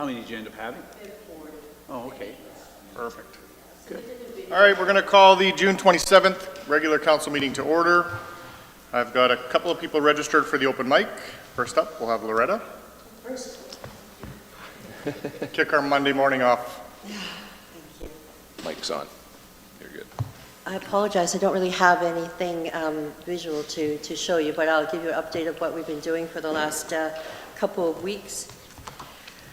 How many did you end up having? Oh, okay. Perfect. Good. All right, we're going to call the June 27th regular council meeting to order. I've got a couple of people registered for the open mic. First up, we'll have Loretta. Kick our Monday morning off. Mic's on. You're good. I apologize, I don't really have anything visual to show you, but I'll give you an update of what we've been doing for the last couple of weeks.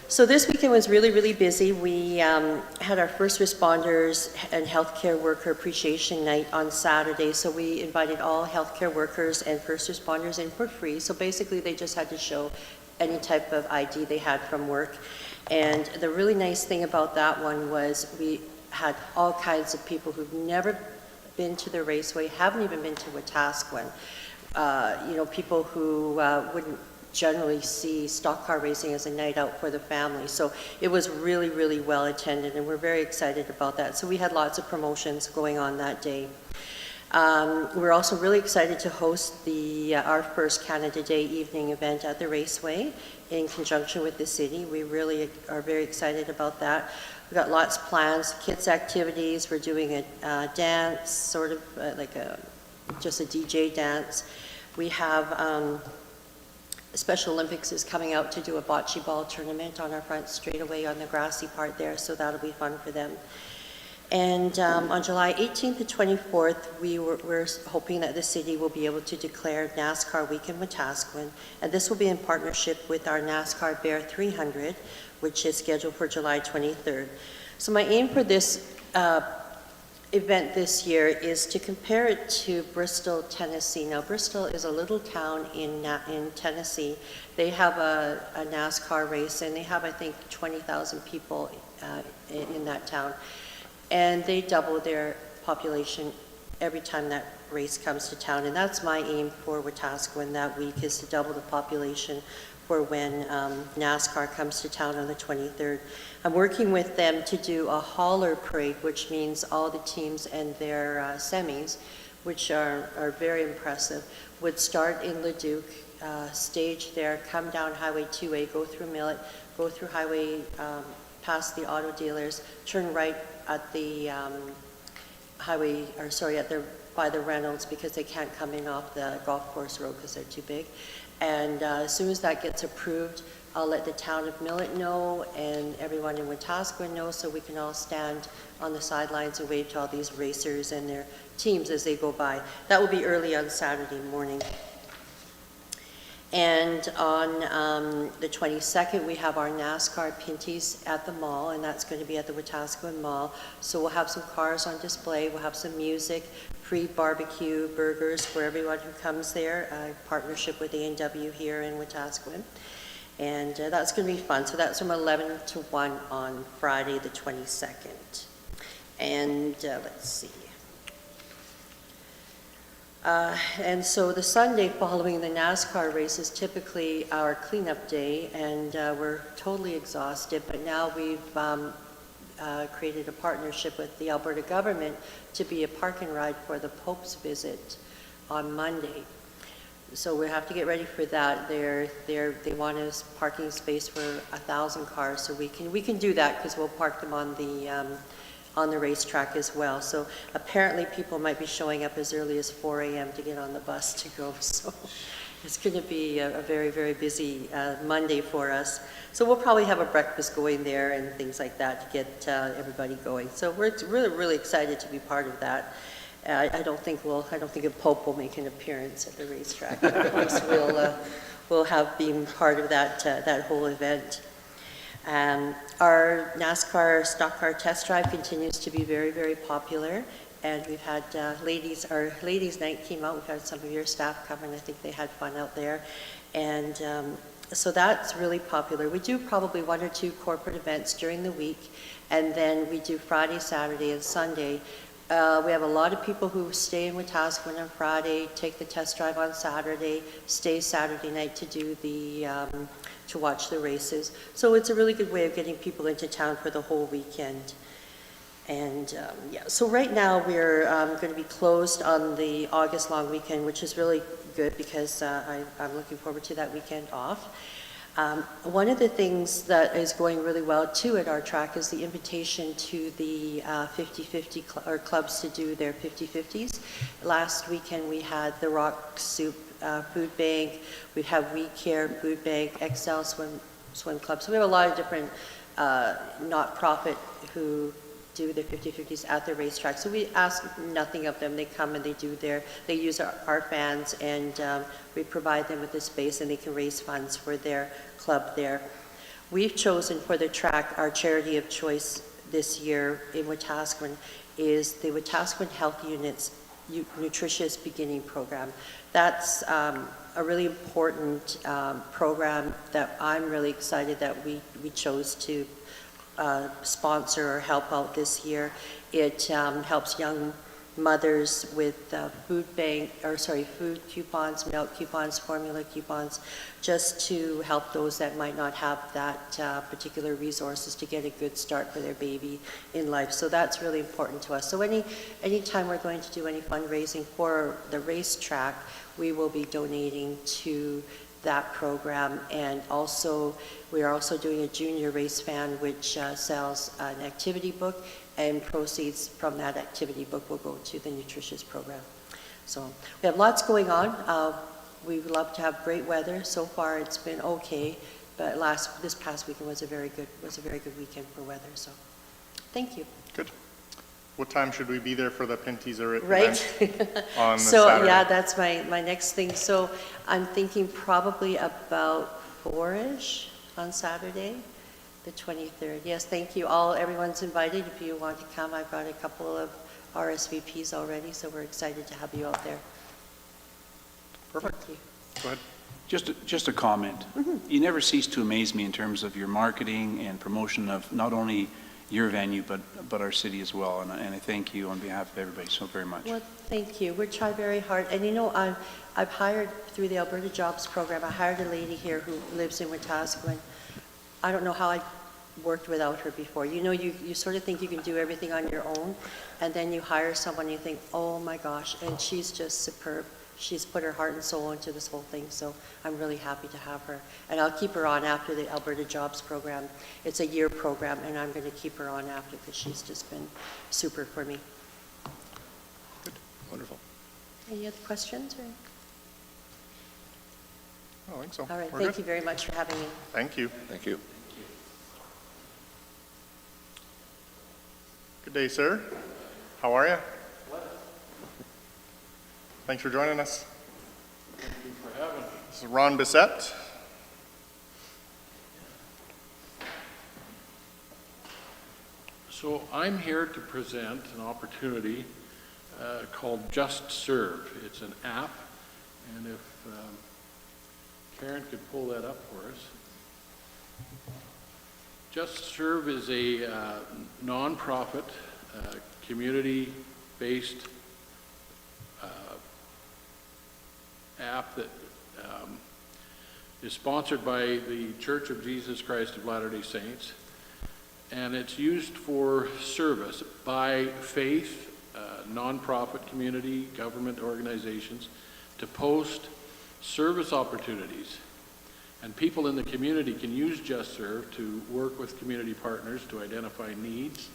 So this weekend was really, really busy. We had our first responders and healthcare worker appreciation night on Saturday. So we invited all healthcare workers and first responders in for free. So basically they just had to show any type of ID they had from work. And the really nice thing about that one was we had all kinds of people who've never been to the raceway, haven't even been to Wetaskiwin. You know, people who wouldn't generally see stock car racing as a night out for the family. So it was really, really well attended, and we're very excited about that. So we had lots of promotions going on that day. We're also really excited to host our first Canada Day evening event at the raceway in conjunction with the city. We really are very excited about that. We've got lots of plans, kids activities. We're doing a dance, sort of like just a DJ dance. We have Special Olympics is coming out to do a bocce ball tournament on our front straightaway on the grassy part there, so that'll be fun for them. And on July 18th to 24th, we're hoping that the city will be able to declare NASCAR Week in Wetaskiwin, and this will be in partnership with our NASCAR Bear 300, which is scheduled for July 23rd. So my aim for this event this year is to compare it to Bristol, Tennessee. Now, Bristol is a little town in Tennessee. They have a NASCAR race, and they have, I think, 20,000 people in that town. And they double their population every time that race comes to town. And that's my aim for Wetaskiwin that week, is to double the population for when NASCAR comes to town on the 23rd. I'm working with them to do a hauler parade, which means all the teams and their semis, which are very impressive, would start in Leduc, stage there, come down Highway 2A, go through Millet, go through Highway past the auto dealers, turn right at the by the Reynolds, because they can't come in off the golf course road because they're too big. And as soon as that gets approved, I'll let the town of Millet know and everyone in Wetaskiwin know, so we can all stand on the sidelines and wave to all these racers and their teams as they go by. That will be early on Saturday morning. And on the 22nd, we have our NASCAR Pinties at the mall, and that's going to be at the Wetaskiwin Mall. So we'll have some cars on display, we'll have some music, free barbecue, burgers for everyone who comes there, a partnership with A&W here in Wetaskiwin. And that's going to be fun. So that's from 11 to 1 on Friday the 22nd. And let's see. And so the Sunday following the NASCAR race is typically our cleanup day, and we're totally exhausted, but now we've created a partnership with the Alberta government to be a park and ride for the Pope's visit on Monday. So we have to get ready for that. They want a parking space for 1,000 cars, so we can do that because we'll park them on the racetrack as well. So apparently people might be showing up as early as 4 a.m. to get on the bus to go. So it's going to be a very, very busy Monday for us. So we'll probably have a breakfast going there and things like that to get everybody going. So we're really, really excited to be part of that. I don't think a Pope will make an appearance at the racetrack. But of course, we'll have been part of that whole event. Our NASCAR stock car test drive continues to be very, very popular, and we've had our ladies' night came out. We've had some of your staff come, and I think they had fun out there, and so that's really popular. We do probably 1 or 2 corporate events during the week, and then we do Friday, Saturday, and Sunday. We have a lot of people who stay in Wetaskiwin on Friday, take the test drive on Saturday, stay Saturday night to do to watch the races. So it's a really good way of getting people into town for the whole weekend. And yeah, so right now we're going to be closed on the August long weekend, which is really good because I'm looking forward to that weekend off. One of the things that is going really well too at our track is the invitation to the 50-50 or clubs to do their 50-50s. Last weekend we had the Rock Soup Food Bank, we have We Care Food Bank, XL Swim Club. So we have a lot of different not-profit who do their 50-50s at the racetrack. So we ask nothing of them. They come and they use our fans, and we provide them with the space, and they can raise funds for their club there. We've chosen for the track, our charity of choice this year in Wetaskiwin is the Wetaskiwin Health Unit's Nutritious Beginning Program. That's a really important program that I'm really excited that we chose to sponsor or help out this year. It helps young mothers with food coupons, milk coupons, formula coupons, just to help those that might not have that particular resources to get a good start for their baby in life. So that's really important to us. So anytime we're going to do any fundraising for the racetrack, we will be donating to that program. And also, we are also doing a junior race fan, which sells an activity book, and proceeds from that activity book will go to the nutritious program. So we have lots going on. We would love to have great weather. So far it's been okay, but this past weekend was a very good weekend for weather. So thank you. Good. What time should we be there for the Pinties event Right. on So Saturday? yeah, that's my next thing. So I'm thinking probably about 4-ish on Saturday, the 23rd. Yes, thank you all. Everyone's invited. If you want to come, I've got a couple of RSVPs already, so we're excited to have you out there. Perfect. Thank you. Go ahead. Just a comment. You never cease to amaze me in terms of your marketing and promotion of not only your venue, but our city as well. And I thank you on behalf of everybody so very much. Well, thank you. We try very hard. And you know, I've hired, through the Alberta Jobs Program, I hired a lady here who lives in Wetaskiwin. I don't know how I worked without her before. You know, you sort of think you can do everything on your own, and then you hire someone and you think, oh my gosh, and she's just superb. She's put her heart and soul into this whole thing, so I'm really happy to have her. And I'll keep her on after the Alberta Jobs Program. It's a year program, and I'm going to keep her on after because she's just been super for me. Good. Wonderful. Any other questions? Or? I don't think so. All right, We're thank good. you very much for having me. Thank you. Thank you. Good day, sir. How are you? Thanks for joining us. Thank you for having me. This is Ron Bissett. So I'm here to present an opportunity called Just Serve. It's an app, and if Karen could pull that up for us. Just Serve is a nonprofit, community-based app that is sponsored by the Church of Jesus Christ of Latter-day Saints, and it's used for service by faith, nonprofit community, government organizations to post service opportunities. And people in the community can use Just Serve to work with community partners to identify needs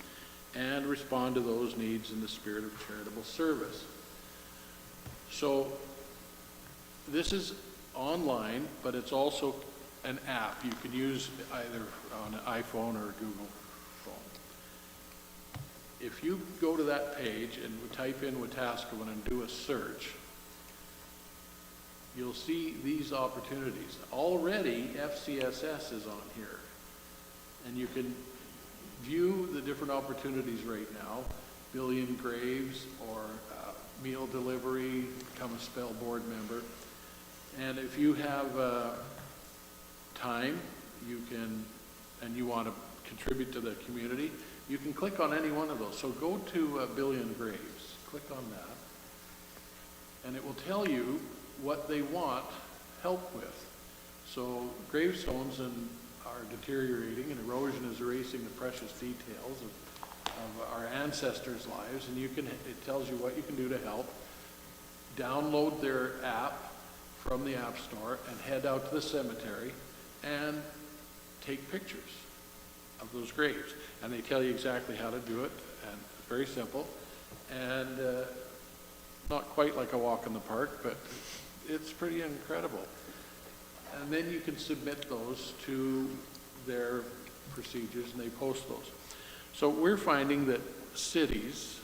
and respond to those needs in the spirit of charitable service. So this is online, but it's also an app you can use either on an iPhone or a Google phone. If you go to that page and type in Wetaskiwin and do a search, you'll see these opportunities. Already FCSS is on here, and you can view the different opportunities right now: billion graves, or meal delivery, become a spell board member. And if you have time, you can, and you want to contribute to the community, you can click on any one of those. So go to Billion Graves, click on that, and it will tell you what they want help with. So gravestones are deteriorating, and erosion is erasing the precious details of our ancestors' lives, and it tells you what you can do to help. Download their app from the App Store and head out to the cemetery and take pictures of those graves. And they tell you exactly how to do it, and it's very simple. And not quite like a walk in the park, but it's pretty incredible. And then you can submit those to their procedures, and they post those. So we're finding that cities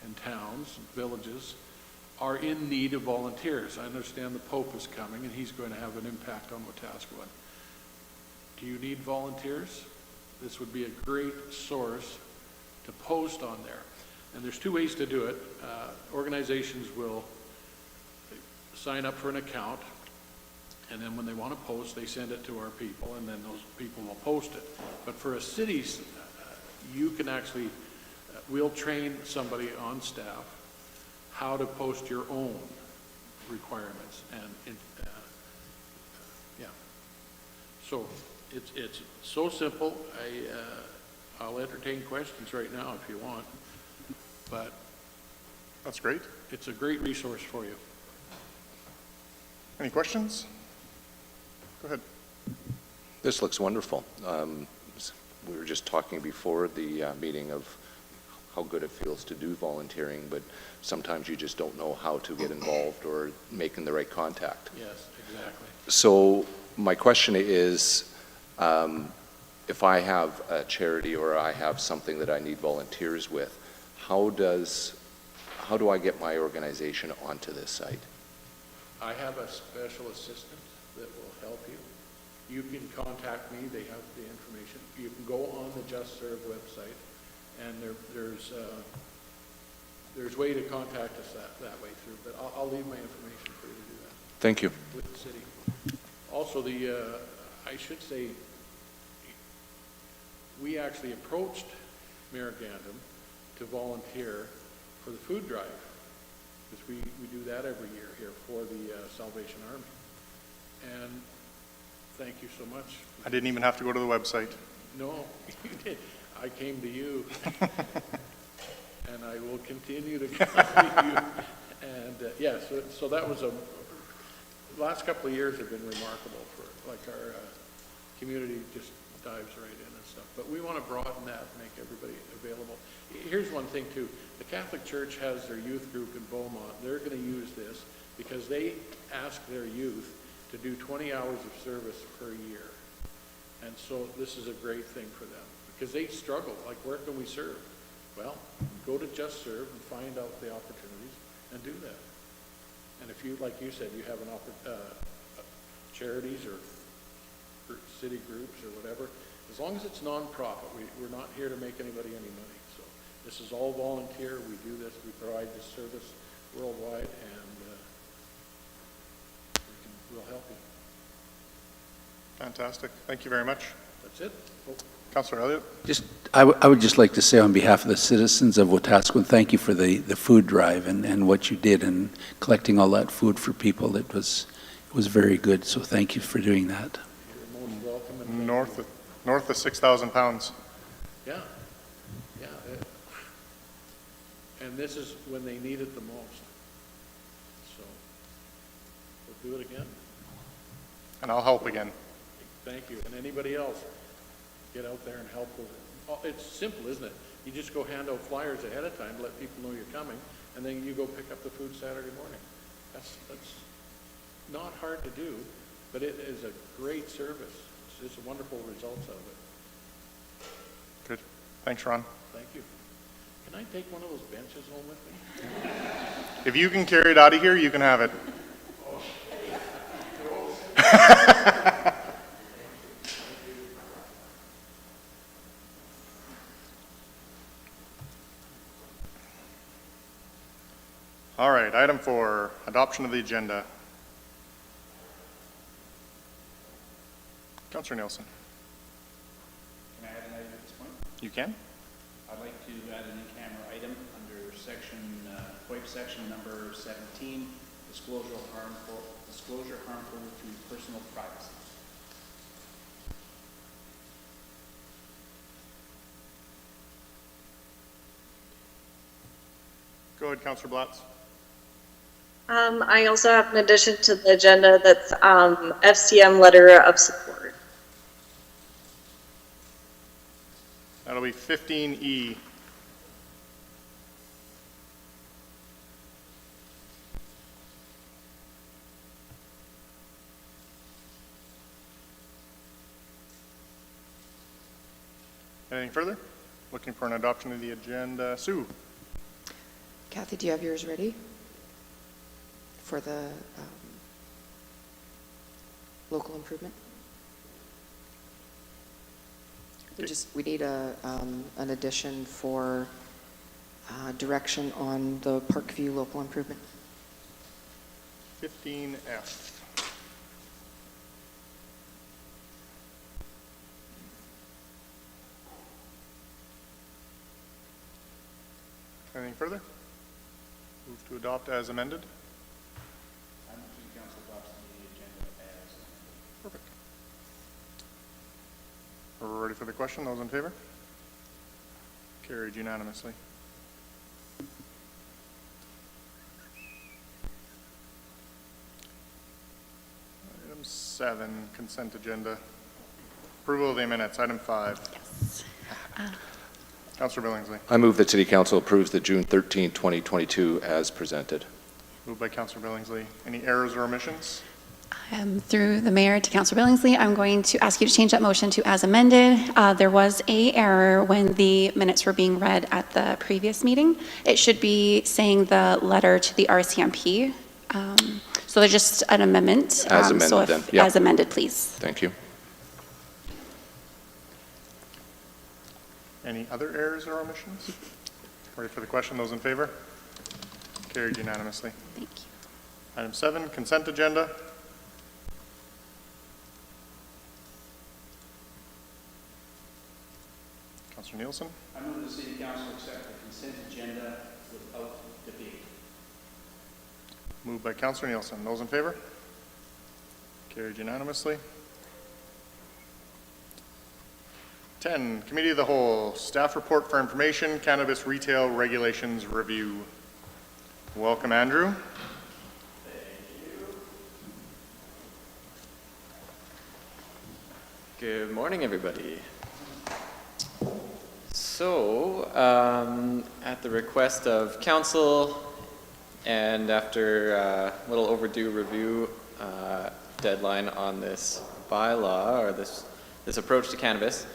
and towns and villages are in need of volunteers. I understand the Pope is coming, and he's going to have an impact on Wetaskiwin. Do you need volunteers? This would be a great source to post on there. And there's two ways to do it. Organizations will sign up for an account, and then when they want to post, they send it to our people, and then those people will post it. But for a city, you can actually, we'll train somebody on staff how to post your own requirements. And yeah. So it's so simple. I'll entertain questions right now if you want, but That's great. it's a great resource for you. Any questions? Go ahead. This looks wonderful. We were just talking before the meeting of how good it feels to do volunteering, but sometimes you just don't know how to get involved or making the right contact. Yes, exactly. So my question is, if I have a charity or I have something that I need volunteers with, how do I get my organization onto this site? I have a special assistant that will help you. You can contact me, they have the information. You can go on the Just Serve website, and there's a way to contact us that way through, but I'll leave my information for you to do that Thank you. with the city. Also, I should say, we actually approached Mayor Gandam to volunteer for the food drive, because we do that every year here for the Salvation Army. And thank you so much. I didn't even have to go to the website. No, you did. I came to you. And I will continue to come to you. And yeah, so that was the last couple of years have been remarkable for, like, our community just dives right in and stuff. But we want to broaden that, make everybody available. Here's one thing too. The Catholic Church has their youth group in Beaumont. They're going to use this because they ask their youth to do 20 hours of service per year. And so this is a great thing for them because they struggle. Like, where can we serve? Well, go to Just Serve and find out the opportunities and do that. And if you, like you said, you have charities or city groups or whatever, as long as it's non-profit, we're not here to make anybody any money. So this is all volunteer. We do this. We provide this service worldwide, and we'll help you. Fantastic. Thank you very much. That's it. Oh. Councillor Elliott? I would just like to say on behalf of the citizens of Wetaskiwin, thank you for the food drive and what you did in collecting all that food for people. It was very good, so thank you for doing that. You're more than welcome. And North of 6,000 pounds. yeah. And this is when they need it the most. So we'll do it again. And I'll help again. Thank you. And anybody else, get out there and help with it. Oh, it's simple, isn't it? You just go hand out flyers ahead of time, let people know you're coming, and then you go pick up the food Saturday morning. That's not hard to do, but it is a great service. It's just wonderful results out of it. Good. Thanks, Ron. Thank you. Can I take one of those benches home with me? If you can carry it out of here, you can have it. All right, item 4, adoption of the agenda. Councillor Nielsen. Can I add an item at this point? You can? I'd like to add an in-camera item under section number 17, disclosure harmful to personal privacy. Go ahead, Councillor Blatz. I also have an addition to the agenda that's FCM letter of support. Chloe. 15E. Anything further? Looking for an adoption of the agenda. Sue? Kathy, do you have yours ready for the local improvement? We need an addition for direction on the Parkview local improvement. 15F. Anything further? Move to adopt as amended. Perfect. We're ready for the question. Those in favor? Carried unanimously. Item 7, consent agenda. Approval of the minutes. Item 5. Yes. Councillor Billingsley. I move that City Council approves the June 13, 2022 as presented. Moved by Councillor Billingsley. Any errors or omissions? Through the mayor to Councillor Billingsley, I'm going to ask you to change that motion to as amended. There was a error when the minutes were being read at the previous meeting. It should be saying the letter to the RCMP. So there's just an amendment. As amended so then, yeah. As amended, please. Thank you. Any other errors or omissions? Ready for the question. Those in favor? Carried unanimously. Thank you. Item 7, consent agenda. Councillor Nielsen. I move the City Council accept the consent agenda without debate. Moved by Councillor Nielsen. Those in favor? Carried unanimously. 10, Committee of the Whole, Staff Report for Information, Cannabis Retail Regulations Review. Welcome, Andrew. Good morning, everybody. So, at the request of council and after a little overdue review deadline on this bylaw or this approach to cannabis,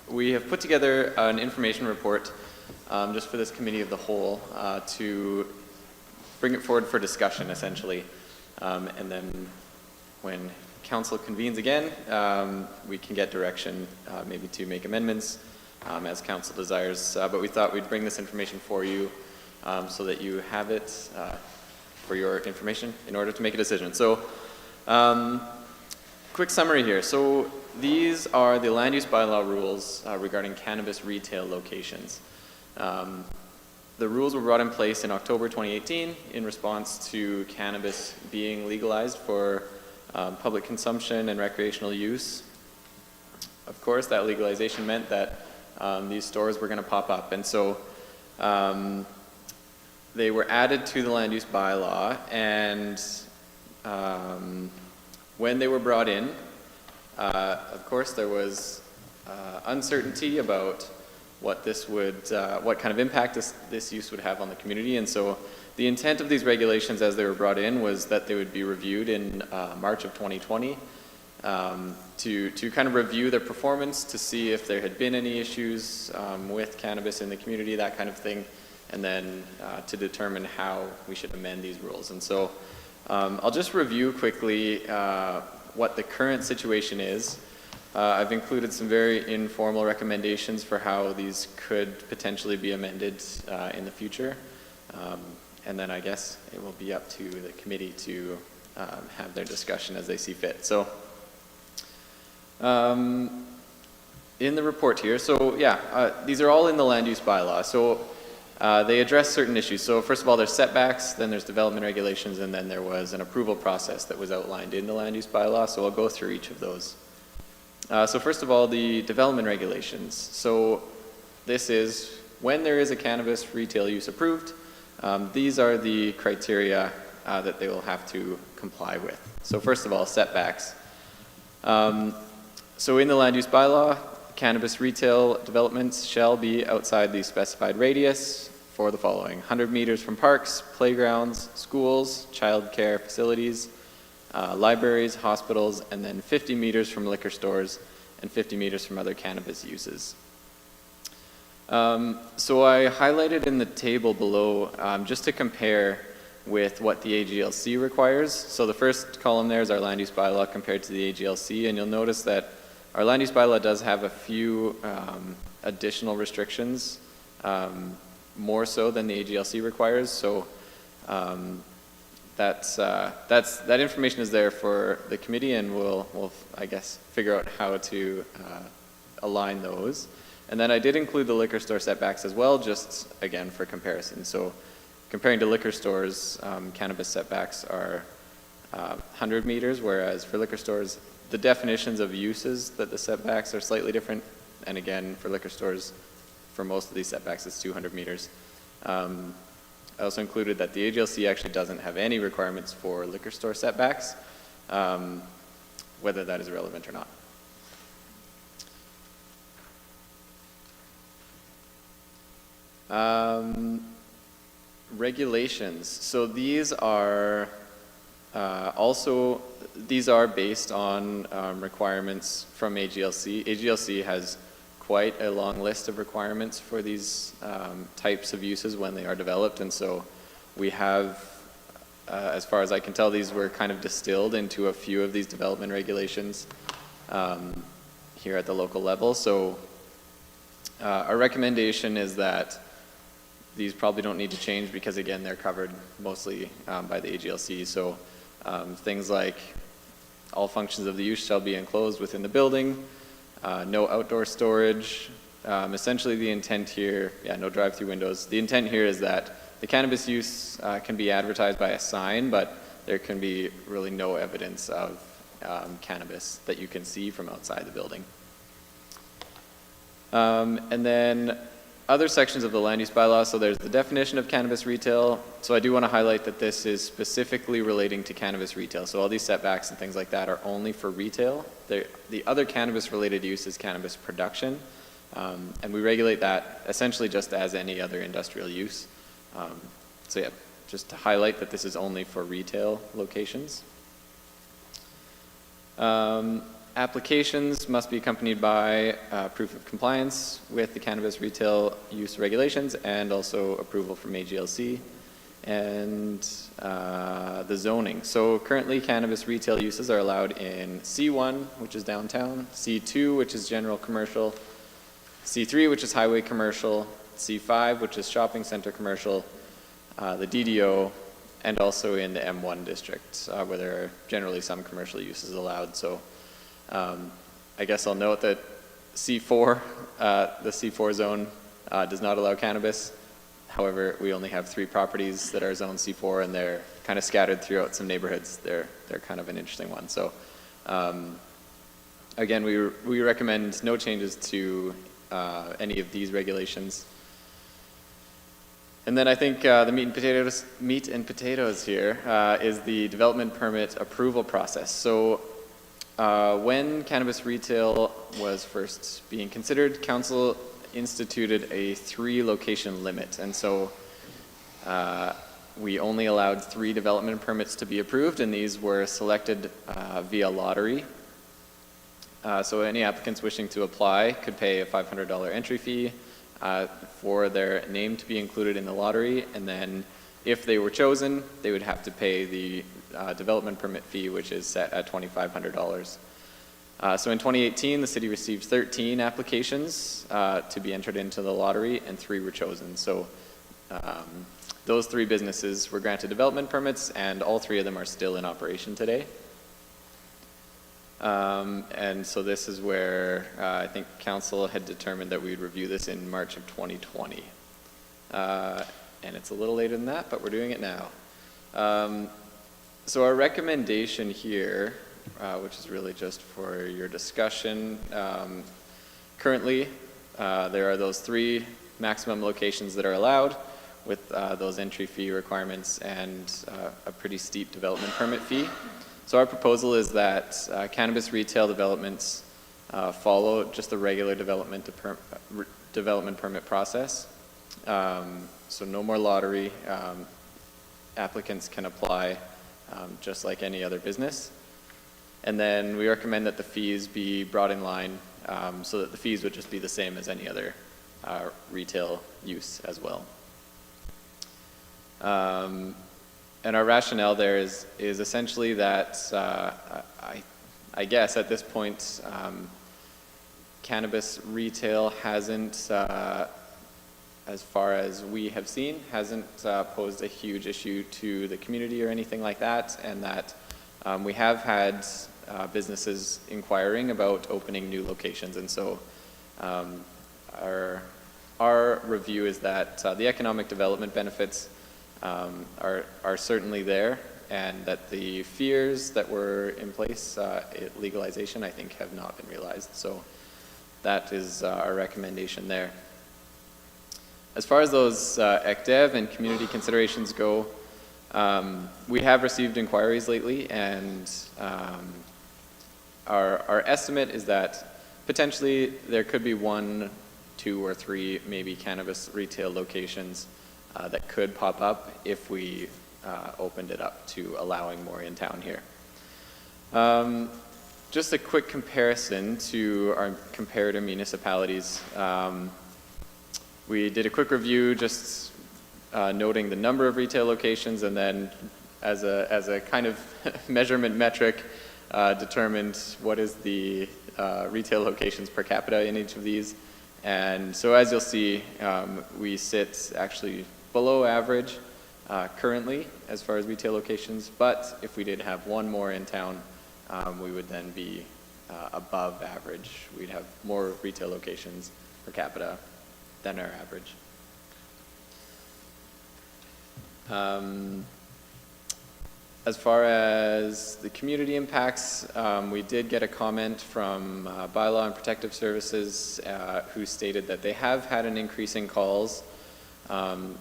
we have put together an information report just for this committee of the whole to bring it forward for discussion, essentially. And then when council convenes again, we can get direction maybe to make amendments as council desires. But we thought we'd bring this information for you so that you have it for your information in order to make a decision. So, quick summary here. So these are the land use bylaw rules regarding cannabis retail locations. The rules were brought in place in October 2018 in response to cannabis being legalized for public consumption and recreational use. Of course, that legalization meant that these stores were going to pop up, and so they were added to the land use bylaw, and when they were brought in, of course, there was uncertainty about what this would, what kind of impact this use would have on the community, and so the intent of these regulations as they were brought in was that they would be reviewed in March of 2020 to kind of review their performance, to see if there had been any issues with cannabis in the community, that kind of thing, and then to determine how we should amend these rules. And so I'll just review quickly what the current situation is. I've included some very informal recommendations for how these could potentially be amended in the future. And then I guess it will be up to the committee to have their discussion as they see fit. So in the report here, so yeah, these are all in the land use bylaw. So they address certain issues. So first of all, there's setbacks, then there's development regulations, and then there was an approval process that was outlined in the land use bylaw. So I'll go through each of those. So first of all, the development regulations. So this is when there is a cannabis retail use approved, these are the criteria that they will have to comply with. So first of all, setbacks. So in the land use bylaw, Cannabis retail developments shall be outside the specified radius for the following: 100 meters from parks, playgrounds, schools, childcare facilities, libraries, hospitals, and then 50 meters from liquor stores and 50 meters from other cannabis uses. So I highlighted in the table below just to compare with what the AGLC requires. So the first column there is our land use bylaw compared to the AGLC, and you'll notice that our land use bylaw does have a few additional restrictions, more so than the AGLC requires. So that information is there for the committee, and we'll I guess figure out how to align those. And then I did include the liquor store setbacks as well, just again for comparison. So comparing to liquor stores, cannabis setbacks are 100 meters, whereas for liquor stores, the definitions of uses that the setbacks are slightly different. And again, for liquor stores, for most of these setbacks, it's 200 meters. I also included that the AGLC actually doesn't have any requirements for liquor store setbacks, whether that is relevant or not. Regulations. So these are these are based on requirements from AGLC. AGLC has quite a long list of requirements for these types of uses when they are developed, and so we have, as far as I can tell, these were kind of distilled into a few of these development regulations here at the local level. So our recommendation is that these probably don't need to change because, again, they're covered mostly by the AGLC. So things like all functions of the use shall be enclosed within the building, no outdoor storage. Essentially the intent here, no drive-through windows. The intent here is that the cannabis use can be advertised by a sign, but there can be really no evidence of cannabis that you can see from outside the building. And then other sections of the land use bylaw, so there's the definition of cannabis retail. So I do want to highlight that this is specifically relating to cannabis retail. So all these setbacks and things like that are only for retail. The other cannabis related use is cannabis production. And we regulate that essentially just as any other industrial use. So yeah, just to highlight that this is only for retail locations. Applications must be accompanied by proof of compliance with the cannabis retail use regulations and also approval from AGLC. And the zoning. So currently cannabis retail uses are allowed in C1, which is downtown, C2, which is general commercial, C3, which is highway commercial, C5, which is shopping center commercial, the DDO, and also in the M1 district, where there are generally some commercial uses allowed. So I guess I'll note that C4, the C4 zone does not allow cannabis. However, we only have 3 properties that are zoned C4, and they're kind of scattered throughout some neighborhoods. They're kind of an interesting one. So again, we recommend no changes to any of these regulations. And then I think the meat and potatoes here is the development permit approval process. So when cannabis retail was first being considered, council instituted a 3-location limit, and so we only allowed 3 development permits to be approved, and these were selected via lottery. So any applicants wishing to apply could pay a $500 entry fee for their name to be included in the lottery, and then if they were chosen, they would have to pay the development permit fee, which is set at $2,500. So in 2018, the city received 13 applications to be entered into the lottery, and 3 were chosen. So those 3 businesses were granted development permits, and all 3 of them are still in operation today. And so this is where I think council had determined that we'd review this in March of 2020. And it's a little later than that, but we're doing it now. So our recommendation here, which is really just for your discussion, currently there are those 3 maximum locations that are allowed with those entry fee requirements and a pretty steep development permit fee. So our proposal is that cannabis retail developments follow just the regular development permit process. So no more lottery. Applicants can apply just like any other business. And then we recommend that the fees be brought in line so that the fees would just be the same as any other retail use as well. And our rationale there is essentially that I guess at this point cannabis retail hasn't, as far as we have seen, hasn't posed a huge issue to the community or anything like that, and that we have had businesses inquiring about opening new locations, and so our review is that the economic development benefits are certainly there, and that the fears that were in place at legalization, I think, have not been realized. So that is our recommendation there. As far as those ECDEV and community considerations go, we have received inquiries lately, and our estimate is that potentially there could be 1, 2, or 3 maybe cannabis retail locations that could pop up if we opened it up to allowing more in town here. Just a quick comparison to our comparator municipalities. We did a quick review just noting the number of retail locations, and then as a kind of measurement metric determined what is the retail locations per capita in each of these. And so as you'll see, we sit actually below average currently as far as retail locations, but if we did have 1 more in town, we would then be above average. We'd have more retail locations per capita than our average. As far as the community impacts, we did get a comment from Bylaw and Protective Services who stated that they have had an increase in calls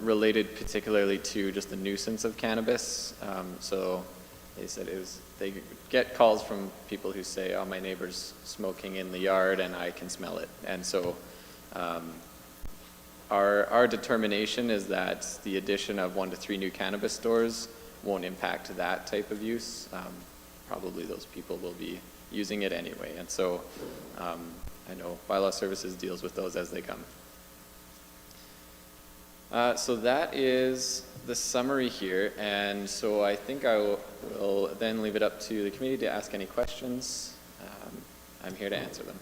related particularly to just the nuisance of cannabis. So they said they get calls from people who say, oh, my neighbor's smoking in the yard and I can smell it. And so our determination is that the addition of 1 to 3 new cannabis stores won't impact that type of use. Probably those people will be using it anyway. And so I know Bylaw Services deals with those as they come. So that is the summary here, and so I think I will then leave it up to the committee to ask any questions. I'm here to answer them.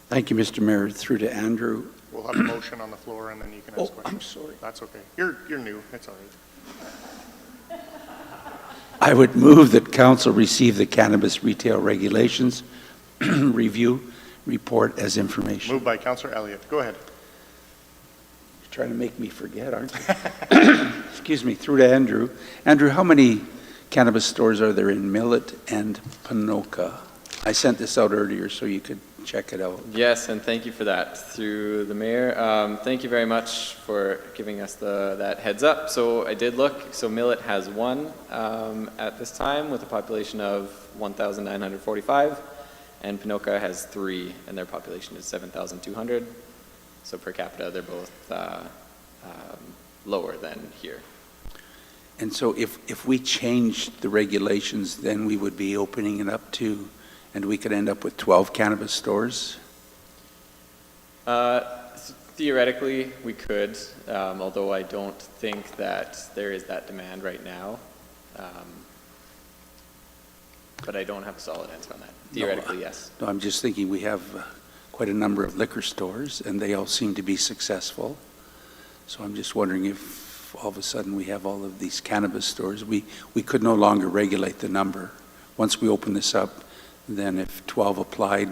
Thank you, Mr. Mayor. Through to Andrew. We'll have a motion on the floor, and then you can ask questions. I'm sorry. That's okay. You're new. It's all right. I would move that council receive the cannabis retail regulations review report as information. Moved by Councillor Elliott. Go ahead. You're trying to make me forget, aren't you? Excuse me. Through to Andrew. Andrew, how many cannabis stores are there in Millet and Ponoka? I sent this out earlier so you could check it out. Yes, and thank you for that. Through the mayor, thank you very much for giving us that heads up. So I did look. So Millet has 1 at this time with a population of 1,945, and Ponoka has 3, and their population is 7,200. So per capita, they're both lower than here. And so if we changed the regulations, then we would be opening it up to, and we could end up with 12 cannabis stores? Theoretically, we could, although I don't think that there is that demand right now. But I don't have a solid answer on that. Theoretically, yes. No, I'm just thinking we have quite a number of liquor stores, and they all seem to be successful. So I'm just wondering if all of a sudden we have all of these cannabis stores, we could no longer regulate the number. Once we open this up, then if 12 applied,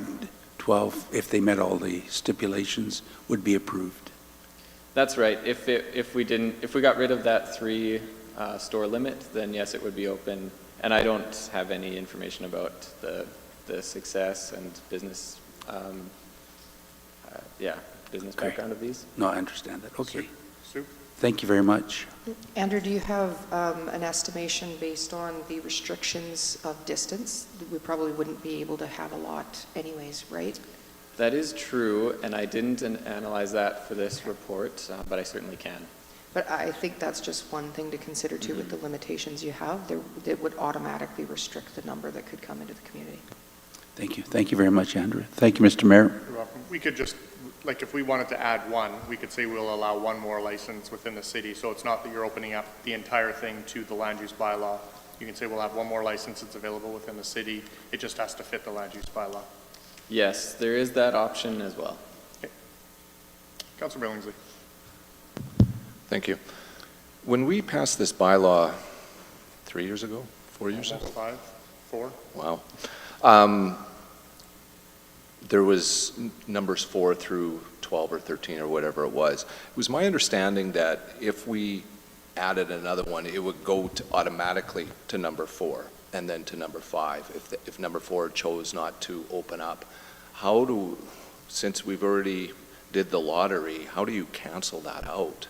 12, if they met all the stipulations, would be approved. That's right. If we got rid of that 3 store limit, then yes, it would be open. And I don't have any information about the success and business, business Okay. background of these. No, I understand that. Okay. Sue? Thank you very much. Andrew, do you have an estimation based on the restrictions of distance? We probably wouldn't be able to have a lot anyways, right? That is true, and I didn't analyze that for this report, but I certainly can. But I think that's just one thing to consider too with the limitations you have. It would automatically restrict the number that could come into the community. Thank you. Thank you very much, Andrew. Thank you, Mr. Mayor. You're welcome. We could just, like, if we wanted to add one, we could say we'll allow one more license within the city. So it's not that you're opening up the entire thing to the land use bylaw. You can say we'll have one more license that's available within the city. It just has to fit the land use bylaw. Yes, there is that option as well. Okay. Councilor Billingsley. Thank you. When we passed this bylaw 3 years ago, 4 years ago? Almost 5, 4. Wow. There was numbers 4 through 12 or 13 or whatever it was. It was my understanding that if we added another one, it would go to automatically to number 4 and then to number 5 if number 4 chose not to open up. Since we've already did the lottery, how do you cancel that out?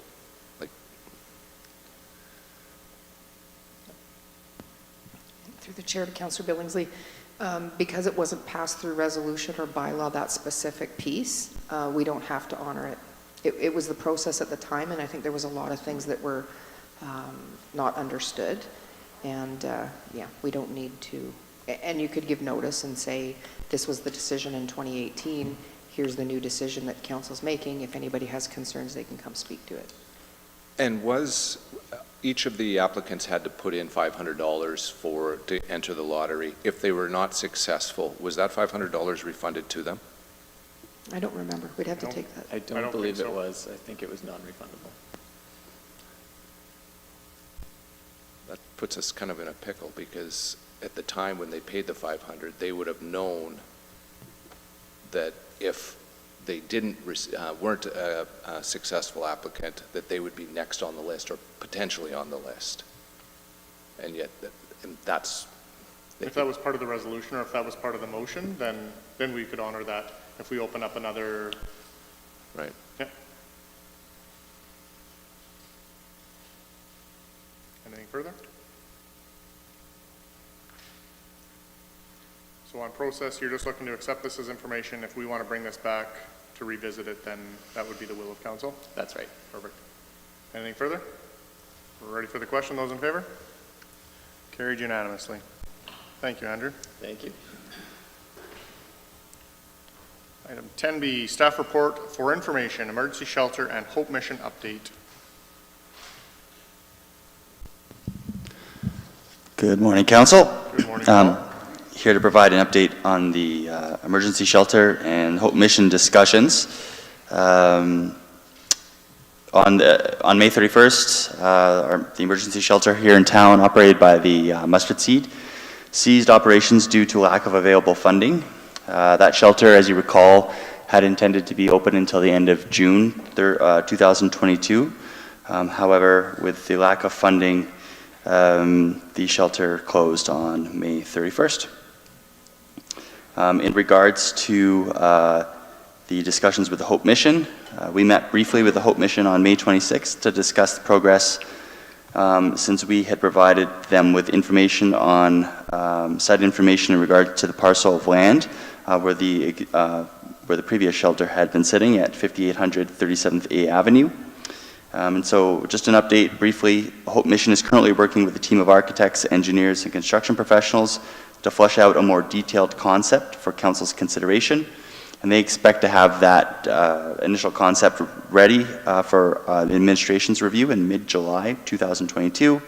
Through the chair to Councillor Billingsley, because it wasn't passed through resolution or bylaw, that specific piece, we don't have to honor it. It was the process at the time, and I think there was a lot of things that were not understood. And yeah, we don't need to, and you could give notice and say, this was the decision in 2018, here's the new decision that council's making. If anybody has concerns, they can come speak to it. And was each of the applicants had to put in $500 to enter the lottery? If they were not successful, was that $500 refunded to them? I don't remember. We'd have to take that. I don't believe it was. I think it was non-refundable. That puts us kind of in a pickle because at the time when they paid the $500, they would have known that if they weren't a successful applicant, that they would be next on the list or potentially on the list. And yet, that's... If that was part of the resolution or if that was part of the motion, then we could honor that if we open up another... Right. Yeah. Anything further? So on process, you're just looking to accept this as information. If we want to bring this back to revisit it, then that would be the will of council? That's right. Perfect. Anything further? We're ready for the question. Those in favor? Carried unanimously. Thank you, Andrew. Thank you. Item 10B, staff report for information, emergency shelter and Hope Mission update. Good morning, Council. Good morning, Paul. Here to provide an update on the emergency shelter and Hope Mission discussions. On May 31st, the emergency shelter here in town, operated by the Mustard Seed, ceased operations due to lack of available funding. That shelter, as you recall, had intended to be open until the end of June 2022. However, with the lack of funding, the shelter closed on May 31st. In regards to the discussions with the Hope Mission, we met briefly with the Hope Mission on May 26th to discuss the progress since we had provided them with information on site information in regard to the parcel of land where the previous shelter had been sitting at 5800 37th A Avenue. And so just an update briefly, Hope Mission is currently working with a team of architects, engineers, and construction professionals to flesh out a more detailed concept for Council's consideration. And they expect to have that initial concept ready for the administration's review in mid-July 2022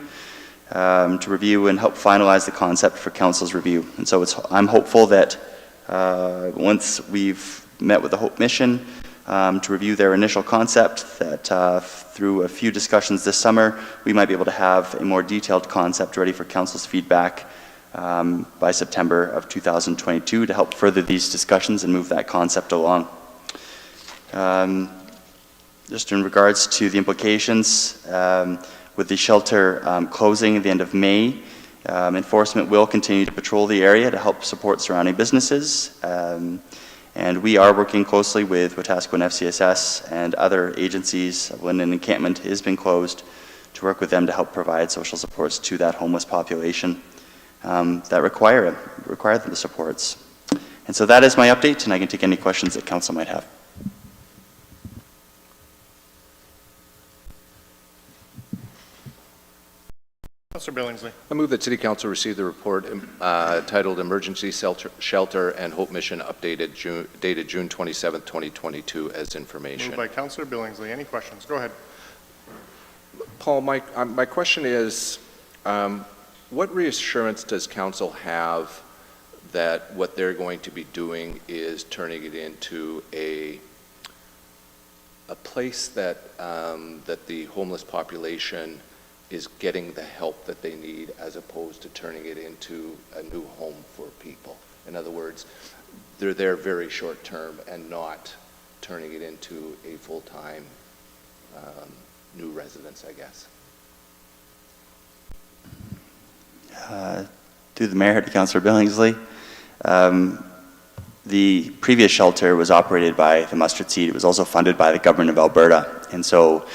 to review and help finalize the concept for Council's review. And so I'm hopeful that once we've met with the Hope Mission to review their initial concept, that through a few discussions this summer, we might be able to have a more detailed concept ready for Council's feedback by September of 2022 to help further these discussions and move that concept along. Just in regards to the implications, with the shelter closing at the end of May, enforcement will continue to patrol the area to help support surrounding businesses. And we are working closely with Wetaskiwin FCSS and other agencies. When an encampment has been closed, to work with them to help provide social supports to that homeless population that require the supports. And so that is my update, and I can take any questions that council might have. Councillor Billingsley. I move that City Council receive the report titled Emergency Shelter and Hope Mission dated June 27, 2022 as information. Moved by Councillor Billingsley. Any questions? Go ahead. Paul, my question is, what reassurance does council have that what they're going to be doing is turning it into a place that that the homeless population is getting the help that they need, as opposed to turning it into a new home for people? In other words, they're there very short term and not turning it into a full-time new residence, I guess. Through the mayor to Councillor Billingsley, the previous shelter was operated by the Mustard Seed. It was also funded by the government of Alberta, and so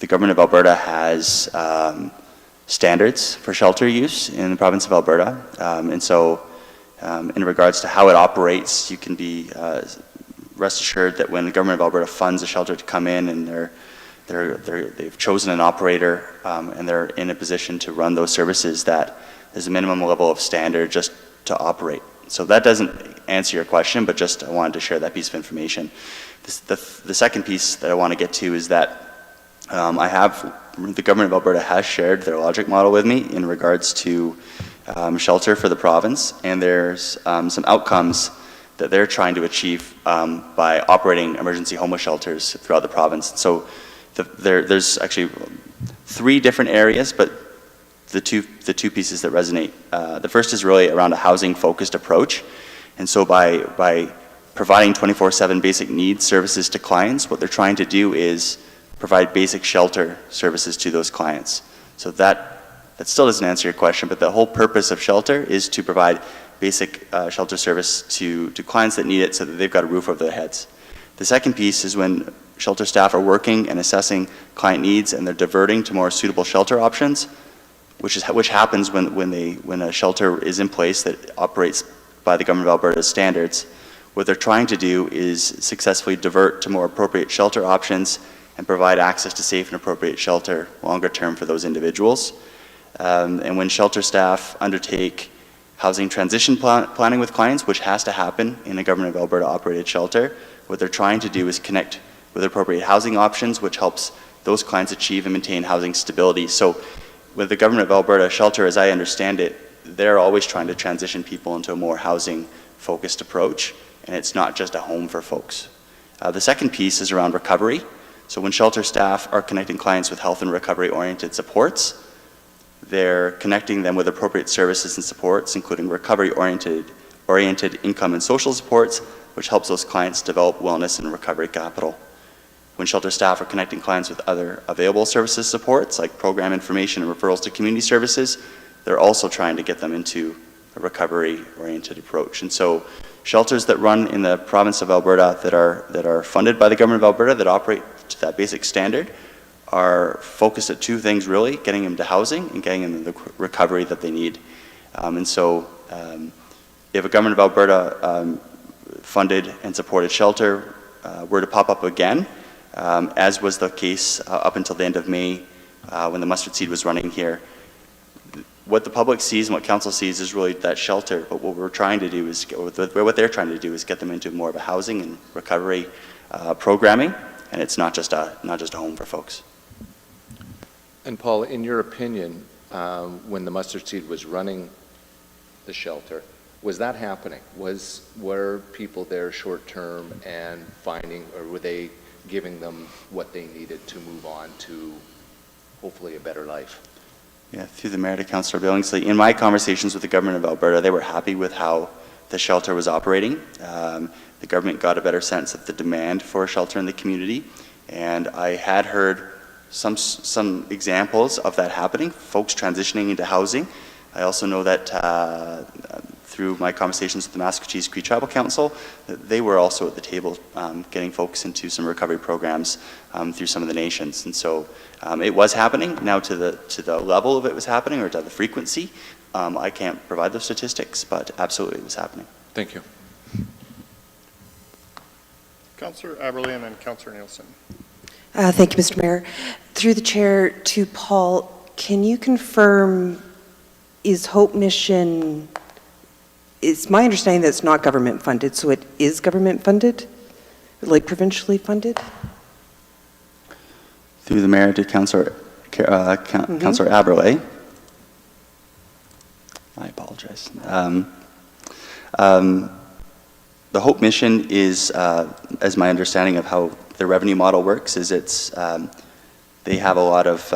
the government of Alberta has standards for shelter use in the province of Alberta, and so in regards to how it operates, you can be rest assured that when the government of Alberta funds a shelter to come in and they've chosen an operator and they're in a position to run those services, that there's a minimum level of standard just to operate. So that doesn't answer your question, but just I wanted to share that piece of information. The second piece that I want to get to is that the government of Alberta has shared their logic model with me in regards to shelter for the province, and there's some outcomes that they're trying to achieve by operating emergency homeless shelters throughout the province. So there's actually 3 different areas, but the two pieces that resonate. The first is really around a housing-focused approach, and so by providing 24/7 basic needs services to clients, what they're trying to do is provide basic shelter services to those clients. So that still doesn't answer your question, but the whole purpose of shelter is to provide basic shelter service to clients that need it so that they've got a roof over their heads. The second piece is when shelter staff are working and assessing client needs and they're diverting to more suitable shelter options, which happens when a shelter is in place that operates by the government of Alberta's standards. What they're trying to do is successfully divert to more appropriate shelter options and provide access to safe and appropriate shelter longer term for those individuals. And when shelter staff undertake housing transition planning with clients, which has to happen in a government of Alberta operated shelter, what they're trying to do is connect with appropriate housing options, which helps those clients achieve and maintain housing stability. So with the government of Alberta shelter, as I understand it, they're always trying to transition people into a more housing focused approach, and it's not just a home for folks. The second piece is around recovery. So when shelter staff are connecting clients with health and recovery oriented supports, they're connecting them with appropriate services and supports, including recovery oriented income and social supports, which helps those clients develop wellness and recovery capital. When shelter staff are connecting clients with other available services supports, like program information and referrals to community services, they're also trying to get them into a recovery-oriented approach. And so shelters that run in the province of Alberta that are funded by the government of Alberta that operate to that basic standard are focused at 2 things really: getting them to housing and getting them the recovery that they need. And so if a government of Alberta funded and supported shelter were to pop up again, as was the case up until the end of May when the Mustard Seed was running here, what the public sees and what council sees is really that shelter, but what we're trying to do is, what they're trying to do is get them into more of a housing and recovery programming, and it's not just a home for folks. And Paul, in your opinion, when the Mustard Seed was running the shelter, was that happening? Were people there short term and finding, or were they giving them what they needed to move on to hopefully a better life? Yeah, through the mayor to Councillor Billingsley, in my conversations with the government of Alberta, they were happy with how the shelter was operating. The government got a better sense of the demand for shelter in the community, and I had heard some examples of that happening, folks transitioning into housing. I also know that through my conversations with the Massachusetts Cree Tribal Council, they were also at the table getting folks into some recovery programs through some of the nations. And so it was happening. Now to the level of it was happening, or to the frequency, I can't provide those statistics, but absolutely it was happening. Thank you. Councillor Aberley and then Councillor Nielsen. Thank you, Mr. Mayor. Through the chair to Paul, can you confirm, is Hope Mission, it's my understanding that it's not government funded, so it is government funded, like provincially funded? Through the mayor to Councillor Councillor Aberley. I apologize. The Hope Mission is, as my understanding of how the revenue model works, is they have a lot of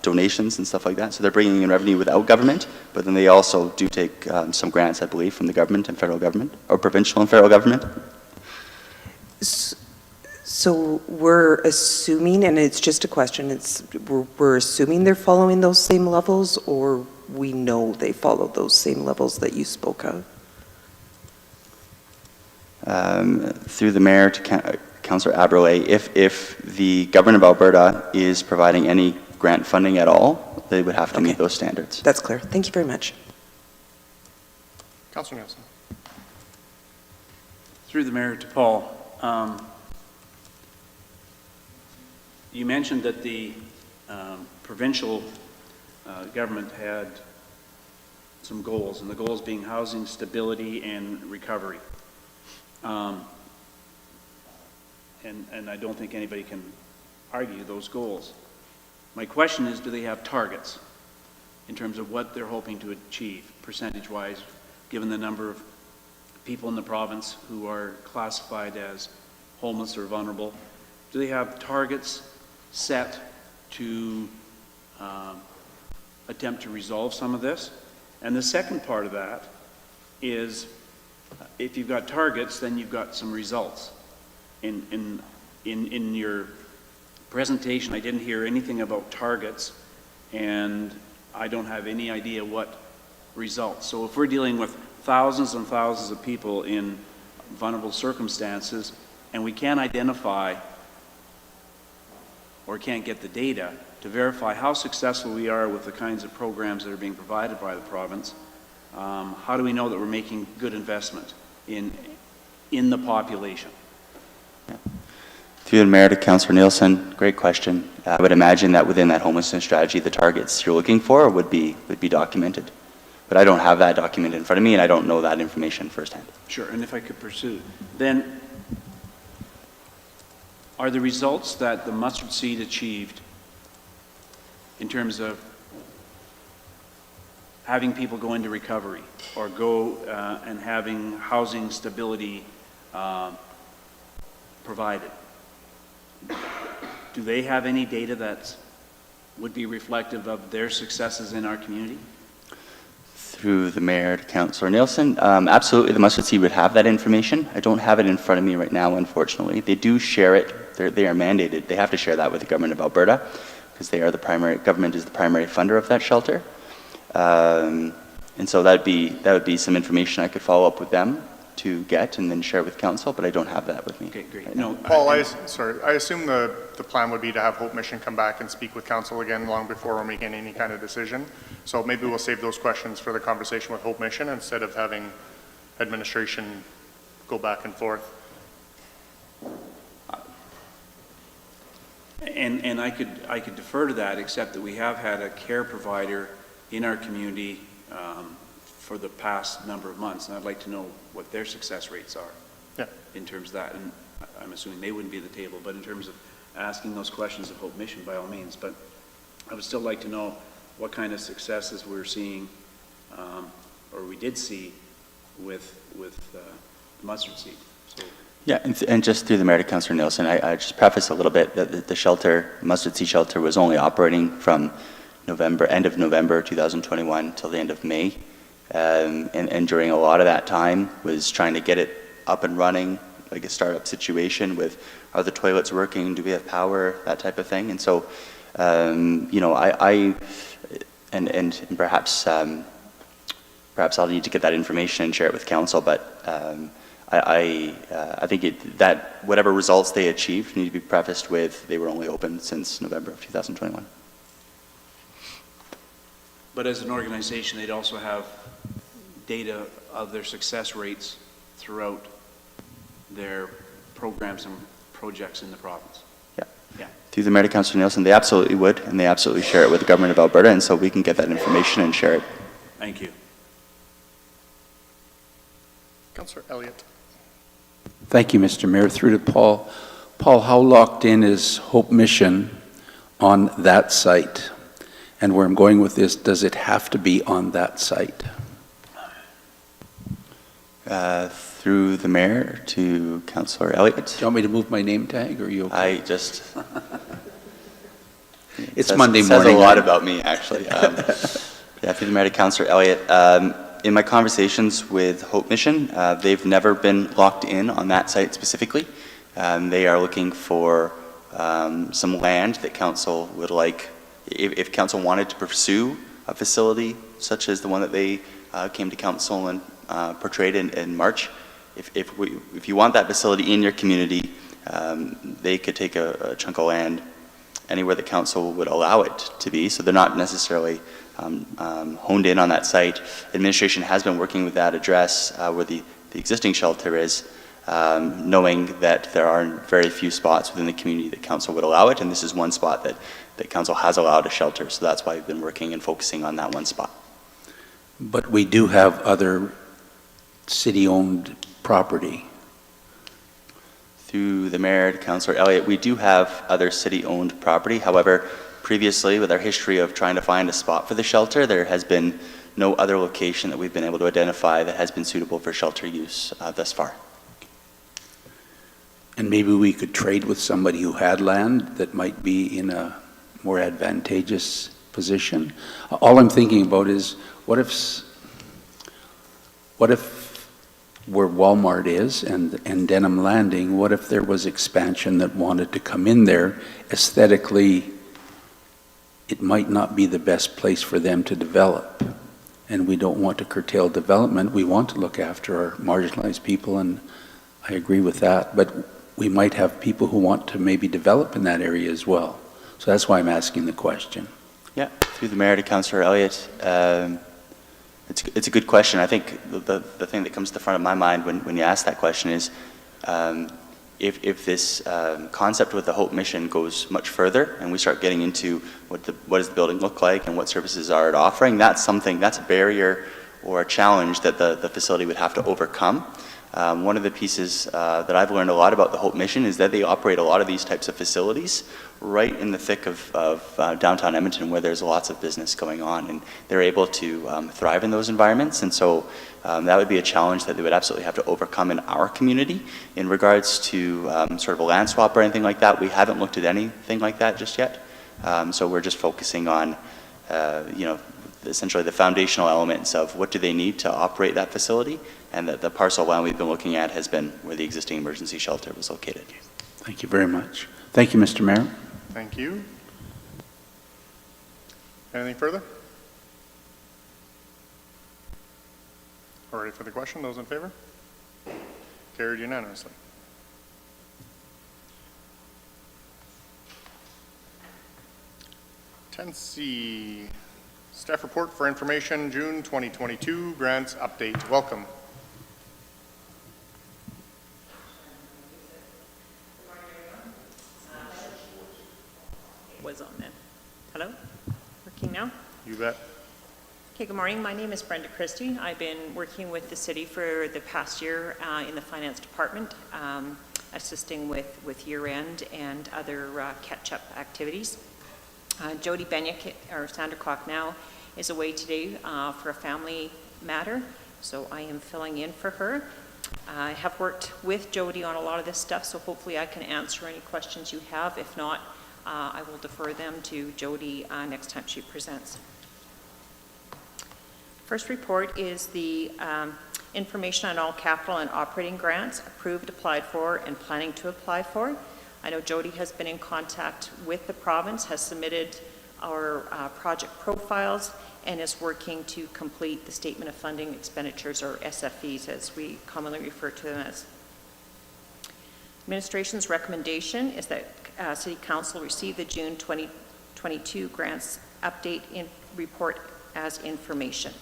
donations and stuff like that, so they're bringing in revenue without government, but then they also do take some grants, I believe, from the government and federal government, or provincial and federal government. So we're assuming, and it's just a question, we're assuming they're following those same levels, or we know they follow those same levels that you spoke of? Through the mayor to Councillor Aberley, if the government of Alberta is providing any grant funding at all, they would have to meet those standards. That's clear. Thank you very much. Councillor Nielsen. Through the mayor to Paul, you mentioned that the provincial government had some goals, and the goals being housing, stability, and recovery. And I don't think anybody can argue those goals. My question is, do they have targets in terms of what they're hoping to achieve, percentage-wise, given the number of people in the province who are classified as homeless or vulnerable? Do they have targets set to attempt to resolve some of this? And the second part of that is, if you've got targets, then you've got some results. In your presentation, I didn't hear anything about targets, and I don't have any idea what results. So if we're dealing with thousands and thousands of people in vulnerable circumstances, and we can't identify or can't get the data to verify how successful we are with the kinds of programs that are being provided by the province, how do we know that we're making good investment in the population? Through the mayor to Councillor Nielsen, great question. I would imagine that within that homelessness strategy, the targets you're looking for would be documented. But I don't have that document in front of me, and I don't know that information firsthand. Sure, and if I could pursue, then are the results that the mustard seed achieved in terms of having people go into recovery or go and having housing stability provided, do they have any data that would be reflective of their successes in our community? Through the mayor to Councillor Nielsen, absolutely the mustard seed would have that information. I don't have it in front of me right now, unfortunately. They do share it. They are mandated. They have to share that with the government of Alberta because they are the primary, government is the primary funder of that shelter. And so that would be some information I could follow up with them to get and then share with council, but I don't have that with me. Okay, great. Right No, Paul, I assume the plan would be to have Hope Mission come back and speak with council again long before we're making any kind of decision. So maybe we'll save those questions for the conversation with Hope Mission instead of having administration go back and forth. And I could defer to that, except that we have had a care provider in our community for the past number of months, and I'd like to know what their success rates are in terms of that. And I'm assuming they wouldn't be at the table, but in terms of asking those questions of Hope Mission, by all means. But I would still like to know what kind of successes we're seeing, or we did see with mustard seed. So. Yeah, and just through the mayor to Councillor Nielsen, I just preface a little bit that the shelter, mustard seed shelter, was only operating from end of November 2021 till the end of May. And during a lot of that time was trying to get it up and running, like a startup situation with, are the toilets working, do we have power, that type of thing. And so, you know, and perhaps perhaps I'll need to get that information and share it with council, but I think that whatever results they achieved need to be prefaced with they were only open since November of 2021. But as an organization, they'd also have data of their success rates throughout their programs and projects in the province. Yeah. Yeah. Through the Mayor to Councillor Nielsen, they absolutely would, and they absolutely share it with the Government of Alberta, and so we can get that information and share it. Thank you. Councillor Elliott. Thank you, Mr. Mayor. Through to Paul. Paul, how locked in is Hope Mission on that site? And where I'm going with this, does it have to be on that site? Through the Mayor to Councillor Elliott. Do you want me to move my name tag, or are you okay? I just... It's Monday morning. Says a lot about me, actually. Yeah, through the Mayor to Councillor Elliott. In my conversations with Hope Mission, they've never been locked in on that site specifically. They are looking for some land that council would like, if council wanted to pursue a facility such as the one that they came to council and portrayed in March. If you want that facility in your community, they could take a chunk of land anywhere the council would allow it to be. So they're not necessarily honed in on that site. Administration has been working with that address where the existing shelter is, knowing that there are very few spots within the community that council would allow it, and this is one spot that council has allowed a shelter, so that's why we've been working and focusing on that one spot. But we do have other city-owned property. Through the Mayor, Councillor Elliott, we do have other city-owned property. However, previously, with our history of trying to find a spot for the shelter, there has been no other location that we've been able to identify that has been suitable for shelter use thus far. And maybe we could trade with somebody who had land that might be in a more advantageous position. All I'm thinking about is, what if where Walmart is and Denham Landing, what if there was expansion that wanted to come in there? Aesthetically, it might not be the best place for them to develop. And we don't want to curtail development. We want to look after our marginalized people, and I agree with that. But we might have people who want to maybe develop in that area as well. So that's why I'm asking the question. Yeah, through the Mayor to Councillor Elliott, it's a good question. I think the thing that comes to the front of my mind when you ask that question is if this concept with the Hope Mission goes much further and we start getting into what does the building look like and what services are it offering, that's a barrier or a challenge that the facility would have to overcome. One of the pieces that I've learned a lot about the Hope Mission is that they operate a lot of these types of facilities right in the thick of downtown Edmonton, where there's lots of business going on, and they're able to thrive in those environments. And so that would be a challenge that they would absolutely have to overcome in our community. In regards to sort of a land swap or anything like that, we haven't looked at anything like that just yet. So we're just focusing on, essentially the foundational elements of what do they need to operate that facility, and the parcel of land we've been looking at has been where the existing emergency shelter was located. Thank you very much. Thank you, Mr. Mayor. Thank you. Anything further? All ready for the question? Those in favor? Carried unanimously. C, staff report for information, June 2022, grants update. Welcome. Was on then. Hello? Working now? You bet. Okay, good morning. My name is Brenda Christie. I've been working with the city for the past year in the finance department, assisting with year-end and other catch-up activities. Jody Benyek, or Sandra Clock now, is away today for a family matter, so I am filling in for her. I have worked with Jody on a lot of this stuff, so hopefully I can answer any questions you have. If not, I will defer them to Jody next time she presents. First report is the information on all capital and operating grants approved, applied for, and planning to apply for. I know Jody has been in contact with the province, has submitted our project profiles and is working to complete the Statement of Funding Expenditures, or SFEs, as we commonly refer to them as. Administration's recommendation is that City Council receive the June 2022 grants update report as information.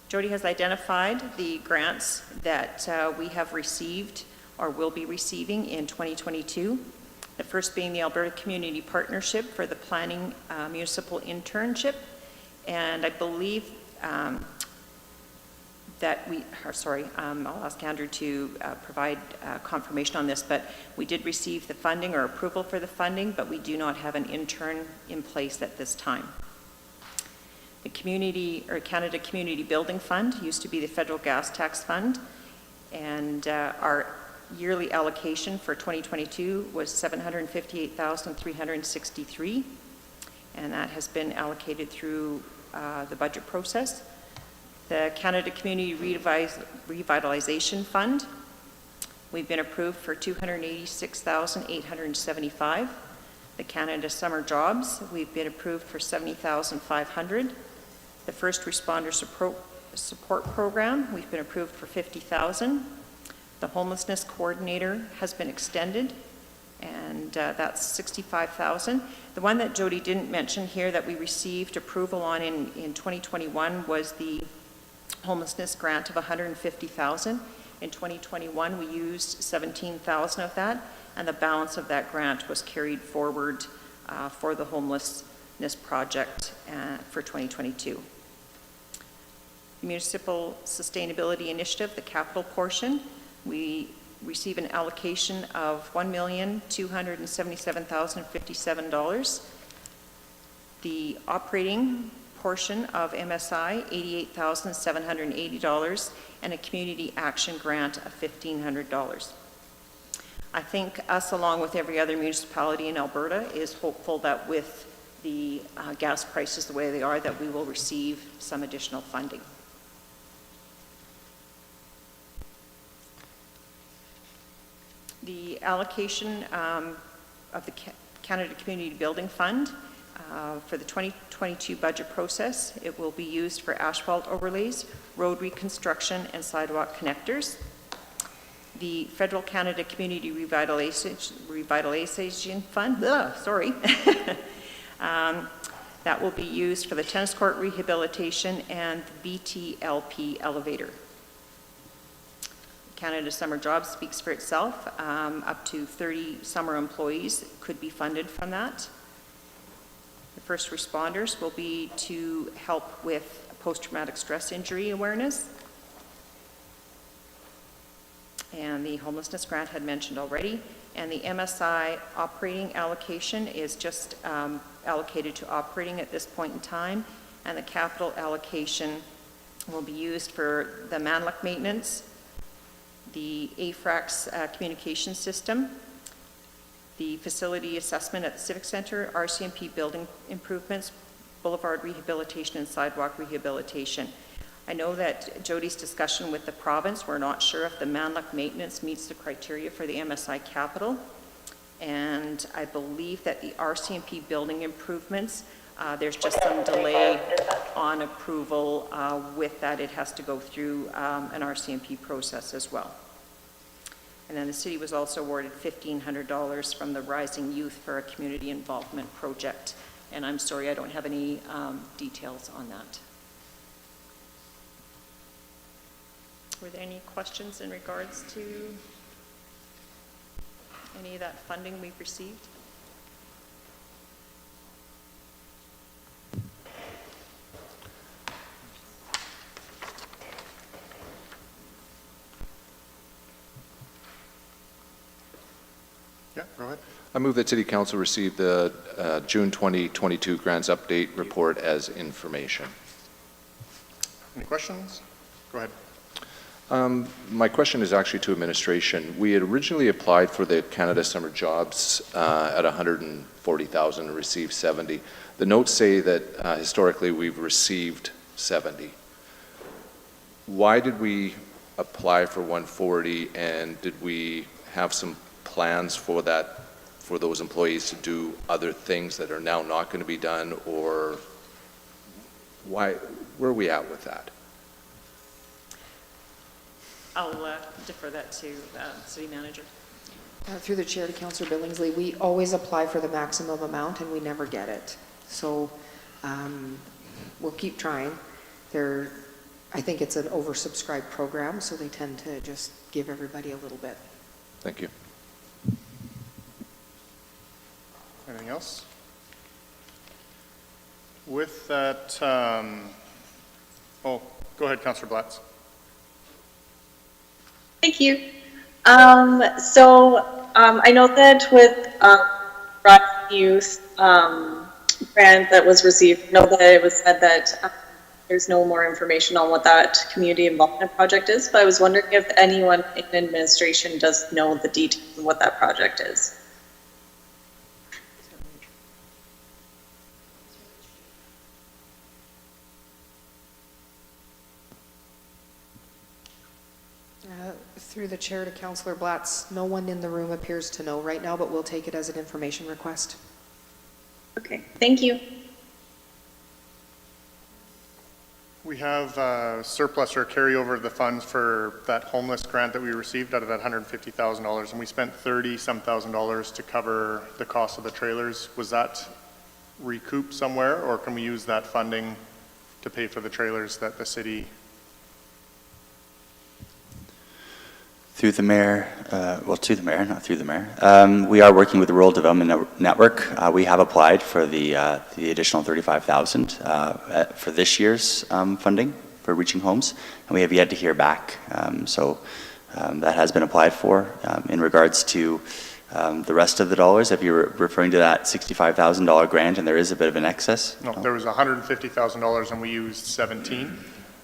Jody has identified the grants that we have received or will be receiving in 2022. The first being the Alberta Community Partnership for the Planning Municipal Internship. And I believe that I'll ask Andrew to provide confirmation on this, but we did receive the funding or approval for the funding, but we do not have an intern in place at this time. The Canada Community Building Fund used to be the Federal Gas Tax Fund, and our yearly allocation for 2022 was $758,363, and that has been allocated through the budget process. The Canada Community Revitalization Fund, we've been approved for $286,875. The Canada Summer Jobs, we've been approved for $70,500. The First Responder Support Program, we've been approved for $50,000. The Homelessness Coordinator has been extended, and that's $65,000. The one that Jody didn't mention here that we received approval on in 2021 was the homelessness grant of $150,000. In 2021, we used $17,000 of that, and the balance of that grant was carried forward for the homelessness project for 2022. The Municipal Sustainability Initiative, the capital portion, we receive an allocation of $1,277,057. The operating portion of MSI, $88,780, and a community action grant of $1,500. I think us, along with every other municipality in Alberta, is hopeful that with the gas prices the way they are, that we will receive some additional funding. The allocation of the Canada Community Building Fund for the 2022 budget process, it will be used for asphalt overlays, road reconstruction, and sidewalk connectors. The Federal Canada Community Revitalization Fund, that will be used for the tennis court rehabilitation and the BTLP elevator. Canada Summer Jobs speaks for itself. Up to 30 summer employees could be funded from that. The first responders will be to help with post-traumatic stress injury awareness. And the homelessness grant had mentioned already. And the MSI operating allocation is just allocated to operating at this point in time. And the capital allocation will be used for the Manlock maintenance, the AFRAX communication system, the facility assessment at the Civic Center, RCMP building improvements, boulevard rehabilitation, and sidewalk rehabilitation. I know that Jody's discussion with the province, we're not sure if the Manlock maintenance meets the criteria for the MSI capital, and I believe that the RCMP building improvements, there's just some delay on approval with that. It has to go through an RCMP process as well. And then the city was also awarded $1,500 from the Rising Youth for a community involvement project. And I'm sorry, I don't have any details on that. Were there any questions in regards to any of that funding we've received? Yeah, go ahead. I move that City Council receive the June 2022 grants update report as information. Any questions? Go ahead. My question is actually to administration. We had originally applied for the Canada Summer Jobs at $140,000 and received 70. The notes say that historically we've received 70. Why did we apply for 140, and did we have some plans for that for those employees to do other things that are now not going to be done, or where are we at with that? I'll defer that to city manager. Through the chair to Councillor Billingsley, we always apply for the maximum amount and we never get it. So we'll keep trying. I think it's an oversubscribed program, so they tend to just give everybody a little bit. Thank you. Anything else? With that, oh, go ahead, Councillor Blatz. Thank you. I know that with Rising Youth grant that was received, I know that it was said that there's no more information on what that community involvement project is, but I was wondering if anyone in administration does know the details of what that project is. Through the chair to Councillor Blatz, no one in the room appears to know right now, but we'll take it as an information request. Okay, thank you. We have surplus or carryover of the funds for that homeless grant that we received out of that $150,000, and we spent $30-some thousand to cover the cost of the trailers. Was that recouped somewhere, or can we use that funding to pay for the trailers that the city? Through the mayor, to the mayor, not through the mayor. We are working with the Rural Development Network. We have applied for the additional $35,000 for this year's funding for Reaching Homes, and we have yet to hear back. That has been applied for. In regards to the rest of the dollars, if you're referring to that $65,000 grant, and there is a bit of an excess. No, there was $150,000 and we used 17,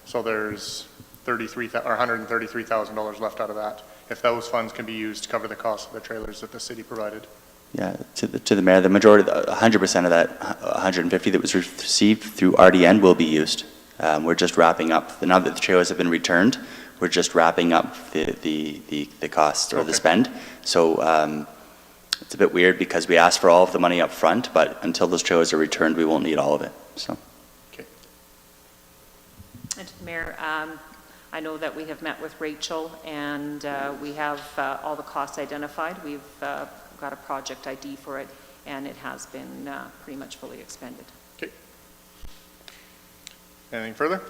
so there's $133,000 left out of that, if those funds can be used to cover the cost of the trailers that the city provided. Yeah, to the mayor, the majority, 100% of that 150 that was received through RDN will be used. We're just wrapping up, now that the trailers have been returned, we're just wrapping up the cost or the spend. So it's a bit weird because we asked for all of the money up front, but until those trailers are returned, we won't need all of it, so. Okay. And to the mayor, I know that we have met with Rachel, and we have all the costs identified. We've got a project ID for it, and it has been pretty much fully expended. Okay. Anything further?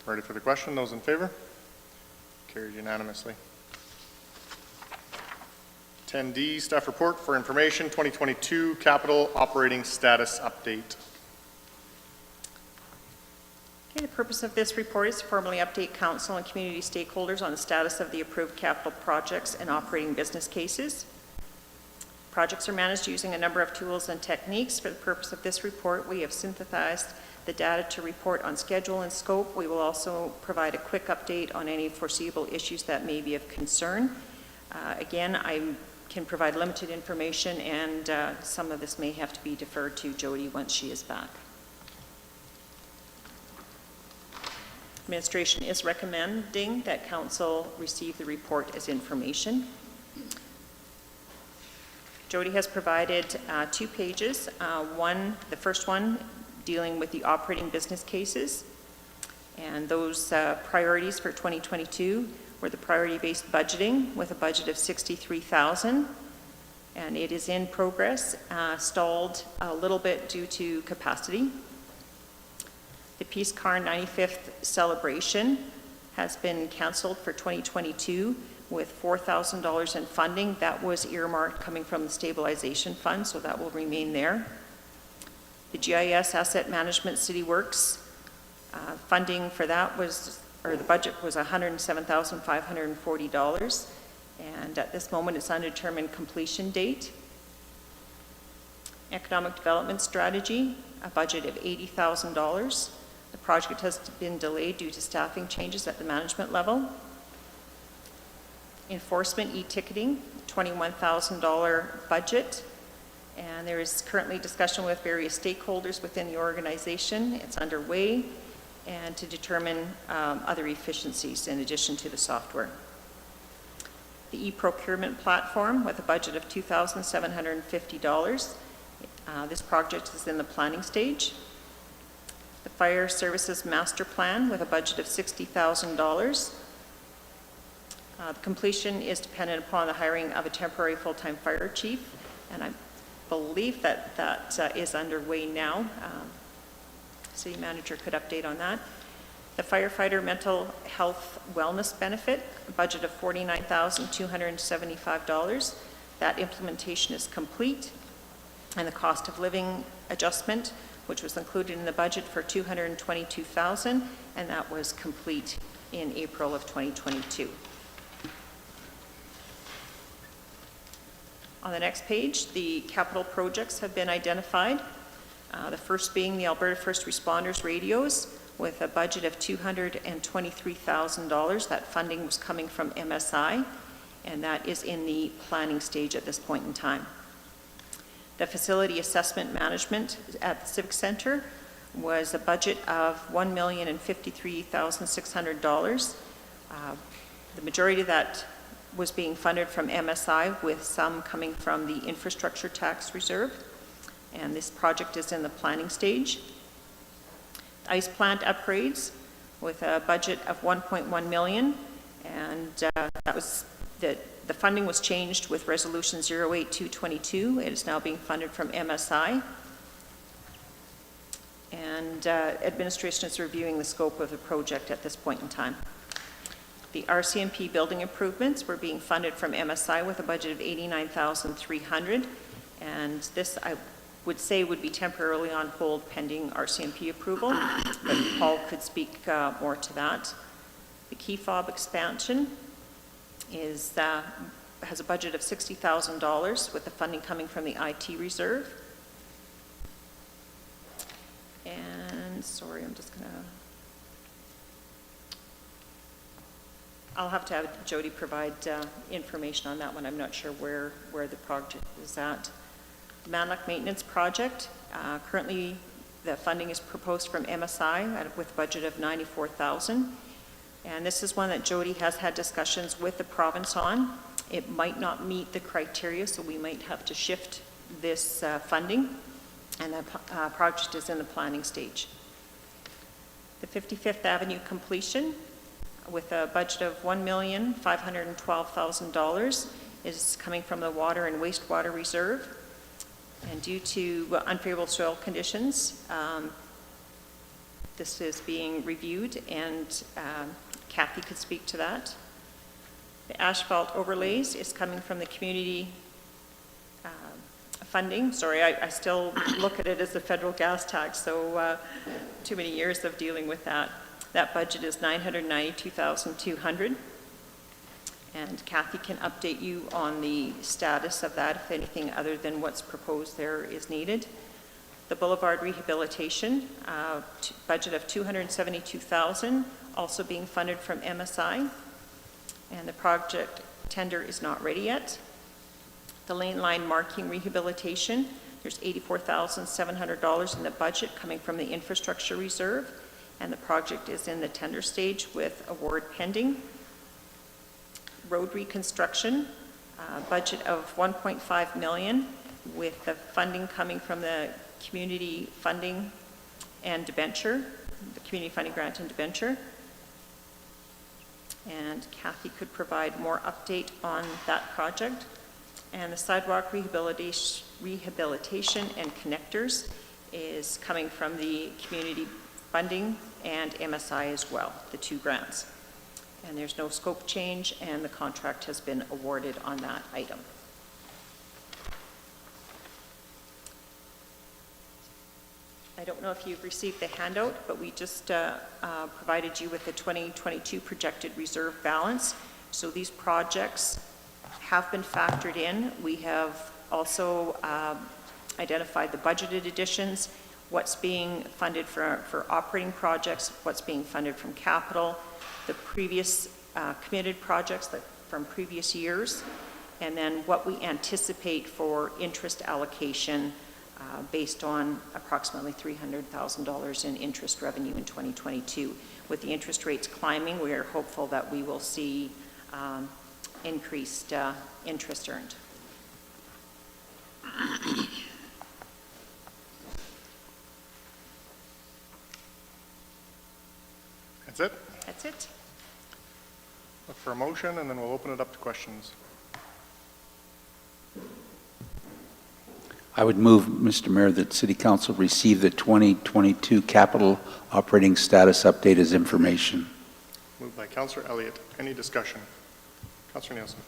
Ready for the question? Those in favor? Carried unanimously. 10D, staff report for information, 2022 capital operating status update. Okay, the purpose of this report is to formally update council and community stakeholders on the status of the approved capital projects and operating business cases. Projects are managed using a number of tools and techniques. For the purpose of this report, we have synthesized the data to report on schedule and scope. We will also provide a quick update on any foreseeable issues that may be of concern. Again, I can provide limited information, and some of this may have to be deferred to Jody once she is back. Administration is recommending that council receive the report as information. Jody has provided 2 pages. The first one dealing with the operating business cases, and those priorities for 2022 were the priority-based budgeting with a budget of $63,000, and it is in progress, stalled a little bit due to capacity. The Peace Car 95th celebration has been canceled for 2022 with $4,000 in funding. That was earmarked coming from the stabilization fund, so that will remain there. The GIS Asset Management City Works funding for that was, or the budget was $107,540, and at this moment it's undetermined completion date. Economic Development Strategy, a budget of $80,000. The project has been delayed due to staffing changes at the management level. Enforcement e-ticketing, $21,000 budget, and there is currently discussion with various stakeholders within the organization. It's underway, and to determine other efficiencies in addition to the software. the e-procurement platform with a budget of $2,750. This project is in the planning stage. The fire services master plan with a budget of $60,000. The completion is dependent upon the hiring of a temporary full-time fire chief, and I believe that is underway now. City manager could update on that. The firefighter mental health wellness benefit, a budget of $49,275. That implementation is complete, and the cost of living adjustment, which was included in the budget for $222,000, and that was complete in April of 2022. On the next page, the capital projects have been identified. The first being the Alberta First Responders radios with a budget of $223,000. That funding was coming from MSI, and that is in the planning stage at this point in time. The facility assessment management at the Civic Center was a budget of $1,053,600. The majority of that was being funded from MSI, with some coming from the infrastructure tax reserve, and this project is in the planning stage. Ice plant upgrades with a budget of $1.1 million, and that was the funding was changed with Resolution 08222. It is now being funded from MSI, and administration is reviewing the scope of the project at this point in time. The RCMP building improvements were being funded from MSI with a budget of $89,300, and this I would say would be temporarily on hold pending RCMP approval, but Paul could speak more to that. The key fob expansion is has a budget of $60,000 with the funding coming from the IT reserve. And sorry, I'm just gonna, I'll have to have Jody provide information on that one. I'm not sure where the project is at. The Manlock Maintenance Project, currently the funding is proposed from MSI with a budget of $94,000. And this is one that Jody has had discussions with the province on. It might not meet the criteria, so we might have to shift this funding, and the project is in the planning stage. The 55th Avenue completion with a budget of $1,512,000 is coming from the Water and Wastewater Reserve. And due to unfavorable soil conditions, this is being reviewed, and Kathy could speak to that. The asphalt overlays is coming from the community funding. Sorry, I still look at it as the federal gas tax, so too many years of dealing with that. That budget is $992,200. And Kathy can update you on the status of that if anything other than what's proposed there is needed. The Boulevard rehabilitation, budget of $272,000, also being funded from MSI. And the project tender is not ready yet. The lane line marking rehabilitation, there's $84,700 in the budget coming from the infrastructure reserve, and the project is in the tender stage with award pending. Road reconstruction, budget of $1.5 million, with the funding coming from the community funding and debenture, the community funding grant and debenture. And Kathy could provide more update on that project. And the sidewalk rehabilitation and connectors is coming from the community funding and MSI as well, the two grants. And there's no scope change, and the contract has been awarded on that item. I don't know if you've received the handout, but we just provided you with the 2022 projected reserve balance. So these projects have been factored in. We have also identified the budgeted additions, what's being funded for operating projects, what's being funded from capital, the previous committed projects from previous years, and then what we anticipate for interest allocation based on approximately $300,000 in interest revenue in 2022. With the interest rates climbing, we are hopeful that we will see increased interest earned. That's it? That's it. Look for a motion, and then we'll open it up to questions. I would move, Mr. Mayor, that City Council receive the 2022 capital operating status update as information. Moved by Councillor Elliott. Any discussion? Councillor Nielsen.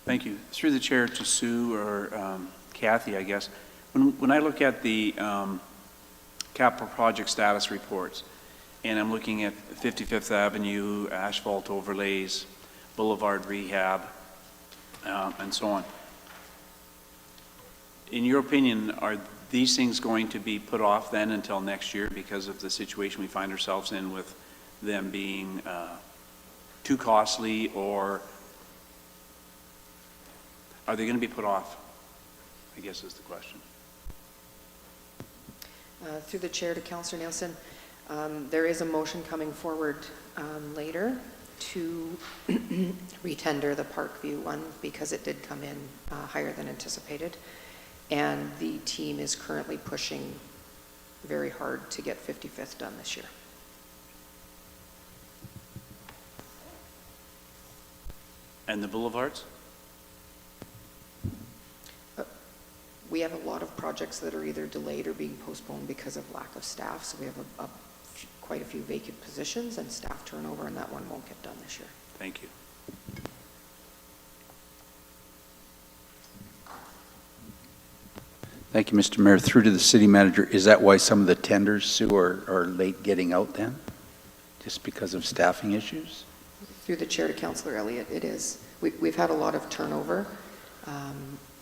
Thank you. Through the chair to Sue or Kathy, I guess. When I look at the capital project status reports, and I'm looking at 55th Avenue, asphalt overlays, boulevard rehab, and so on. In your opinion, are these things going to be put off then until next year because of the situation we find ourselves in with them being too costly, or are they going to be put off, I guess is the question. Through the chair to Councillor Nielsen, there is a motion coming forward later to retender the Parkview one because it did come in higher than anticipated. And the team is currently pushing very hard to get 55th done this year. And the boulevards? We have a lot of projects that are either delayed or being postponed because of lack of staff. So we have quite a few vacant positions and staff turnover, and that one won't get done this year. Thank you. Thank you, Mr. Mayor. Through to the city manager, is that why some of the tenders, Sue, are late getting out then? Just because of staffing issues? Through the chair to Councillor Elliott, it is. We've had a lot of turnover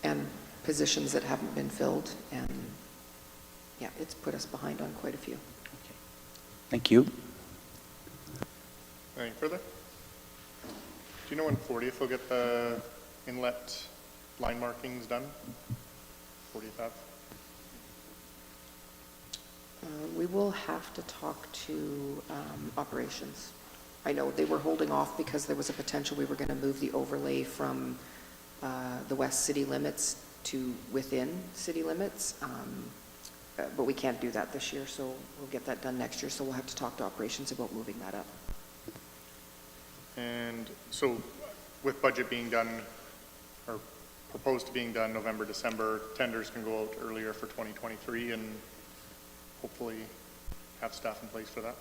and positions that haven't been filled, and yeah, it's put us behind on quite a few. Okay. Thank you. Anything further? Do you know when 40th will get the inlet line markings done? 40th Ave? We will have to talk to operations. I know they were holding off because there was a potential we were going to move the overlay from the west city limits to within city limits, but we can't do that this year, so we'll get that done next year, so we'll have to talk to operations about moving that up. And so with budget being done, or proposed to being done November, December, tenders can go out earlier for 2023 and hopefully have staff in place for that?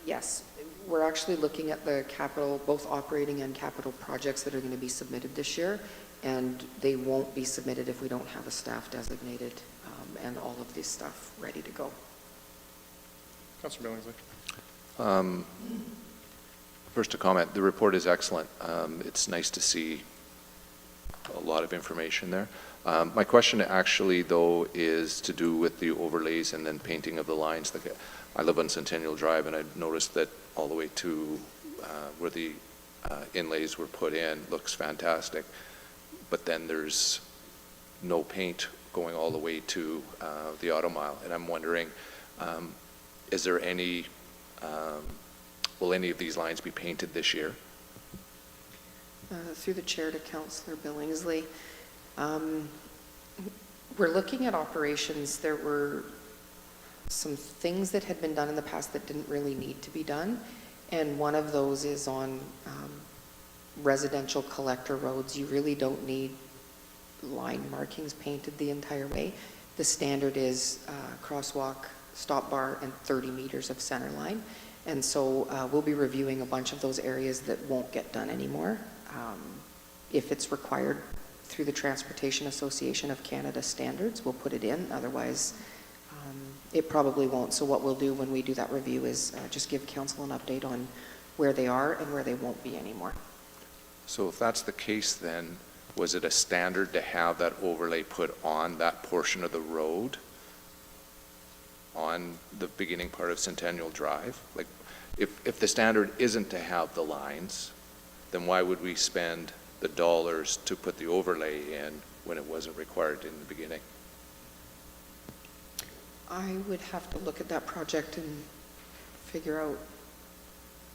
Yes, we're actually looking at the capital, both operating and capital projects that are going to be submitted this year, and they won't be submitted if we don't have a staff designated and all of this stuff ready to go. Councillor Billingsley. First a comment, the report is excellent. It's nice to see a lot of information there. My question actually, though, is to do with the overlays and then painting of the lines. I live on Centennial Drive, and I've noticed that all the way to where the inlays were put in looks fantastic. But then there's no paint going all the way to the auto mile. And I'm wondering, is there any, will any of these lines be painted this year? Through the chair to Councillor Billingsley, we're looking at operations. There were some things that had been done in the past that didn't really need to be done, and one of those is on residential collector roads. You really don't need line markings painted the entire way. The standard is crosswalk, stop bar, and 30 meters of center line, and so we'll be reviewing a bunch of those areas that won't get done anymore. If it's required through the Transportation Association of Canada standards, we'll put it in. Otherwise, it probably won't. So what we'll do when we do that review is just give council an update on where they are and where they won't be anymore. So if that's the case, then was it a standard to have that overlay put on that portion of the road on the beginning part of Centennial Drive? Like, if the standard isn't to have the lines, then why would we spend the dollars to put the overlay in when it wasn't required in the beginning? I would have to look at that project and figure out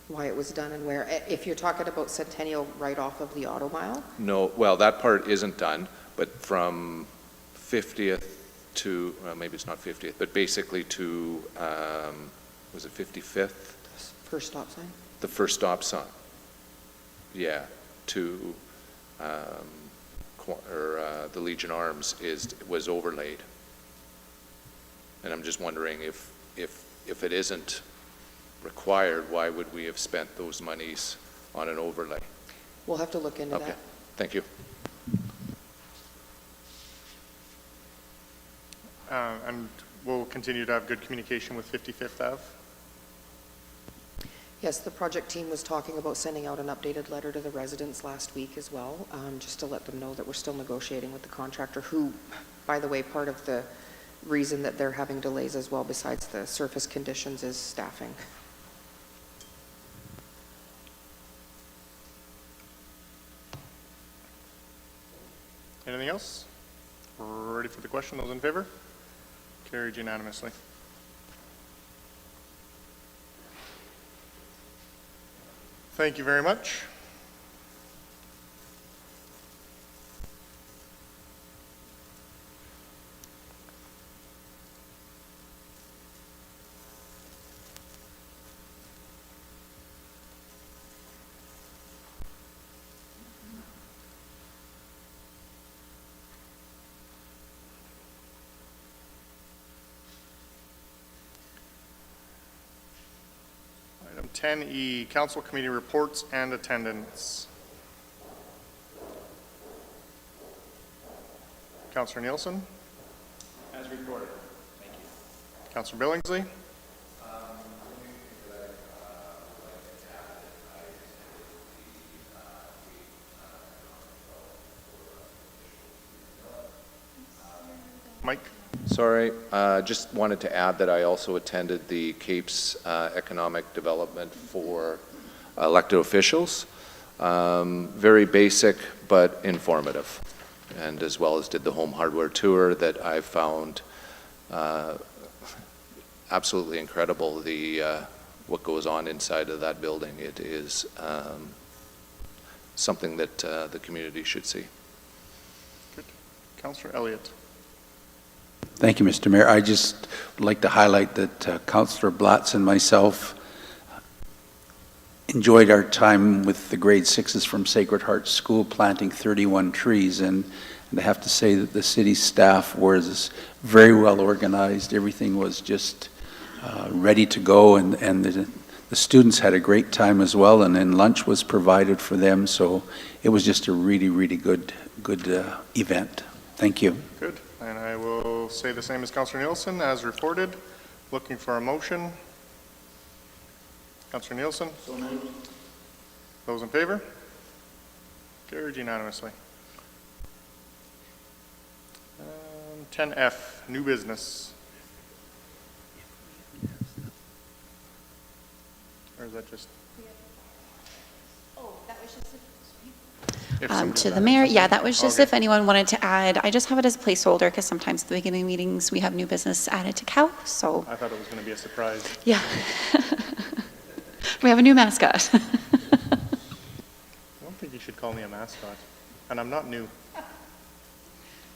why it was done and where. If you're talking about Centennial right off of the Auto Mile, No, well, that part isn't done, but from 50th to, well, maybe it's not 50th, but basically to, was it 55th? first stop sign. The first stop sign. Yeah, to, the Legion Arms was overlaid. And I'm just wondering if it isn't required, why would we have spent those monies on an overlay? We'll have to look into Okay, that. thank you. And we'll continue to have good communication with 55th Ave. Yes, the project team was talking about sending out an updated letter to the residents last week as well, just to let them know that we're still negotiating with the contractor, who, by the way, part of the reason that they're having delays as well, besides the surface conditions, is staffing. Anything else? We're ready for the question. Those in favor? Carried unanimously. Thank you very much. Item 10E, Council Committee Reports and Attendance. Councillor Nielsen? As reported. Thank you. Councillor Billingsley? Mike? Sorry, just wanted to add that I also attended the CAPES Economic Development for elected officials. Very basic but informative, and as well as did the home hardware tour that I found absolutely incredible, what goes on inside of that building. It is something that the community should see. Good. Councillor Elliott? Thank you, Mr. Mayor. I just would like to highlight that Councillor Blatz and myself enjoyed our time with the grade 6s from Sacred Heart School planting 31 trees, and I have to say that the city staff was very well organized. Everything was just ready to go, and the students had a great time as well, and then lunch was provided for them, so it was just a really, really good event. Thank you. Good. And I will say the same as Councillor Nielsen, as reported. Looking for a motion. Councillor Nielsen? So moved. Those in favor? Carried unanimously. 10F, new business. Or is that just? Oh, that was just If to the mayor, yeah, that was just if anyone wanted to add. I just have it as a placeholder because sometimes at the beginning of meetings we have new business added to COW, so. I thought it was going to be a surprise. Yeah. We have a new mascot. I don't think you should call me a mascot, and I'm not new.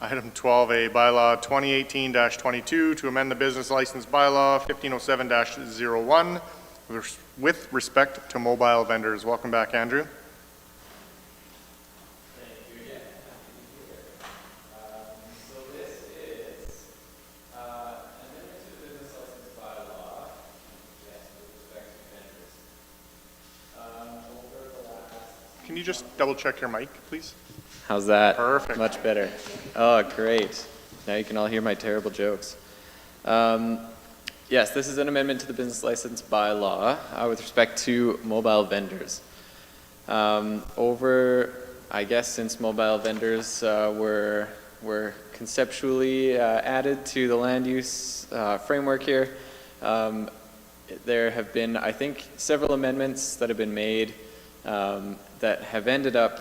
Item 12A, bylaw 2018-22 to amend the business license bylaw 1507-01 with respect to mobile vendors. Welcome back, Andrew. Can you just double check your mic, please? How's that? Perfect. Much better. Oh, great. Now you can all hear my terrible jokes. Yes, this is an amendment to the business license bylaw with respect to mobile vendors. I guess since mobile vendors were conceptually added to the land use framework here, there have been, I think, several amendments that have been made that have ended up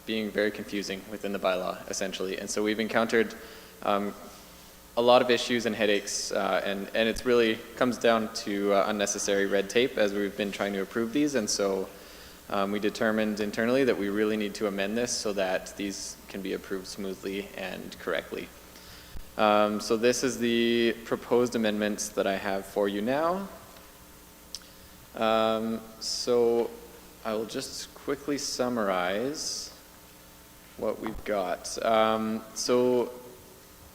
being very confusing within the bylaw, essentially. And so we've encountered a a lot of issues and headaches, and it's really comes down to unnecessary red tape as we've been trying to approve these, and so we determined internally that we really need to amend this so that these can be approved smoothly and correctly. So this is the proposed amendments that I have for you now. So I will just quickly summarize what we've got. So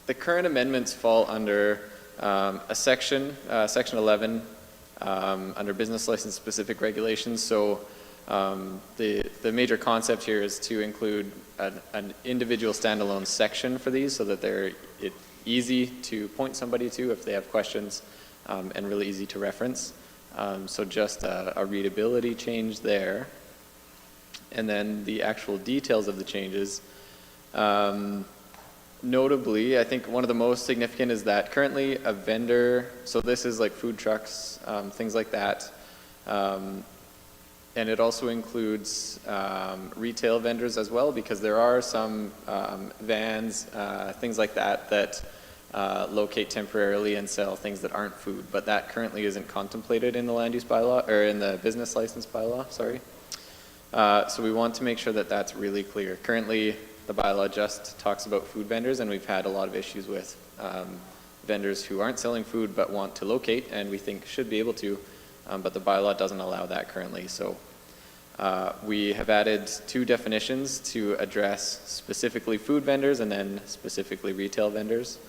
the current amendments fall under a section, section 11, under business license specific regulations. So the major concept here is to include an individual standalone section for these so that they're easy to point somebody to if they have questions, and really easy to reference. So just a readability change there. And then the actual details of the changes. Notably, I think one of the most significant is that currently a vendor, so this is like food trucks, things like that, and it also includes retail vendors as well, because there are some vans, things like that, that locate temporarily and sell things that aren't food, but that currently isn't contemplated in the land use bylaw, or in the business license bylaw, sorry. So we want to make sure that that's really clear. Currently, the bylaw just talks about food vendors, and we've had a lot of issues with vendors who aren't selling food but want to locate, and we think should be able to, but the bylaw doesn't allow that currently. So we have added 2 definitions to address specifically food vendors and then specifically retail vendors.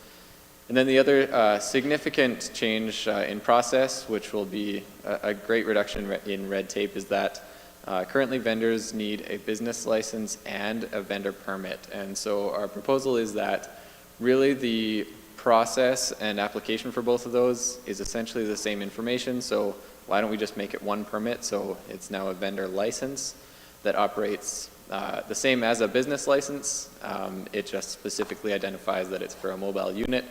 And then the other significant change in process, which will be a great reduction in red tape, is that currently vendors need a business license and a vendor permit. And so our proposal is that really the process and application for both of those is essentially the same information. So why don't we just make it one permit? So it's now a vendor license that operates the same as a business license. It just specifically identifies that it's for a mobile unit.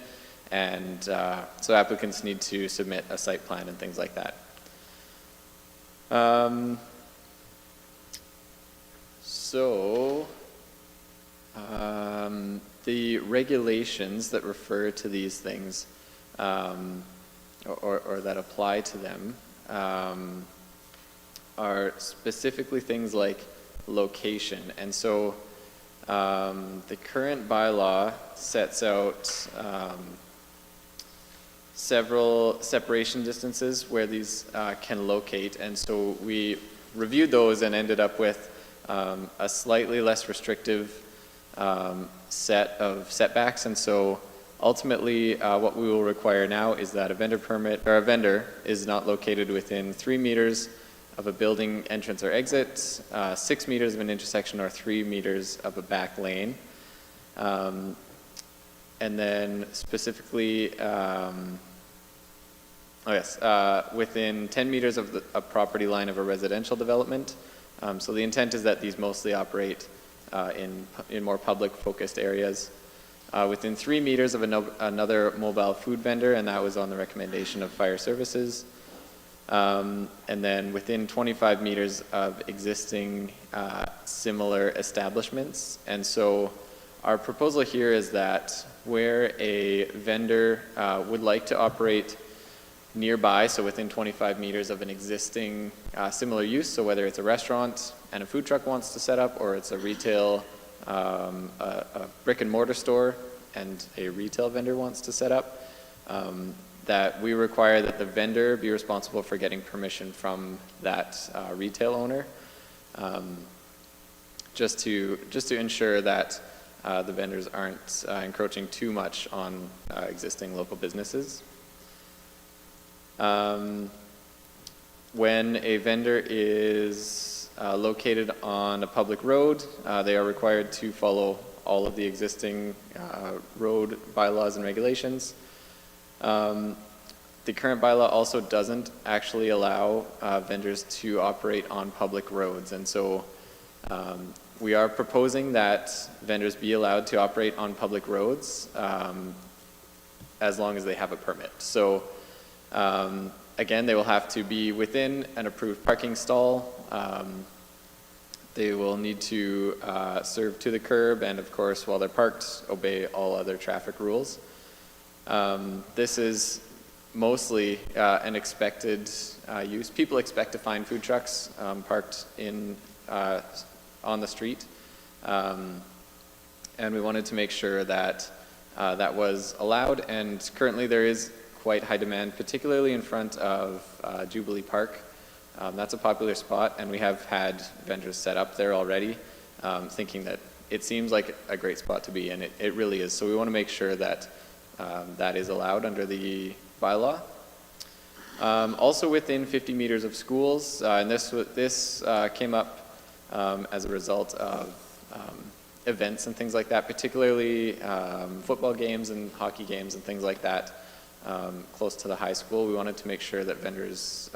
And so applicants need to submit a site plan and things like that. The regulations that refer to these things, or that apply to them, are specifically things like location. And so the current bylaw sets out several separation distances where these can locate, and so we reviewed those and ended up with a slightly less restrictive set of setbacks. And so ultimately what we will require now is that a vendor permit, or a vendor, is not located within 3 meters of a building entrance or exit, 6 meters of an intersection, or 3 meters of a back lane. And then specifically, within 10 meters of a property line of a residential development. So the intent is that these mostly operate in more public-focused areas. Within 3 meters of another mobile food vendor, and that was on the recommendation of fire services. And then within 25 meters of existing similar establishments. And so our proposal here is that where a vendor would like to operate nearby, so within 25 meters of an existing similar use, so whether it's a restaurant and a food truck wants to set up, or it's a retail, a brick and mortar store and a retail vendor wants to set up, that we require that the vendor be responsible for getting permission from that retail owner, just to ensure that the vendors aren't encroaching too much on existing local businesses. When a vendor is located on a public road, they are required to follow all of the existing road bylaws and regulations. The current bylaw also doesn't actually allow vendors to operate on public roads, and so we are proposing that vendors be allowed to operate on public roads as long as they have a permit. So again, they will have to be within an approved parking stall. They will need to serve to the curb, and of course, while they're parked, obey all other traffic rules. This is mostly an expected use. People expect to find food trucks parked in on the street, and we wanted to make sure that that was allowed. And currently, there is quite high demand, particularly in front of Jubilee Park. That's a popular spot, and we have had vendors set up there already, thinking that it seems like a great spot to be, and it really is. So we want to make sure that that is allowed under the bylaw. Also within 50 meters of schools, and this came up as a result of events and things like that, particularly football games and hockey games and things like that close to the high school. We wanted to make sure that vendors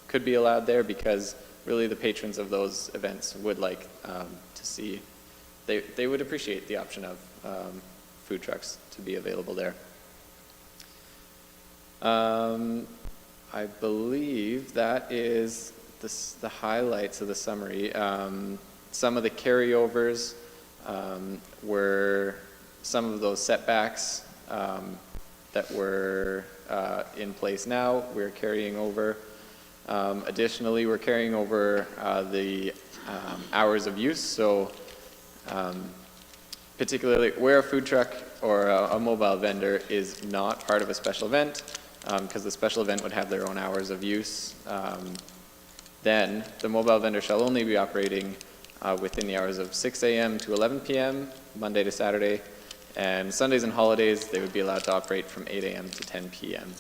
could be allowed there, because really the patrons of those events would like to see, they would appreciate the option of food trucks to be available there. I believe that is the highlights of the summary. Some of the carryovers were some of those setbacks that were in place now, we're carrying over. Additionally, we're carrying over the hours of use. So particularly where a food truck or a mobile vendor is not part of a special event, because the special event would have their own hours of use, then the mobile vendor shall only be operating within the hours of 6 a.m. to 11 p.m., Monday to Saturday, and Sundays and holidays, they would be allowed to operate from 8 a.m. to 10 p.m.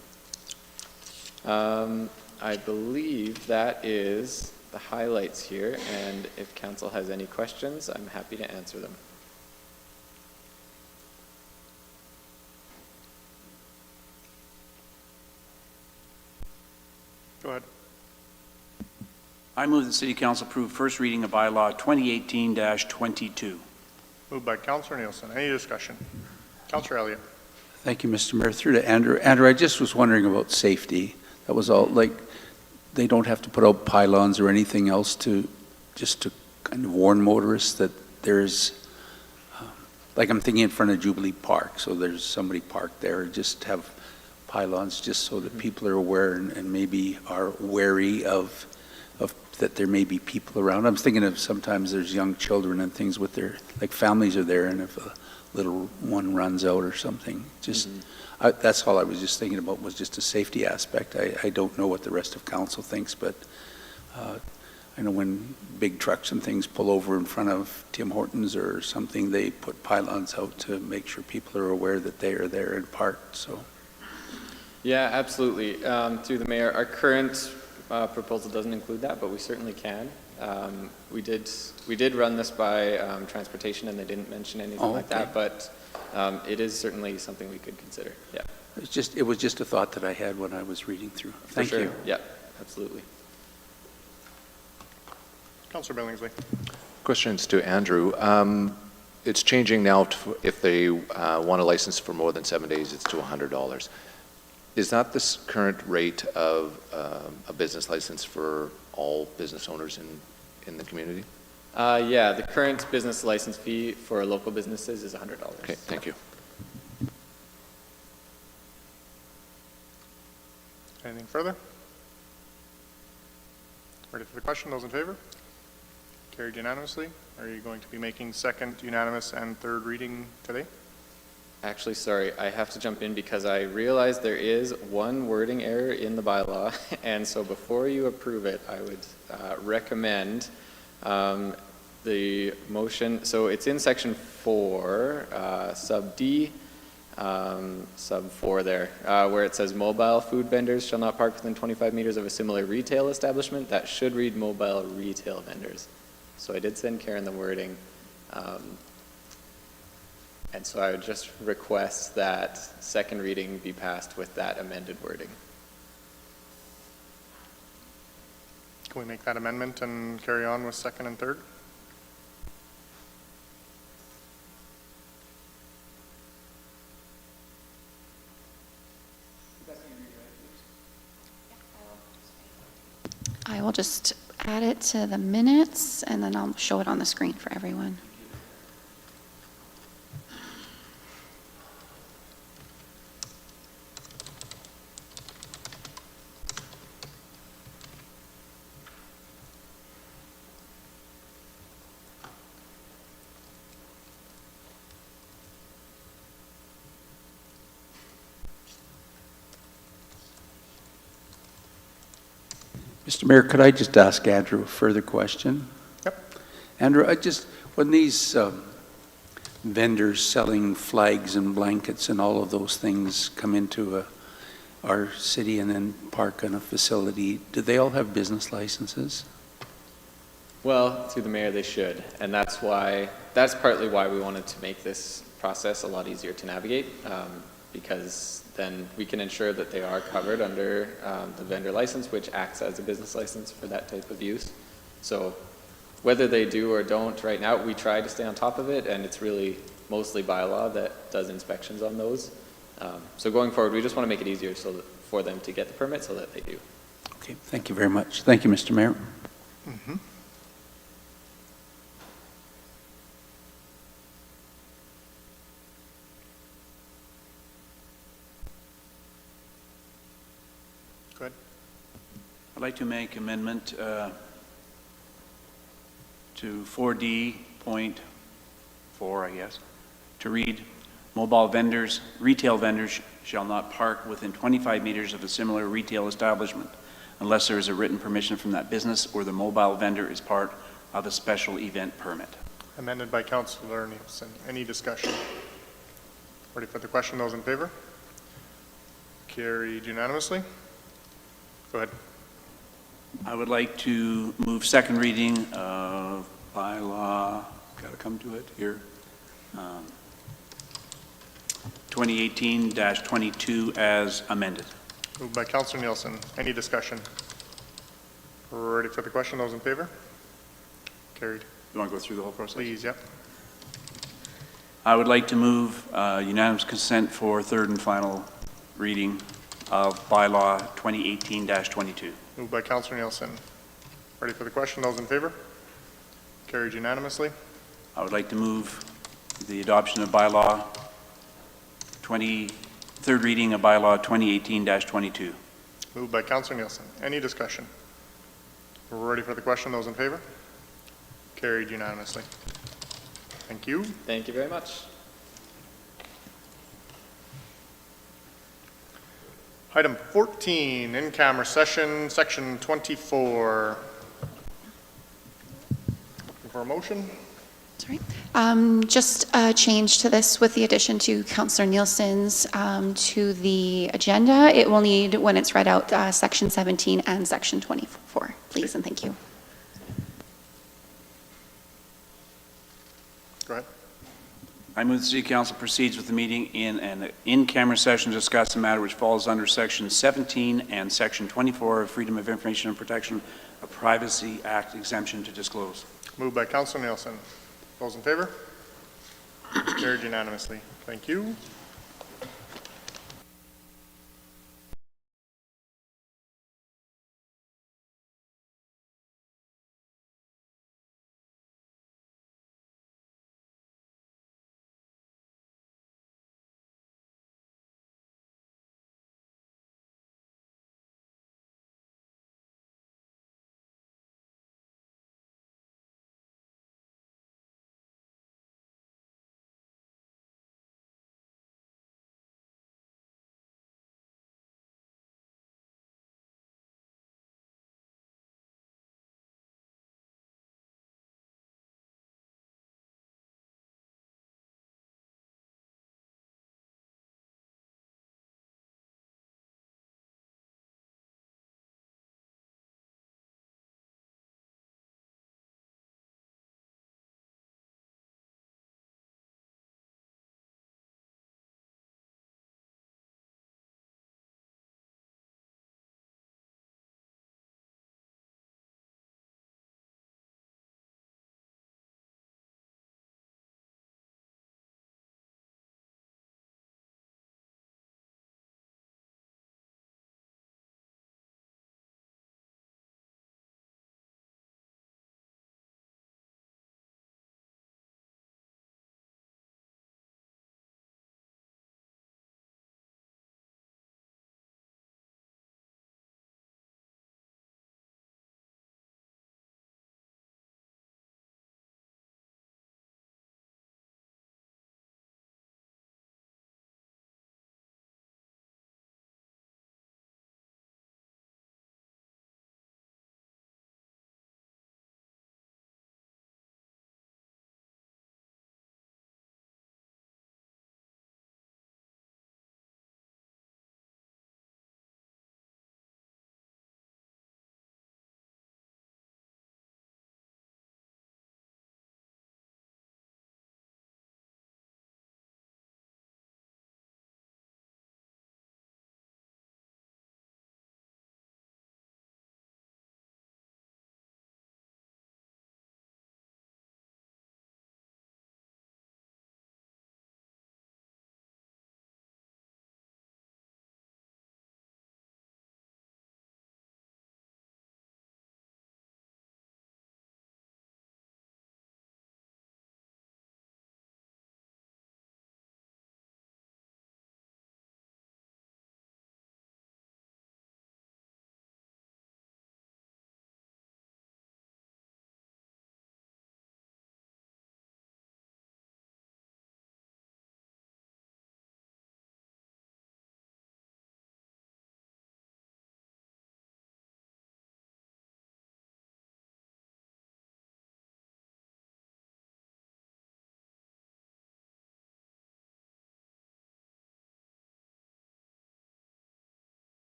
I believe that is the highlights here, and if council has any questions, I'm happy to answer them. Go ahead. I move the City Council approve first reading of bylaw 2018-22. Moved by Councillor Nielsen. Any discussion? Councillor Elliott. Thank you, Mr. Mayor. Through to Andrew. Andrew, I just was wondering about safety. That was all, like, they don't have to put out pylons or anything else just to kind of warn motorists that there's, like I'm thinking in front of Jubilee Park, so there's somebody parked there, just have pylons just so that people are aware and maybe are wary of that there may be people around. I'm thinking of sometimes there's young children and things with their, like families are there, and if a little one runs out or something, just, that's all I was just thinking about, was just a safety aspect. I don't know what the rest of council thinks, but I know when big trucks and things pull over in front of Tim Hortons or something, they put pylons out to make sure people are aware that they are there and parked, so. Yeah, absolutely. Through the mayor, our current proposal doesn't include that, but we certainly can. We did run this by transportation, and they didn't mention anything like that, but it is certainly something we could consider. Yeah. It was just a thought that I had when I was reading through. Thank you. Yeah, absolutely. Councillor Billingsley. Questions to Andrew. It's changing now to, if they want a license for more than 7 days, it's to $100. Is that the current rate of a business license for all business owners in the community? Yeah, the current business license fee for local businesses is $100. Okay, thank you. Anything further? Ready for the question? Those in favor? Carried unanimously. Are you going to be making second unanimous and third reading today? Actually, sorry, I have to jump in because I realize there is one wording error in the bylaw, and so before you approve it, I would recommend the motion. So it's in section 4, sub D, sub 4 there, where it says mobile food vendors shall not park within 25 meters of a similar retail establishment. That should read mobile retail vendors. So I did send Karen the wording. And so I would just request that second reading be passed with that amended wording. Can we make that amendment and carry on with second and third? I will just add it to the minutes, and then I'll show it on the screen for everyone. Mr. Mayor, could I just ask Andrew a further question? Yep. Andrew, when these vendors selling flags and blankets and all of those things come into our city and then park on a facility, do they all have business licenses? Well, through the mayor, they should, and that's partly why we wanted to make this process a lot easier to navigate, because then we can ensure that they are covered under the vendor license, which acts as a business license for that type of use. So whether they do or don't right now, we try to stay on top of it, and it's really mostly bylaw that does inspections on those. So going forward, we just want to make it easier for them to get the permit so that they do. Okay, thank you very much. Thank you, Mr. Mayor. Mm-hmm. Go ahead. I'd like to make amendment to 4D.4, I guess, to read, retail vendors shall not park within 25 meters of a similar retail establishment unless there is a written permission from that business or the mobile vendor is part of a special event permit. Amended by Councillor Nielsen. Any discussion? Ready for the question? Those in favor? Carried unanimously. Go ahead. I would like to move second reading of bylaw, got to come to it here, 2018-22 as amended. Moved by Councillor Nielsen. Any discussion? Ready for the question? Those in favor? Carried. You want to go through the whole process? Please, yep. I would like to move unanimous consent for third and final reading of bylaw 2018-22. Moved by Councillor Nielsen. Ready for the question? Those in favor? Carried unanimously. I would like to move the adoption of bylaw third reading of bylaw 2018-22. Moved by Councillor Nielsen. Any discussion? Ready for the question? Those in favor? Carried unanimously. Thank you. Thank you very much. Item 14, in-camera session, section 24. Looking for a motion? Sorry. Just a change to this with the addition to Councillor Nielsen's to the agenda. It will need, when it's read out, section 17 and section 24, please, and thank you. Go ahead. I move the City Council proceeds with the meeting in an in-camera session to discuss a matter which falls under Section 17 and Section 24 of Freedom of Information and Protection of Privacy Act exemption to disclose. Moved by Councillor Nielsen. Those in favor? Carried unanimously. Thank you.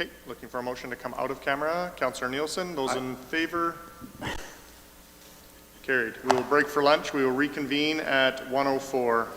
Okay, looking for a motion to come out of camera. Councillor Nielsen, those in favor? Carried. We will break for lunch. We will reconvene at 1:04.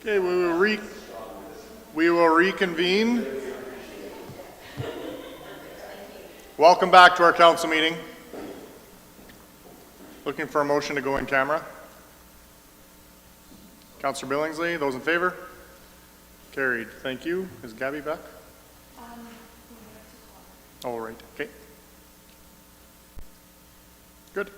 Okay, we will reconvene. Welcome back to our council meeting. Looking for a motion to go in camera. Councillor Billingsley, those in favor? Carried. Thank you. Is Gabby back? All right. Okay. Good.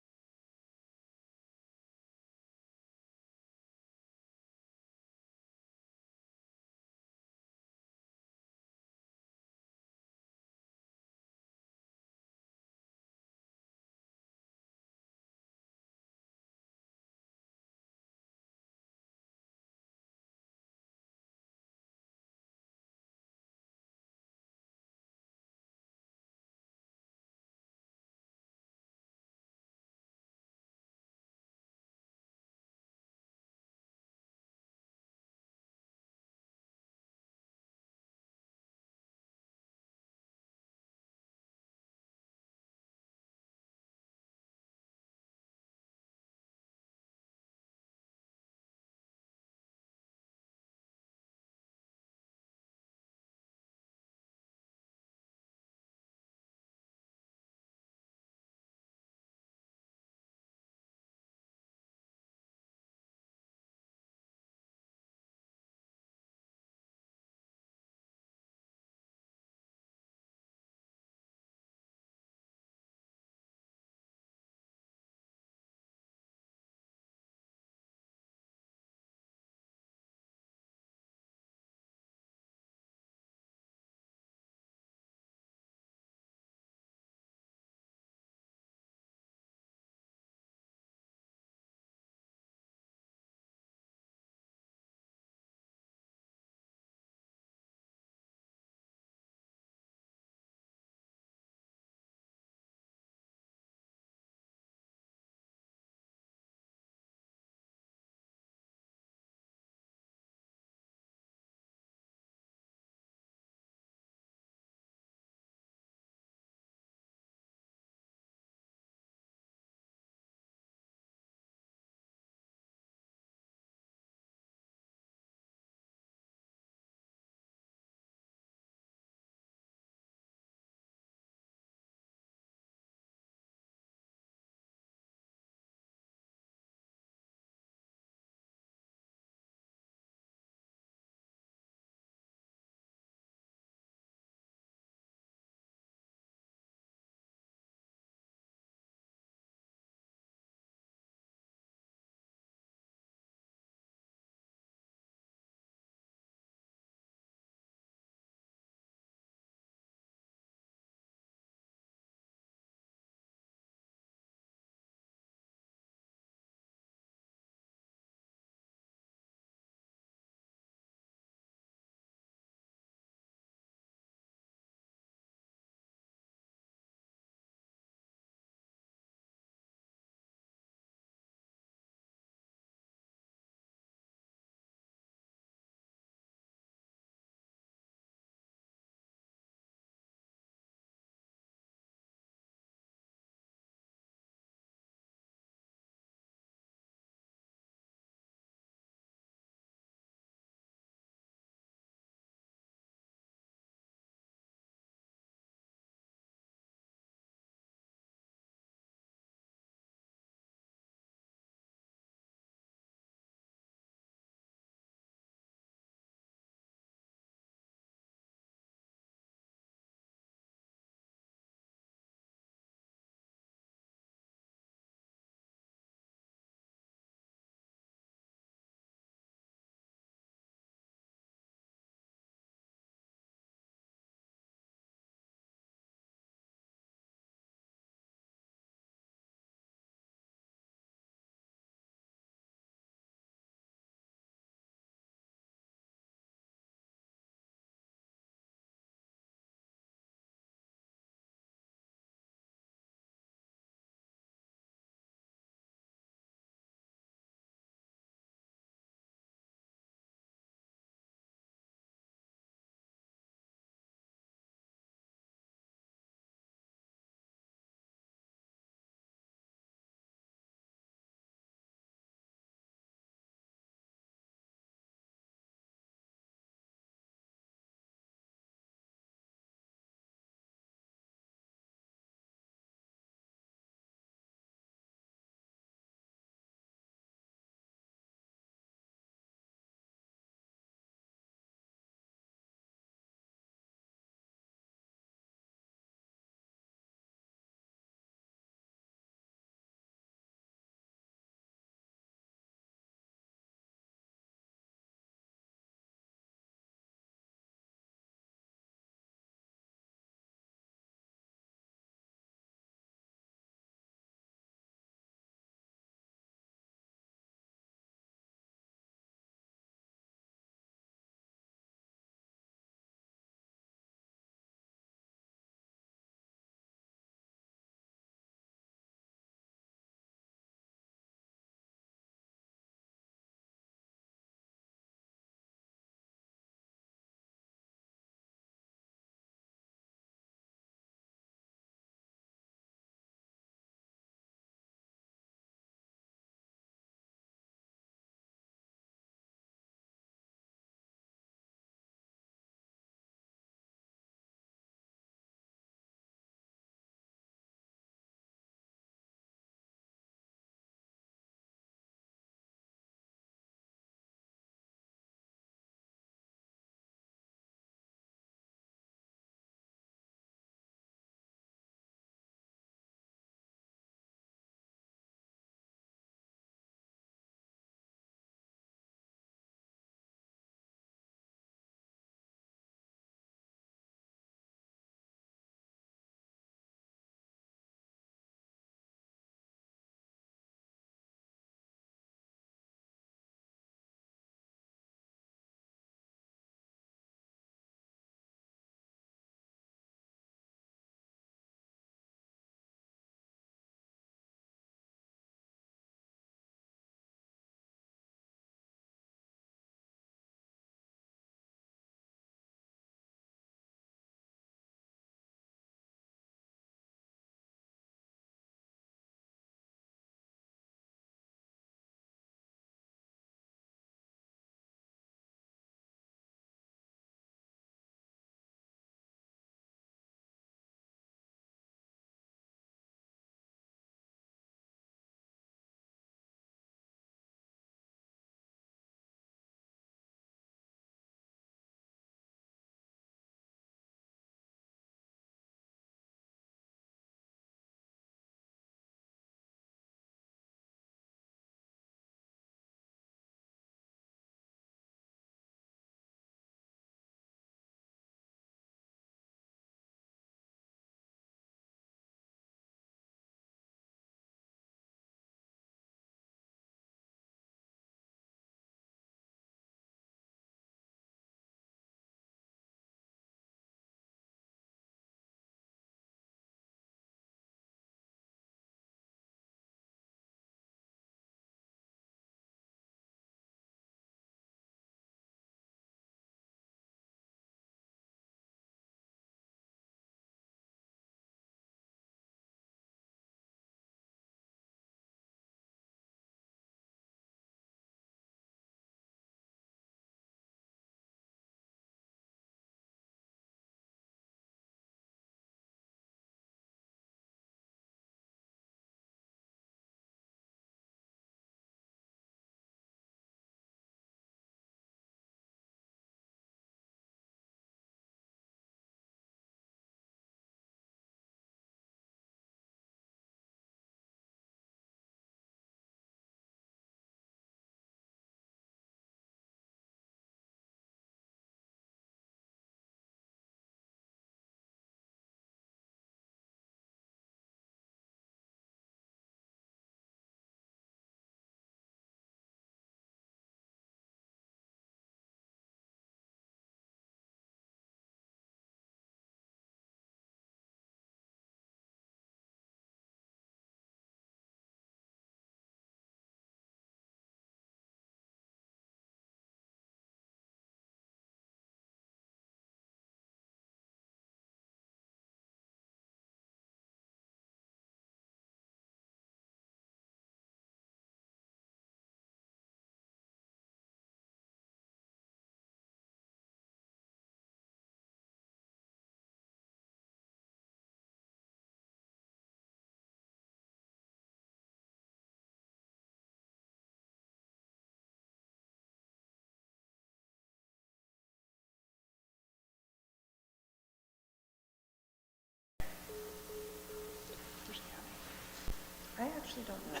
actually don't know.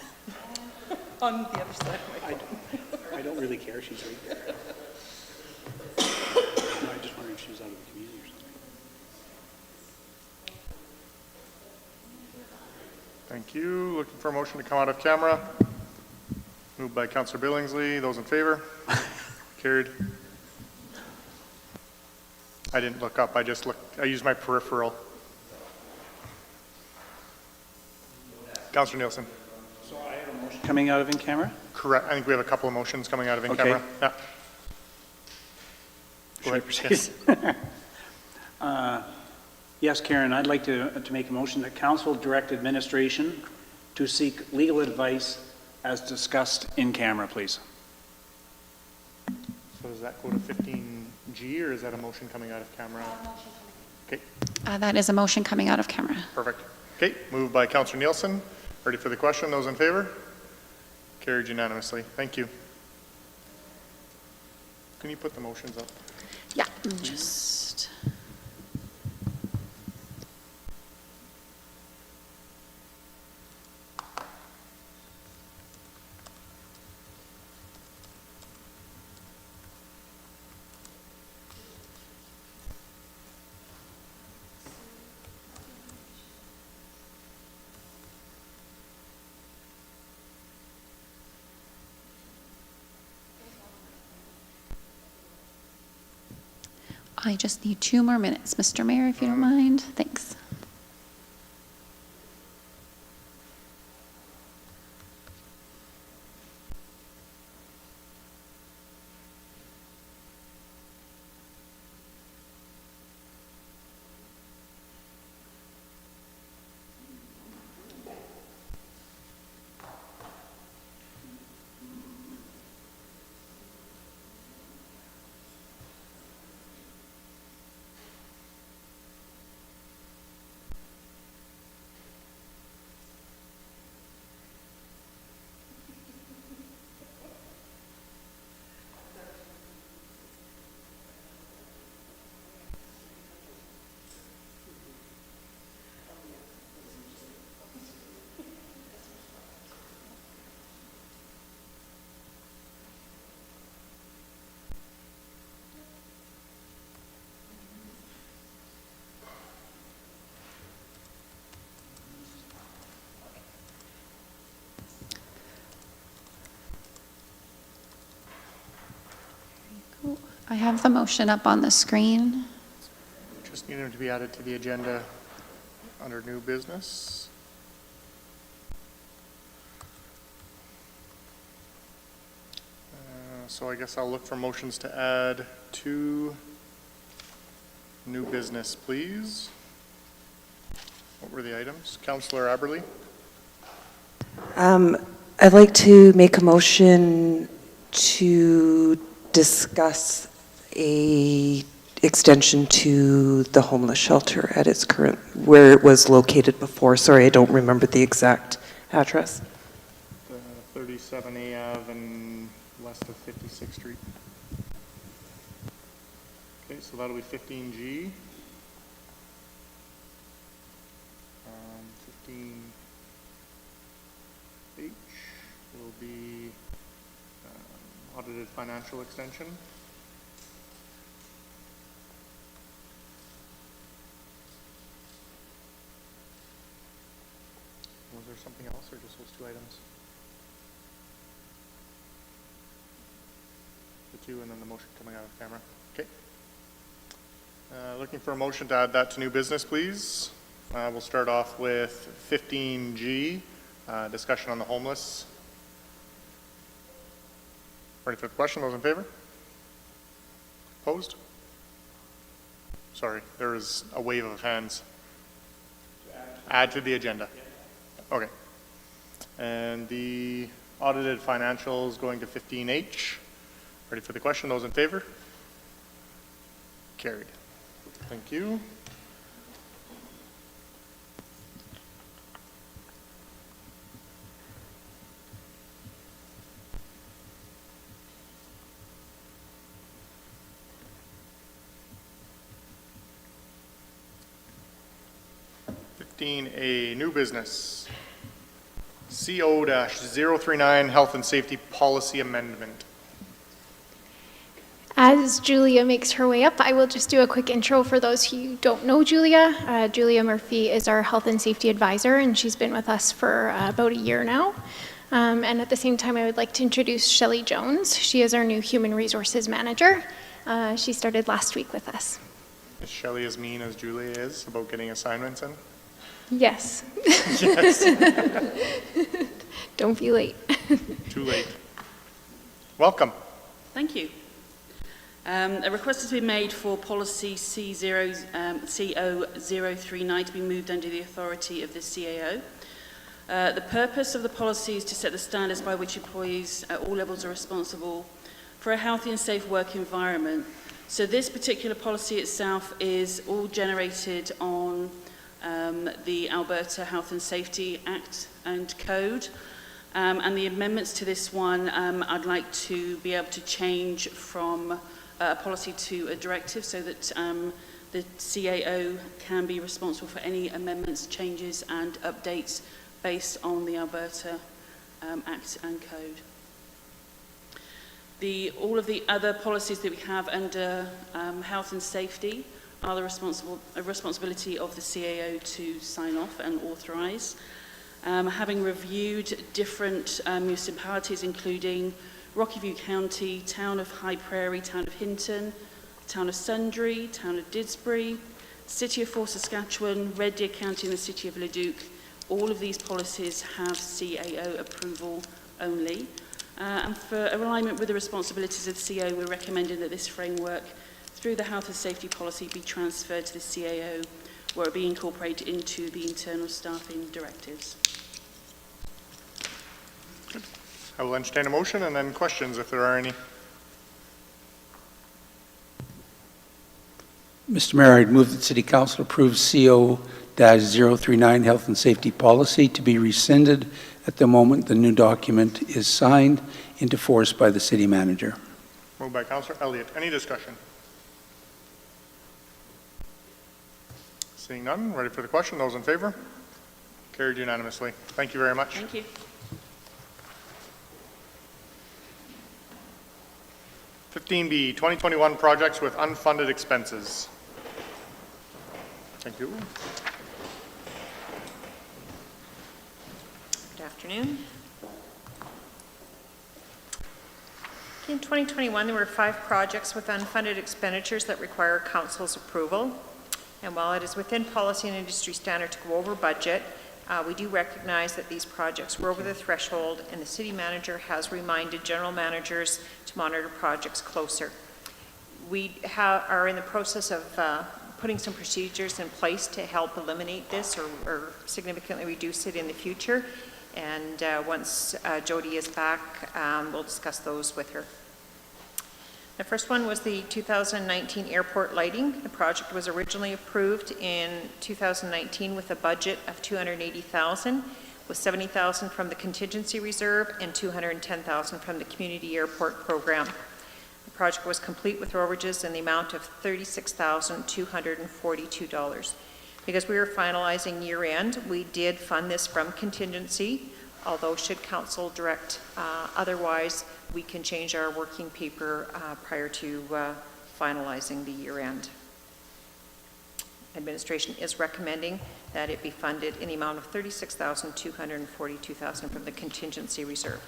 On the other side of my phone. I don't really care, she's right there. No, I just wondered if she was out of the community or something. Thank you. Looking for a motion to come out of camera. Moved by Councillor Billingsley. Those in favor? Carried. I didn't look up. I just looked. I used my peripheral. Councillor Nielsen. So I have a motion coming out of in camera? Correct. I think we have a couple of motions coming out of in Okay. camera. Yeah. Go Should I ahead. proceed? Yes, Karen, I'd like to make a motion that council direct administration to seek legal advice as discussed in camera, please. So does that go to 15G or is that a motion coming out of camera? Okay, That is a motion coming out of camera. perfect. Okay, moved by Councillor Nielsen. Ready for the question? Those in favor? Carried unanimously. Thank you. Can you put the motions up? Yeah, just. I just need 2 more minutes, Mr. Mayor, if you don't mind. Thanks. I have the motion up on the screen. Just need them to be added to the agenda under new business. So I guess I'll look for motions to add to new business, please. What were the items? Councillor Aberley? I'd like to make a motion to discuss a extension to the homeless shelter at its current, where it was located before. Sorry, I don't remember the exact address. 37A Ave and west of 56th Street. Okay, so that'll be 15G. 15H will be audited financial extension. Was there something else or just those two items? The two and then the motion coming out of camera. Okay. Looking for a motion to add that to new business, please. We'll start off with 15G, discussion on the homeless. Ready for the question? Those in favor? Opposed? Sorry, there is a wave of hands. Add to the agenda. Okay. And the audited financials going to 15H. Ready for the question? Those in favor? Carried. Thank you. A new business. CO-039 Health and Safety Policy Amendment. As Julia makes her way up, I will just do a quick intro for those who don't know Julia. Julia Murphy is our health and safety advisor, and she's been with us for about a year now. And at the same time, I would like to introduce Shelley Jones. She is our new human resources manager. She started last week with us. Is Shelley as mean as Julia is about getting assignments in? Yes. Yes. Don't be late. Too late. Welcome. Thank you. A request has been made for policy CO039 to be moved under the authority of the CAO. The purpose of the policy is to set the standards by which employees at all levels are responsible for a healthy and safe work environment. So this particular policy itself is all generated on the Alberta Health and Safety Act and Code. And the amendments to this one, I'd like to be able to change from a policy to a directive so that the CAO can be responsible for any amendments, changes and updates based on the Alberta Act and Code. All of the other policies that we have under health and safety are the responsibility of the CAO to sign off and authorise. Having reviewed different municipalities, including Rocky View County, Town of High Prairie, Town of Hinton, Town of Sundre, Town of Didsbury, City of Fort Saskatchewan, Red Deer County and the City of Leduc, all of these policies have CAO approval only. And for alignment with the responsibilities of the CAO, we're recommending that this framework through the health and safety policy be transferred to the CAO, where it be incorporated into the internal staffing directives. I will entertain a motion and then questions if there are any. Mr. Mayor, I'd move that City Council approve CO-039 Health and Safety Policy to be rescinded at the moment the new document is signed into force by the City Manager. Moved by Councillor Elliott. Any discussion? Seeing none, ready for the question. Those in favor? Carried unanimously. Thank you very much. Thank you. B, 2021 projects with unfunded expenses. Thank you. Good afternoon. In 2021, there were 5 projects with unfunded expenditures that require Council's approval. And while it is within policy and industry standard to go over budget, we do recognize that these projects were over the threshold, and the City Manager has reminded general managers to monitor projects closer. We are in the process of putting some procedures in place to help eliminate this or significantly reduce it in the future. And once Jody is back, we'll discuss those with her. The first one was the 2019 airport lighting. The project was originally approved in 2019 with a budget of $280,000, with $70,000 from the contingency reserve and $210,000 from the community airport program. The project was complete with overages in the amount of $36,242. Because we were finalizing year end, we did fund this from contingency, although should Council direct otherwise, we can change our working paper prior to finalizing the year end. Administration is recommending that it be funded in the amount of $36,242,000 from the contingency reserve.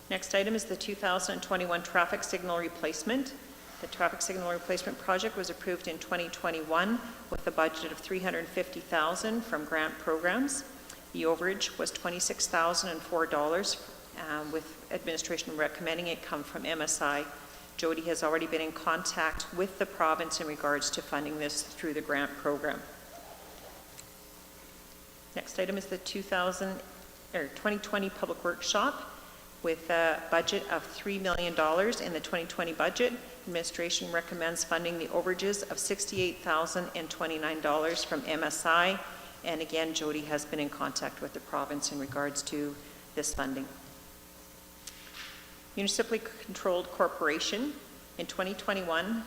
Next item is the 2021 traffic signal replacement. The traffic signal replacement project was approved in 2021 with a budget of $350,000 from grant programs. The overage was $26,004, with administration recommending it come from MSI. Jody has already been in contact with the province in regards to funding this through the grant program. Next item is the 2020 Public Workshop with a budget of $3 million in the 2020 budget. Administration recommends funding the overages of $68,029 from MSI. And again, Jody has been in contact with the province in regards to this funding. Municipally controlled corporation. In 2021,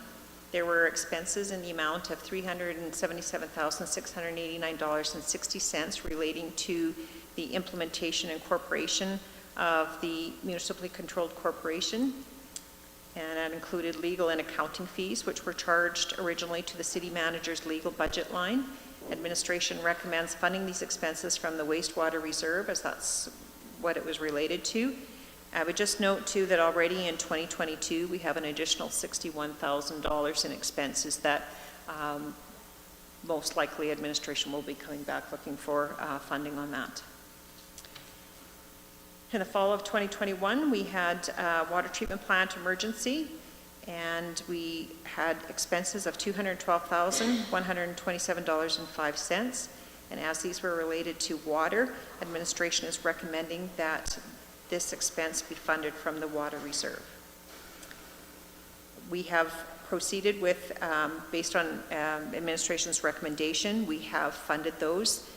There were expenses in the amount of $377,689.60 relating to the implementation and incorporation of the municipally controlled corporation. And that included legal and accounting fees, which were charged originally to the city manager's legal budget line. Administration recommends funding these expenses from the wastewater reserve, as that's what it was related to. I would just note too that already in 2022 we have an additional $61,000 in expenses that most likely administration will be coming back looking for funding on that. In the fall of 2021 we had water treatment plant emergency, and we had expenses of $212,127.05. And as these were related to water, administration is recommending that this expense be funded from the water reserve. We have proceeded with, based on administration's recommendation, we have funded those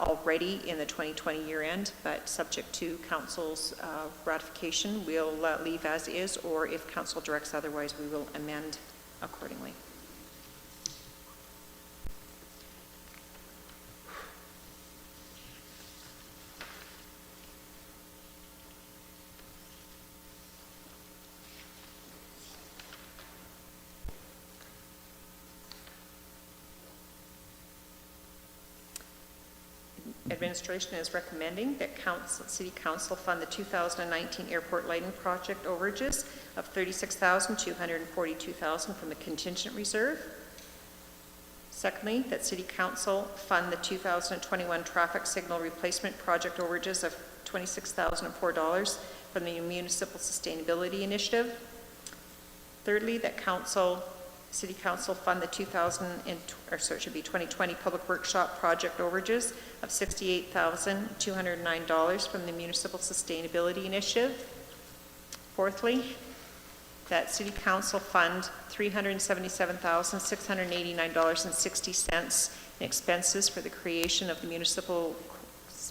already in the 2020 year end, but subject to council's ratification, we'll leave as is, or if council directs otherwise, we will amend accordingly. Administration is recommending that City Council fund the 2019 airport lighting project overages of $36,242,000 from the contingent reserve. Secondly, that City Council fund the 2021 traffic signal replacement project overages of $26,004 from the Municipal Sustainability Initiative. Thirdly, that City Council fund the 2020 Public Workshop project overages of $68,209 from the Municipal Sustainability Initiative. Fourthly, that City Council fund $377,689.60 in expenses for the creation of the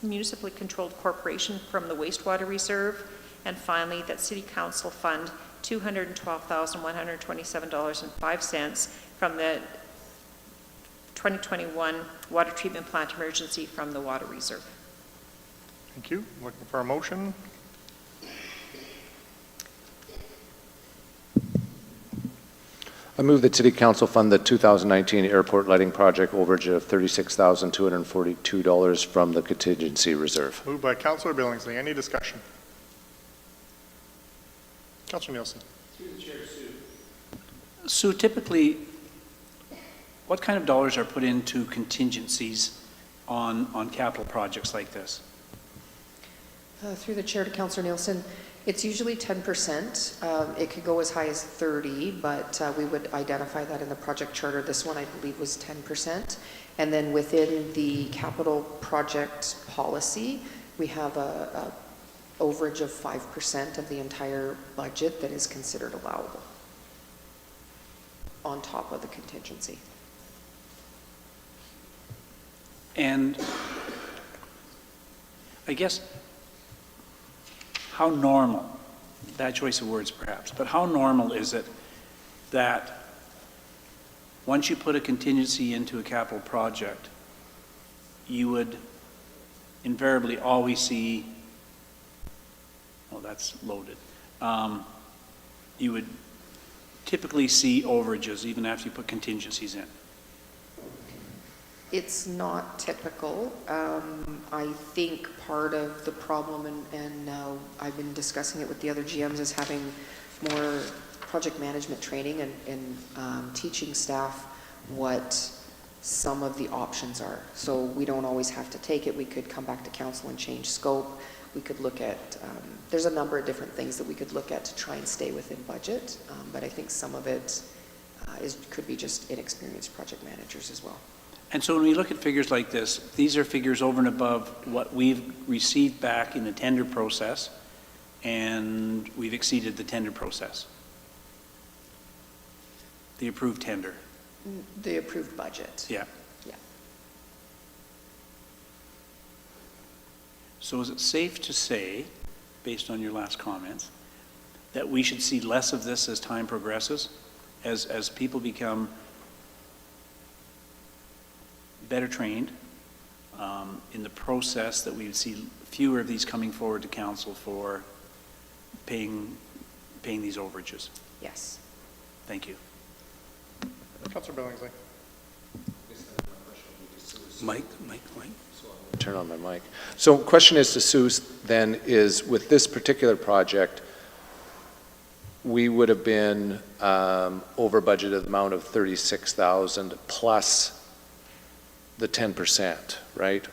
municipally controlled corporation from the wastewater reserve. And finally, that City Council fund $212,127.05 from the 2021 water treatment plant emergency from the water reserve. Thank you. Looking for a motion. I move that City Council fund the 2019 airport lighting project overage of $36,242 from the contingency reserve. Moved by Councillor Billingsley. Any discussion? Councillor Nielsen. Through the chair, Sue, typically, what kind of dollars are put into contingencies on capital projects like this? Through the chair to Councillor Nielsen, it's usually 10%. It could go as high as 30, but we would identify that in the project charter. This one, I believe, was 10%. And then within the capital project policy, we have a overage of 5% of the entire budget that is considered allowable on top of the contingency. And I guess how normal, bad choice of words perhaps, but how normal is it that once you put a contingency into a capital project, you would invariably always see, oh, that's loaded. You would typically see overages even after you put contingencies in. It's not typical. I think part of the problem, and I've been discussing it with the other GMs, is having more project management training and teaching staff what some of the options are. So we don't always have to take it. We could come back to council and change scope. We could look at, there's a number of different things that we could look at to try and stay within budget, but I think some of it could be just inexperienced project managers as well. And so when we look at figures like this, these are figures over and above what we've received back in the tender process, and we've exceeded the tender process. The approved tender. The approved budget. Yeah. Yeah. So is it safe to say, based on your last comments, that we should see less of this as time progresses as people become better trained in the process, that we would see fewer of these coming forward to council for paying these overages. Yes. Thank you. Councillor Billingsley. Mike. Turn on my mic. So question is to Sue then is, with this particular project, we would have been over budgeted amount of 36,000 plus the 10%, right?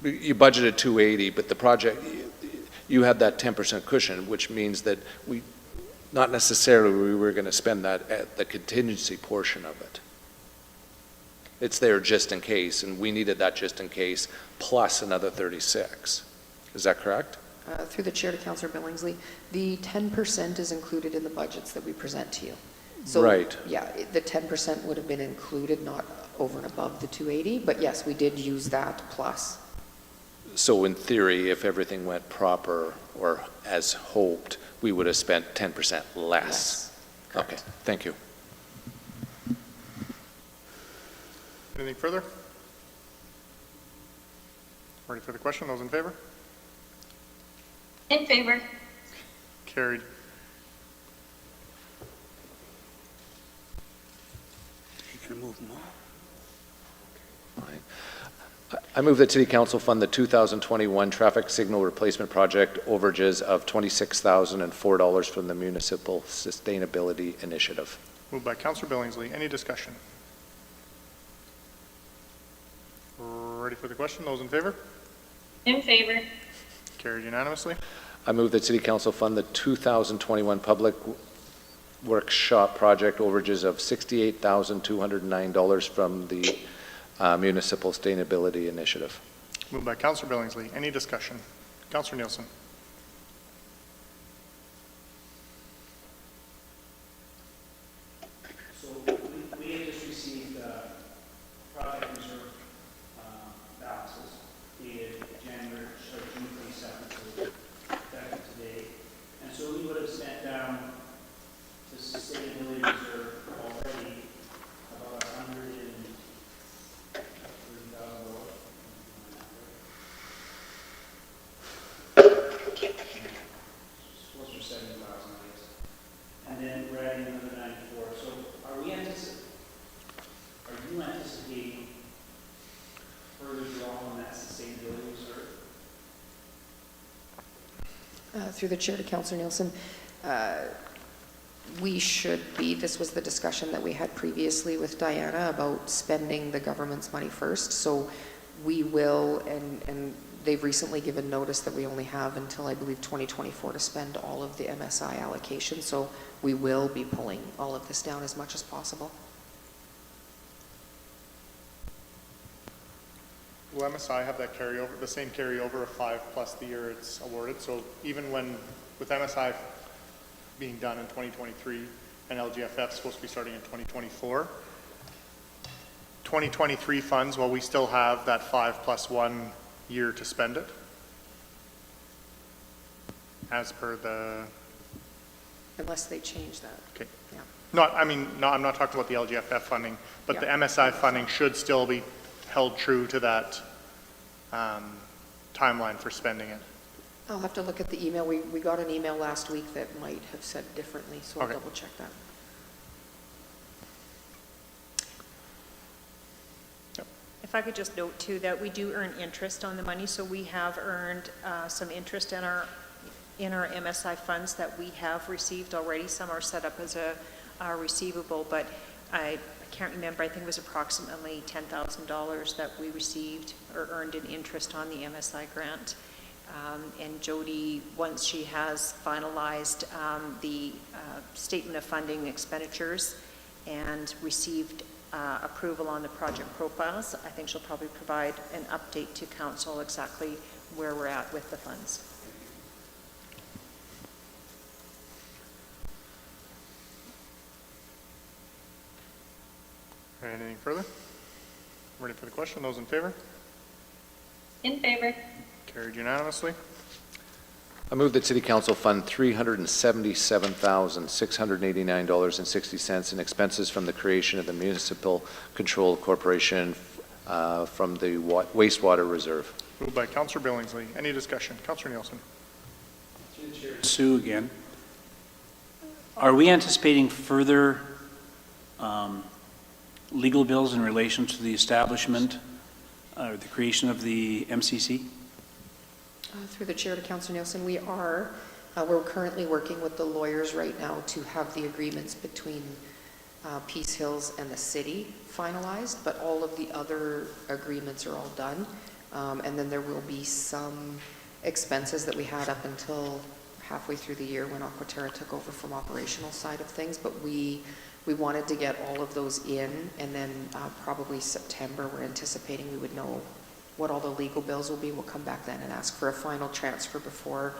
You budgeted 280, but the project, you had that 10% cushion, which means that not necessarily we were going to spend that at the contingency portion of it. It's there just in case, and we needed that just in case, plus another 36. Is that correct? Through the chair to Councillor Billingsley, the 10% is included in the budgets that we present to you. So, right. Yeah, the 10% would have been included, not over and above the 280, but yes, we did use that plus. So in theory, if everything went proper or as hoped, we would have spent 10% less. Yes. Okay, thank you. Anything further? Ready for the question? Those in favor? In favor. Carried. You're going to move them all? Fine. I move that City Council fund the 2021 traffic signal replacement project overages of $26,004 from the Municipal Sustainability Initiative. Moved by Councillor Billingsley. Any discussion? Ready for the question? Those in favor? In favor. Carried unanimously. I move that City Council fund the 2021 Public Workshop project overages of $68,209 from the Municipal Sustainability Initiative. Moved by Councillor Billingsley. Any discussion? Councillor Nielsen. So we have just received project reserve balances dated June 27th, so effective today. And so we would have spent down to sustainability reserve already about $130,000. Closer to 70,000, I guess. And then we're adding another 94. So are you anticipating further draw on that sustainability reserve? Through the chair to Councillor Nielsen, we should be, this was the discussion that we had previously with Diana about spending the government's money first. So we will, and they've recently given notice that we only have until I believe 2024 to spend all of the MSI allocation. So we will be pulling all of this down as much as possible. Will MSI have that carryover, the same carryover of 5 plus the year it's awarded? So even when, with MSI being done in 2023 and LGFF supposed to be starting in 2024, 2023 funds, will we still have that 5+1 year to spend it? As per the... Unless they change that. Okay. Yeah. I'm not talking about the LGFF funding, but Yeah. the MSI funding should still be held true to that timeline for spending it. I'll have to look at the email. We got an email last week that might have said differently, so I'll Okay. double check that. If I could just note too that we do earn interest on the money, so we have earned some interest in our MSI funds that we have received already. Some are set up as a receivable, but I can't remember, I think it was approximately $10,000 that we received or earned in interest on the MSI grant. And Jody, once she has finalized the statement of funding expenditures and received approval on the project profiles, I think she'll probably provide an update to council exactly where we're at with the funds. Anything further? Ready for the question? Those in favor? In favor. Carried unanimously. I move that City Council fund $377,689.60 in expenses from the creation of the Municipal Control Corporation from the wastewater reserve. Moved by Councillor Billingsley. Any discussion? Councillor Nielsen. Sue again. Are we anticipating further legal bills in relation to the establishment or the creation of the MCC? Through the chair to Councillor Nielsen, we are. We're currently working with the lawyers right now to have the agreements between Peace Hills and the city finalized, but all of the other agreements are all done. And then there will be some expenses that we had up until halfway through the year when Aquaterra took over from operational side of things, but we wanted to get all of those in, and then probably September, we're anticipating we would know what all the legal bills will be. We'll come back then and ask for a final transfer before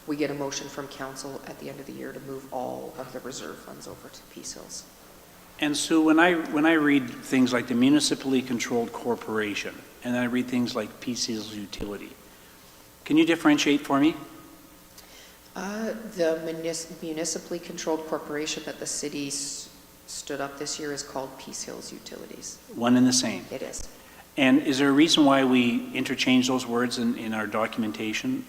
we get a motion from council at the end of the year to move all of the reserve funds over to Peace Hills. And Sue, when I read things like the municipally controlled corporation, and then I read things like Peace Hills Utility, can you differentiate for me? The municipally controlled corporation that the city stood up this year is called Peace Hills Utilities. One and the same? It is. And is there a reason why we interchange those words in our documentation?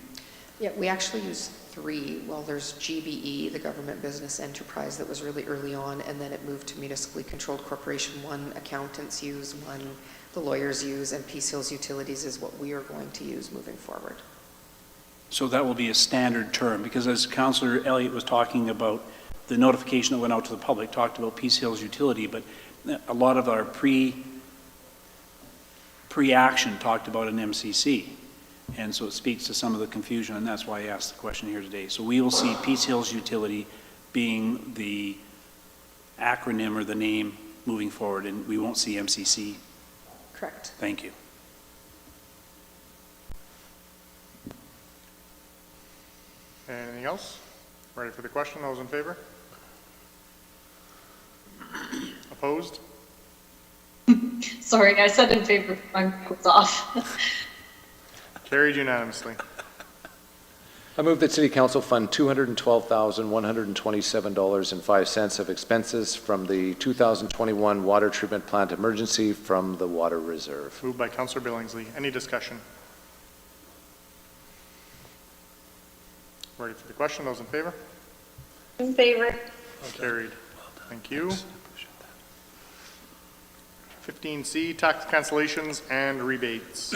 Yeah, we actually use three. Well, there's GBE, the government business enterprise, that was really early on, and then it moved to municipally controlled corporation. One accountants use, one the lawyers use, and Peace Hills Utilities is what we are going to use moving forward. So that will be a standard term, because as Councillor Elliott was talking about, the notification that went out to the public talked about Peace Hills Utility, but a lot of our pre-action talked about an MCC. And so it speaks to some of the confusion, and that's why I asked the question here today. So we will see Peace Hills Utility being the acronym or the name moving forward, and we won't see MCC. Correct. Thank you. Anything else? Ready for the question? Those in favor? Opposed? Sorry, I said in favor, my mic was off. Carried unanimously. I move that City Council fund $212,127.05 of expenses from the 2021 water treatment plant emergency from the water reserve. Moved by Councillor Billingsley. Any discussion? Ready for the question? Those in favor? In favor. Carried. Thank you. 15C, tax cancellations and rebates.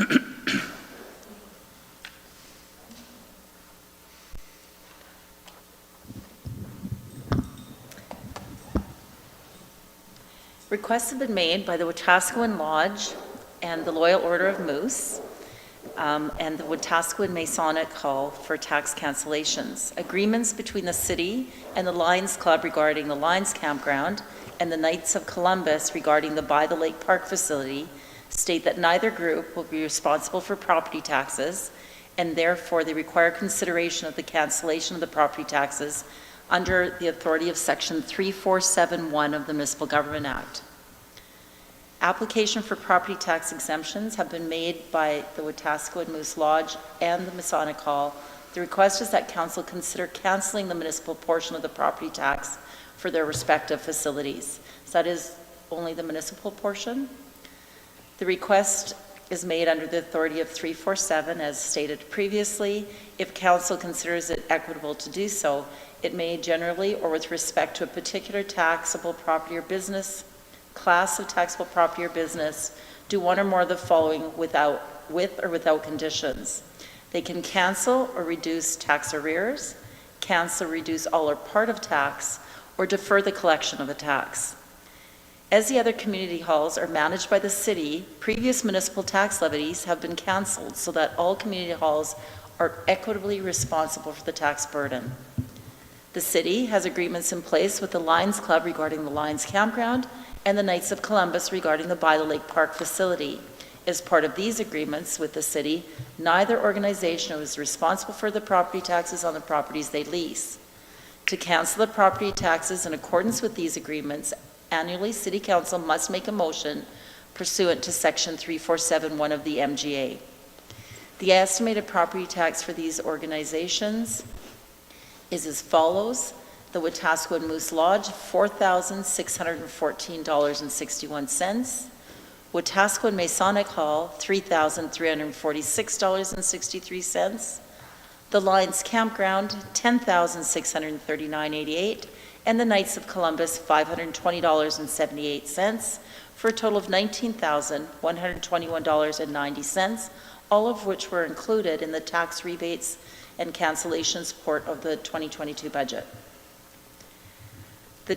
Requests have been made by the Wetaskiwin Lodge and the Loyal Order of Moose and the Wetaskiwin Masonic Hall for tax cancellations. Agreements between the city and the Lions Club regarding the Lions Campground and the Knights of Columbus regarding the By the Lake Park facility state that neither group will be responsible for property taxes, and therefore they require consideration of the cancellation of the property taxes under the authority of Section 3471 of the Municipal Government Act. Application for property tax exemptions have been made by the Wetaskiwin Moose Lodge and the Masonic Hall. The request is that Council consider canceling the municipal portion of the property tax for their respective facilities. So that is only the municipal portion. The request is made under the authority of 347, as stated previously. If Council considers it equitable to do so, it may generally, or with respect to a particular taxable property or business, class of taxable property or business, do one or more of the following with or without conditions. They can cancel or reduce tax arrears, cancel or reduce all or part of tax, or defer the collection of a tax. As the other community halls are managed by the city, previous municipal tax levies have been canceled so that all community halls are equitably responsible for the tax burden. The city has agreements in place with the Lions Club regarding the Lions Campground and the Knights of Columbus regarding the By the Lake Park facility. As part of these agreements with the city, neither organization is responsible for the property taxes on the properties they lease. To cancel the property taxes in accordance with these agreements, annually City Council must make a motion pursuant to Section 3471 of the MGA. The estimated property tax for these organizations is as follows. The Wetaskiwin Moose Lodge, $4,614.61. Wetaskiwin Masonic Hall, $3,346.63. The Lions Campground, $10,639.88. And the Knights of Columbus, $520.78, for a total of $19,121.90, all of which were included in the tax rebates and cancellation support of the 2022 budget. The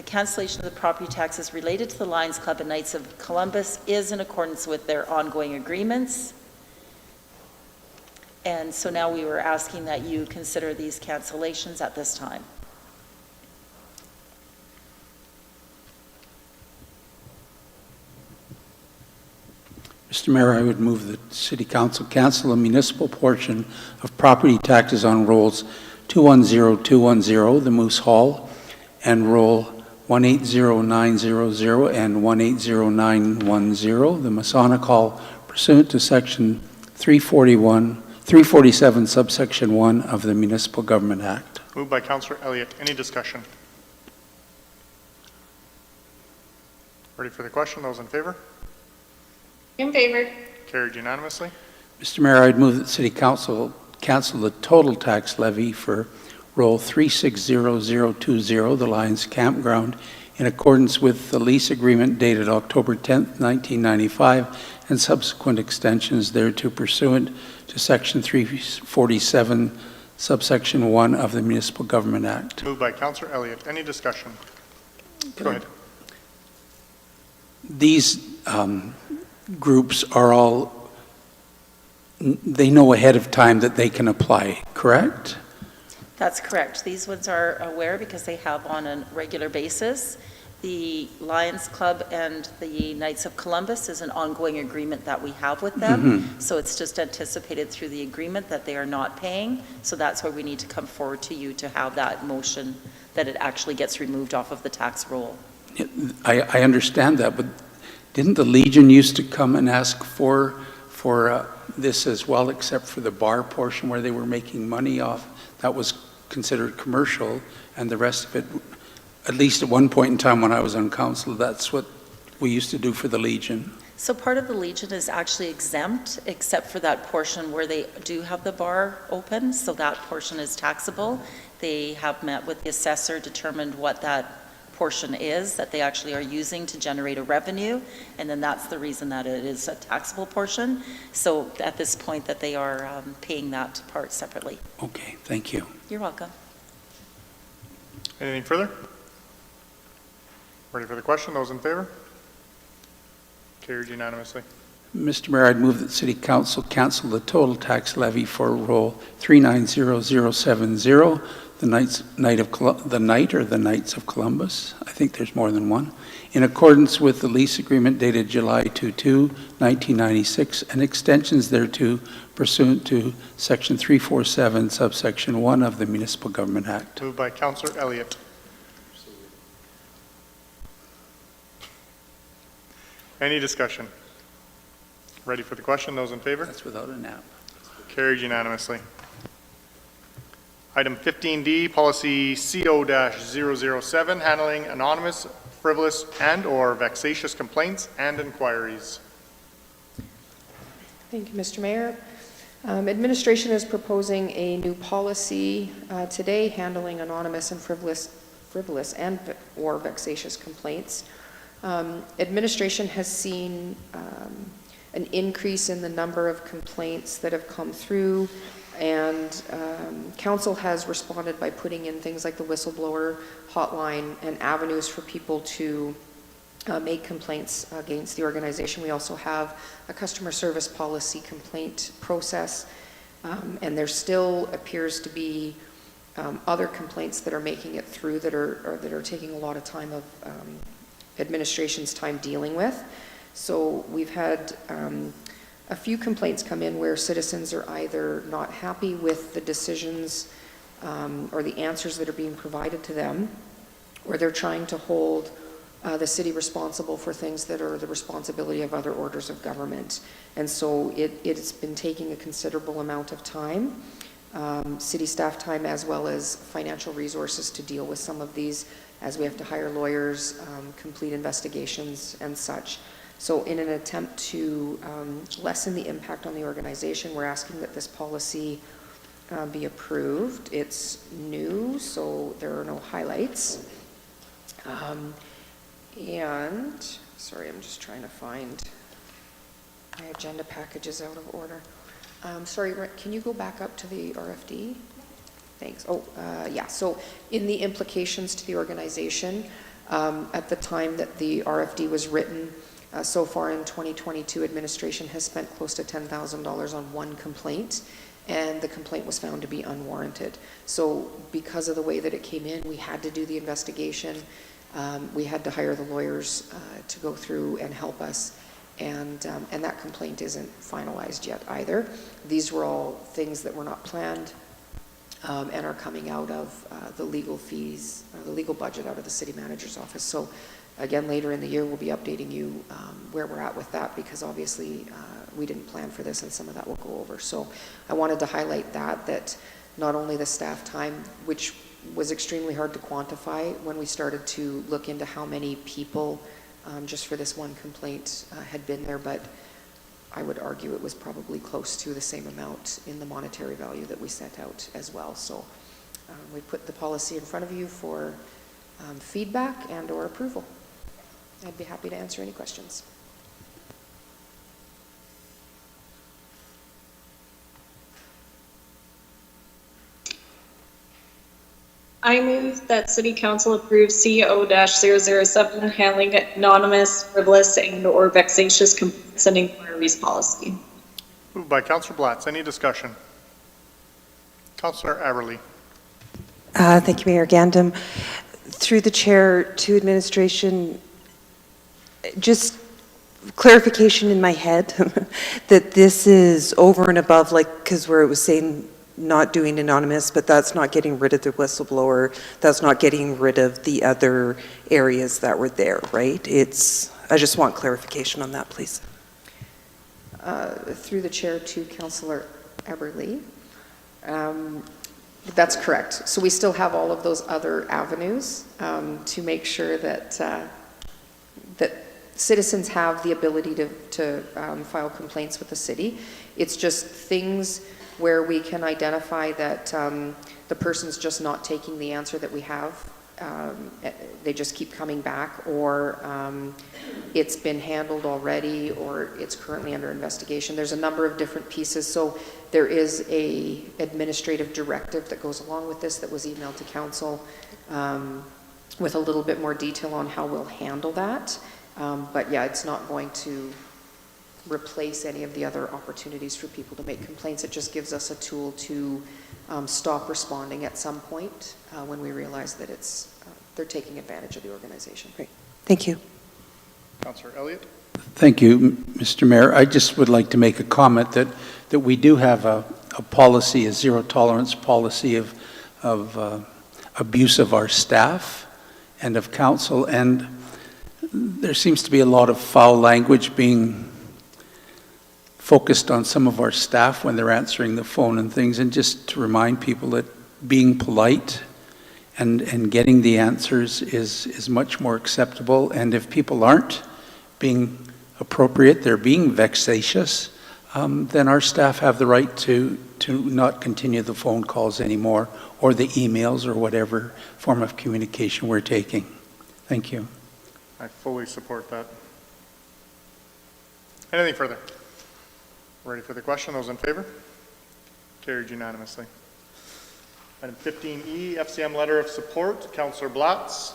cancellation of the property taxes related to the Lions Club and Knights of Columbus is in accordance with their ongoing agreements. And so now we were asking that you consider these cancellations at this time. Mr. Mayor, I would move that City Council cancel the municipal portion of property taxes on rolls 210210, the Moose Hall, and roll 180900 and 180910, the Masonic Hall, pursuant to Section 347, subsection 1 of the Municipal Government Act. Moved by Councillor Elliott. Any discussion? Ready for the question? Those in favor? In favor. Carried unanimously. Mr. Mayor, I'd move that City Council cancel the total tax levy for roll 360020, the Lions Campground, in accordance with the lease agreement dated October 10th, 1995, and subsequent extensions thereto pursuant to Section 347, subsection 1 of the Municipal Government Act. Moved by Councillor Elliott. Any discussion? Go ahead. These groups are all, they know ahead of time that they can apply, correct? That's correct. These ones are aware because they have on a regular basis. The Lions Club and the Knights of Columbus is an ongoing agreement that we have with them. So it's just anticipated through the agreement that they are not paying. So that's why we need to come forward to you to have that motion that it actually gets removed off of the tax roll. I understand that, but didn't the Legion used to come and ask for this as well, except for the bar portion where they were making money off? That was considered commercial, and the rest of it, at least at one point in time when I was on council, that's what we used to do for the Legion. So part of the Legion is actually exempt, except for that portion where they do have the bar open, so that portion is taxable. They have met with the assessor, determined what that portion is that they actually are using to generate a revenue, and then that's the reason that it is a taxable portion. So at this point that they are paying that part separately. Okay, thank you. You're welcome. Anything further? Ready for the question? Those in favor? Carried unanimously. Mr. Mayor, I'd move that City Council cancel the total tax levy for roll 390070, the Knights of Columbus. I think there's more than one. In accordance with the lease agreement dated July 22, 1996, and extensions thereto pursuant to Section 347, subsection 1 of the Municipal Government Act. Moved by Councillor Elliott. Any discussion? Ready for the question? Those in favor? That's without a nap. Carried unanimously. Item 15D, Policy CO-007, handling anonymous, frivolous, and/or vexatious complaints and inquiries. Thank you, Mr. Mayor. Administration is proposing a new policy today handling anonymous and frivolous and or vexatious complaints. Administration has seen an increase in the number of complaints that have come through, and council has responded by putting in things like the whistleblower hotline and avenues for people to make complaints against the organization. We also have a customer service policy complaint process, and there still appears to be other complaints that are making it through that are taking a lot of time of administration's time dealing with. So we've had a few complaints come in where citizens are either not happy with the decisions or the answers that are being provided to them, or they're trying to hold the city responsible for things that are the responsibility of other orders of government. And so it's been taking a considerable amount of time, city staff time as well as financial resources to deal with some of these, as we have to hire lawyers, complete investigations and such. So in an attempt to lessen the impact on the organization, we're asking that this policy be approved. It's new, so there are no highlights. And, sorry, I'm just trying to find my agenda package is out of order. Sorry, can you go back up to the RFD? Thanks. Oh, yeah, so in the implications to the organization, at the time that the RFD was written, so far in 2022, administration has spent close to $10,000 on one complaint, and the complaint was found to be unwarranted. So because of the way that it came in, we had to do the investigation. We had to hire the lawyers to go through and help us, and that complaint isn't finalized yet either. These were all things that were not planned and are coming out of the legal fees, the legal budget out of the city manager's office. So again, later in the year, we'll be updating you where we're at with that, because obviously we didn't plan for this, and some of that will go over. So I wanted to highlight that not only the staff time, which was extremely hard to quantify when we started to look into how many people just for this one complaint had been there, but I would argue it was probably close to the same amount in the monetary value that we set out as well. So we put the policy in front of you for feedback and or approval. I'd be happy to answer any questions. I move that City Council approve CO-007 handling anonymous, frivolous, and or vexatious complaints and inquiries policy. Moved by Councillor Blatz. Any discussion? Councillor Aberly. Thank you, Mayor Gandam. Through the chair to administration, just clarification in my head that this is over and above, like, because where it was saying not doing anonymous, but that's not getting rid of the whistleblower, that's not getting rid of the other areas that were there, right? I just want clarification on that, please. Through the chair to Councillor Eberly. That's correct. So we still have all of those other avenues to make sure that that citizens have the ability to file complaints with the city. It's just things where we can identify that the person's just not taking the answer that we have. They just keep coming back, or it's been handled already, or it's currently under investigation. There's a number of different pieces. So there is a administrative directive that goes along with this that was emailed to council with a little bit more detail on how we'll handle that. But yeah, it's not going to replace any of the other opportunities for people to make complaints. It just gives us a tool to stop responding at some point when we realize that they're taking advantage of the organization. Great. Thank you. Councillor Elliott. Thank you, Mr. Mayor. I just would like to make a comment that we do have a policy, a zero tolerance policy of abuse of our staff and of council, and there seems to be a lot of foul language being focused on some of our staff when they're answering the phone and things, and just to remind people that being polite and getting the answers is much more acceptable. And if people aren't being appropriate, they're being vexatious, then our staff have the right to not continue the phone calls anymore, or the emails, or whatever form of communication we're taking. Thank you. I fully support that. Anything further? Ready for the question? Those in favor? Carried unanimously. Item 15E, FCM letter of support. Councillor Blatz.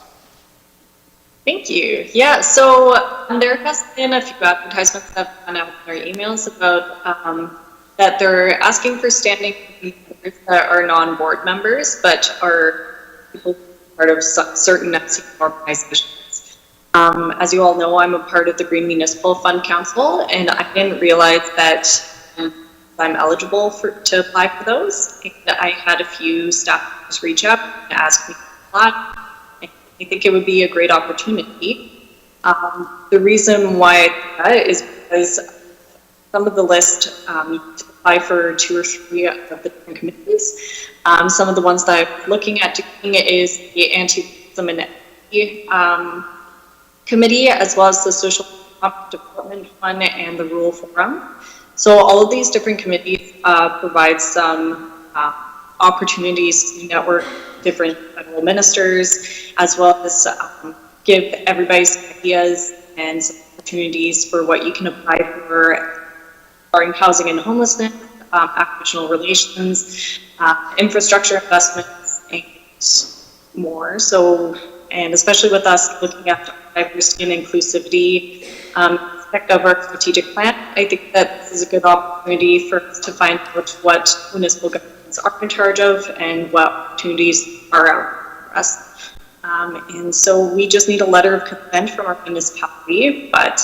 Thank you. Yeah, so there has been a few advertisements that have gone out in our emails about that they're asking for standing members that are non-board members, but are people part of certain FCM organizations. As you all know, I'm a part of the Green Municipal Fund Council, and I didn't realize that I'm eligible to apply for those. And I had a few staff members reach out and ask me to apply. I think it would be a great opportunity. The reason why I do that is because some of the list, you apply for 2 or 3 of the different committees. Some of the ones that I'm looking at doing is the anti-racism and equity committee, as well as the social development fund and the rural forum. So all of these different committees provide some opportunities to network different federal ministers, as well as give everybody some ideas and some opportunities for what you can apply for regarding housing and homelessness, Aboriginal relations, infrastructure investments, and more. So, and especially with us looking at diversity and inclusivity aspect of our strategic plan, I think that this is a good opportunity for us to find out what municipal governments are in charge of and what opportunities are out for us. And so we just need a letter of consent from our municipality, but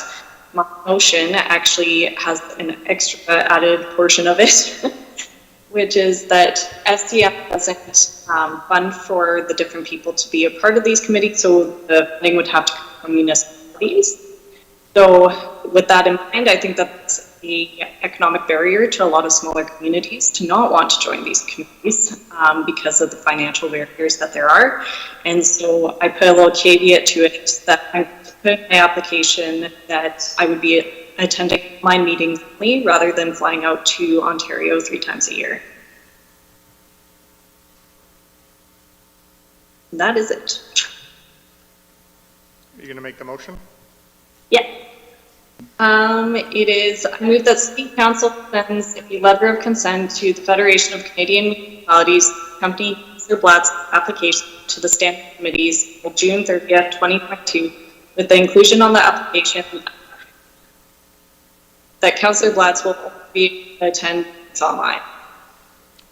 my motion actually has an extra added portion of it, which is that SCF doesn't fund for the different people to be a part of these committees, so the funding would have to come from municipalities. So with that in mind, I think that's an economic barrier to a lot of smaller communities to not want to join these committees because of the financial barriers that there are. And so I put a little caveat to it that I put in my application that I would be attending my meetings only rather than flying out to Ontario 3 times a year. And that is it. Are you going to make the motion? Yeah. It is, I move that City Council sends a letter of consent to the Federation of Canadian Municipalities, company Councillor Blatt's application to the standing committees of June 30th, 2022, with the inclusion on the application that Councillor Blatt's will be attend online.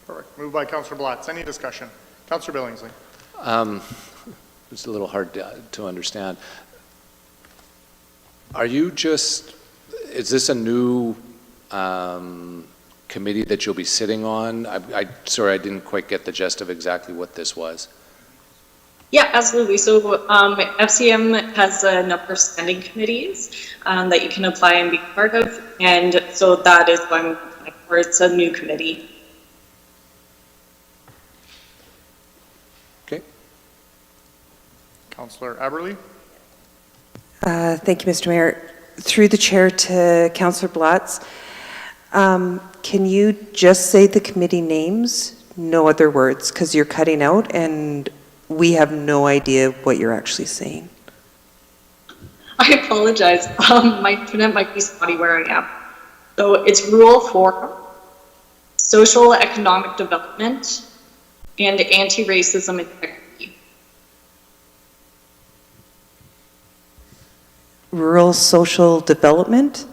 Perfect. Moved by Councillor Blatz. Any discussion? Councillor Billingsley. It's a little hard to understand. Are you just, is this a new committee that you'll be sitting on? Sorry, I didn't quite get the gist of exactly what this was. Yeah, absolutely. So FCM has a number of standing committees that you can apply and be part of. And so that is why I'm applying for. It's a new committee. Okay. Councillor Aberle. Thank you, Mr. Mayor. Through the chair to Councillor Blatz, can you just say the committee names? No other words, because you're cutting out and we have no idea what you're actually saying. I apologize. My internet might be spotty where I am. So it's Rural Forum, Social Economic Development, and Anti-Racism Integrity. Rural Social Development?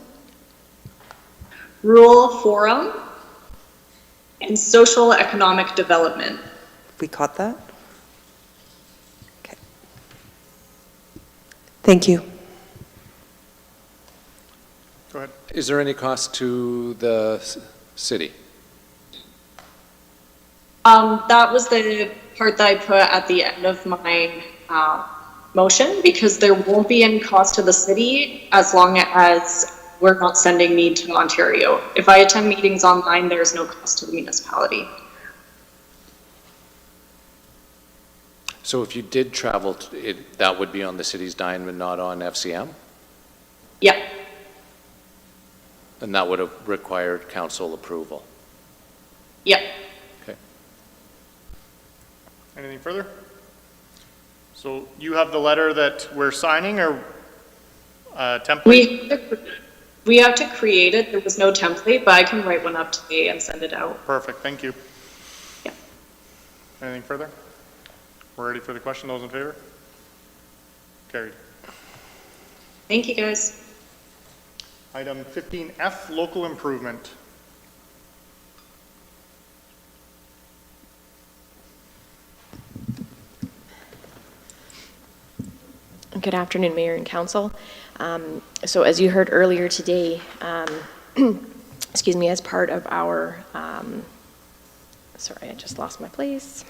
Rural Forum and Social Economic Development. We caught that? Okay. Thank you. Go ahead. Is there any cost to the city? That was the part that I put at the end of my motion, because there won't be any cost to the city as long as we're not sending me to Ontario. If I attend meetings online, there's no cost to the municipality. So if you did travel, that would be on the city's dime and not on FCM? Yeah. And that would have required council approval? Yeah. Okay. Anything further? So you have the letter that we're signing, or template? We have to create it. There was no template, but I can write one up today and send it out. Perfect, thank you. Yeah. Anything further? We're ready for the question. Those in favor? Carried. Thank you, guys. Item 15F, local improvement. Good afternoon, Mayor and Council. So as you heard earlier today, excuse me, as part of our, sorry, I just lost my place.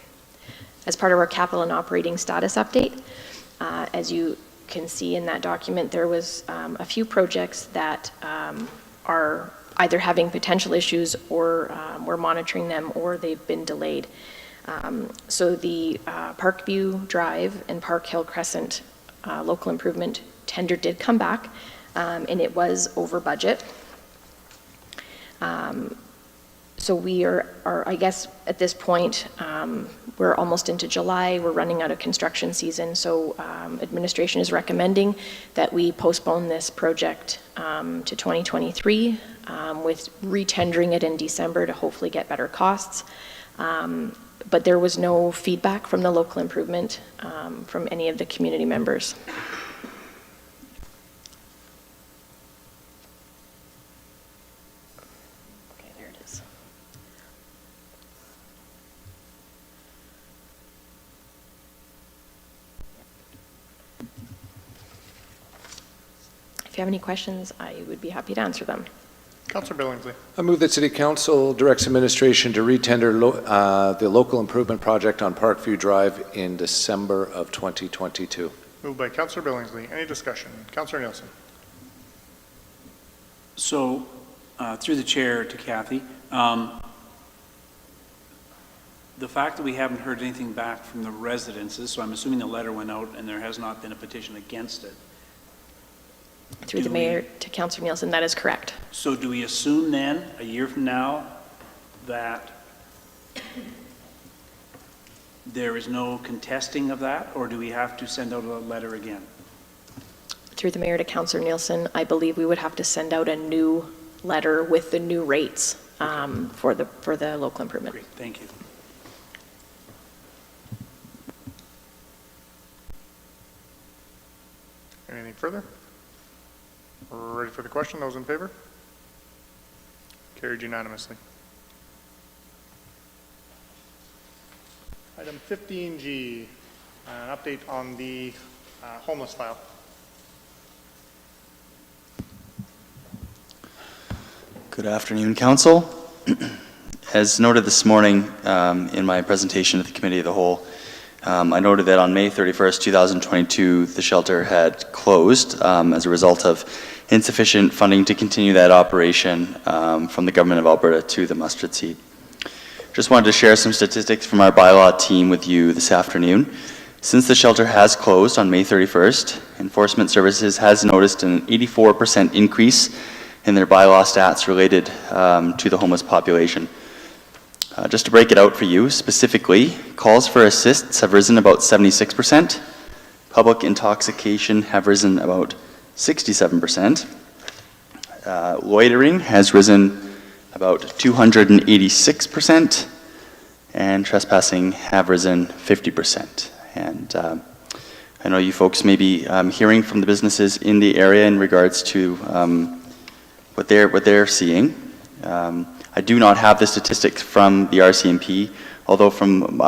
As part of our capital and operating status update, as you can see in that document, there was a few projects that are either having potential issues or we're monitoring them or they've been delayed. So the Parkview Drive and Park Hill Crescent local improvement tender did come back, and it was over budget. So we are, I guess, at this point, we're almost into July, we're running out of construction season, so administration is recommending that we postpone this project to 2023 with re-tendering it in December to hopefully get better costs. But there was no feedback from the local improvement from any of the community members. Okay, there it is. If you have any questions, I would be happy to answer them. Councillor Billingsley. I move that City Council directs administration to retender the local improvement project on Parkview Drive in December of 2022. Moved by Councillor Billingsley. Any discussion? Councillor Nielsen. So, through the chair to Kathy, the fact that we haven't heard anything back from the residences, so I'm assuming the letter went out and there has not been a petition against it. Through the mayor to Councillor Nielsen, that is correct. So do we assume then, a year from now, that there is no contesting of that, or do we have to send out a letter again? Through the mayor to Councillor Nielsen, I believe we would have to send out a new letter with the new rates for the local improvement. Great, thank you. Anything further? Ready for the question? Those in favor? Carried unanimously. Item 15G, an update on the homeless file. Good afternoon, Council. As noted this morning in my presentation at the Committee of the Whole, I noted that on May 31st, 2022, the shelter had closed as a result of insufficient funding to continue that operation from the Government of Alberta to the mustard seed. Just wanted to share some statistics from our bylaw team with you this afternoon. Since the shelter has closed on May 31st, Enforcement Services has noticed an 84% increase in their bylaw stats related to the homeless population. Just to break it out for you, specifically, calls for assists have risen about 76%, public intoxication have risen about 67%, loitering has risen about 286%, and trespassing have risen 50%. And I know you folks may be hearing from the businesses in the area in regards to what they're seeing. I do not have the statistics from the RCMP, although from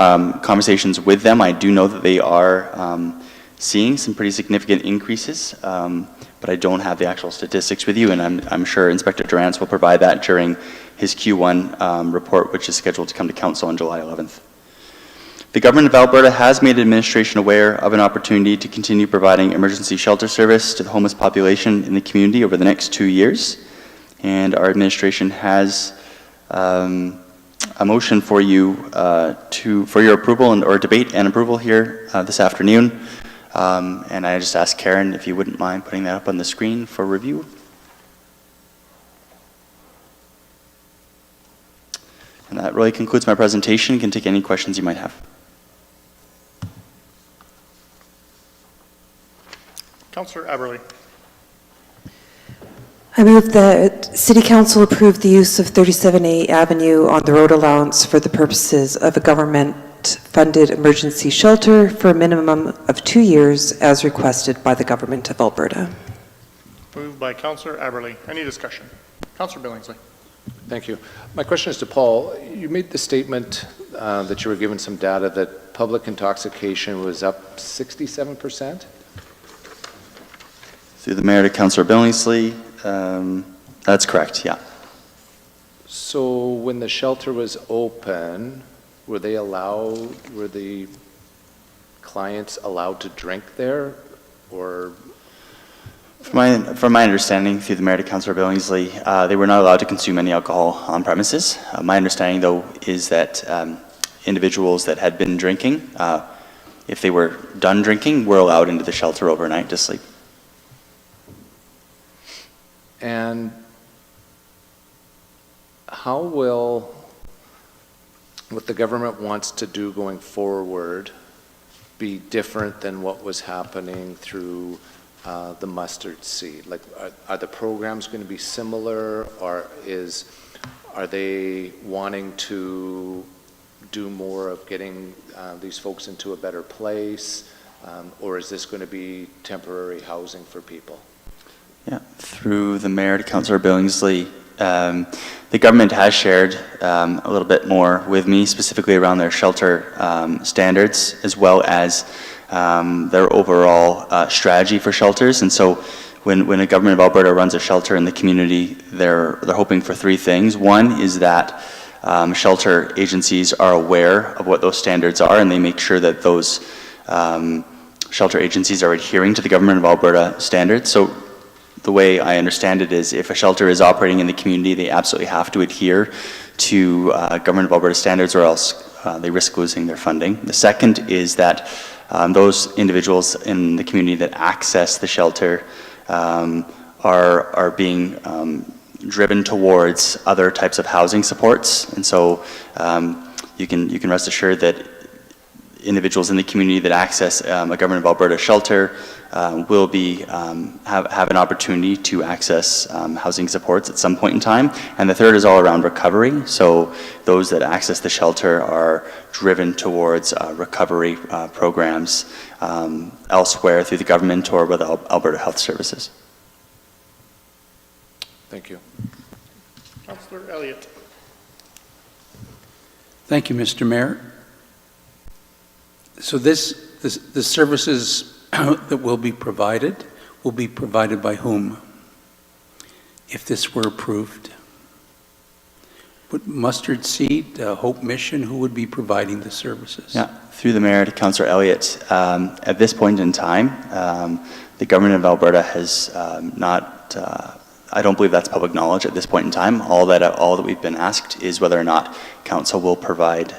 conversations with them, I do know that they are seeing some pretty significant increases, but I don't have the actual statistics with you, and I'm sure Inspector Durance will provide that during his Q1 report, which is scheduled to come to Council on July 11th. The Government of Alberta has made administration aware of an opportunity to continue providing emergency shelter service to the homeless population in the community over the next 2 years, and our administration has a motion for you for your approval or debate and approval here this afternoon. And I just asked Karen if you wouldn't mind putting that up on the screen for review. And that really concludes my presentation. You can take any questions you might have. Councillor Eberly. I move that City Council approve the use of 37A Avenue on the road allowance for the purposes of a government-funded emergency shelter for a minimum of 2 years as requested by the Government of Alberta. Moved by Councillor Eberly. Any discussion? Councillor Billingsley. Thank you. My question is to Paul. You made the statement that you were given some data that public intoxication was up 67%? Through the Mayor to Councillor Billingsley. That's correct, yeah. So when the shelter was open, were the clients allowed to drink there? or? From my understanding, through the Mayor to Councillor Billingsley, they were not allowed to consume any alcohol on premises. My understanding, though, is that individuals that had been drinking, if they were done drinking, were allowed into the shelter overnight to sleep. And how will what the government wants to do going forward be different than what was happening through the mustard seed? Like, are the programs going to be similar, or are they wanting to do more of getting these folks into a better place, or is this going to be temporary housing for people? Yeah, through the Mayor to Councillor Billingsley, the government has shared a little bit more with me, specifically around their shelter standards, as well as their overall strategy for shelters. And so when a government of Alberta runs a shelter in the community, they're hoping for three things. One is that shelter agencies are aware of what those standards are, and they make sure that those shelter agencies are adhering to the government of Alberta standards. So the way I understand it is, if a shelter is operating in the community, they absolutely have to adhere to government of Alberta standards, or else they risk losing their funding. The second is that those individuals in the community that access the shelter are being driven towards other types of housing supports. And so you can rest assured that individuals in the community that access a government of Alberta shelter will be have an opportunity to access housing supports at some point in time. And the third is all around recovery. So those that access the shelter are driven towards recovery programs elsewhere through the government or with Alberta Health Services. Thank you. Councillor Elliott. Thank you, Mr. Mayor. So the services that will be provided by whom, if this were approved? Would Mustard Seed, Hope Mission, who would be providing the services? Yeah, through the Mayor to Councillor Elliott, at this point in time, the government of Alberta has not, I don't believe that's public knowledge at this point in time. All that we've been asked is whether or not council will provide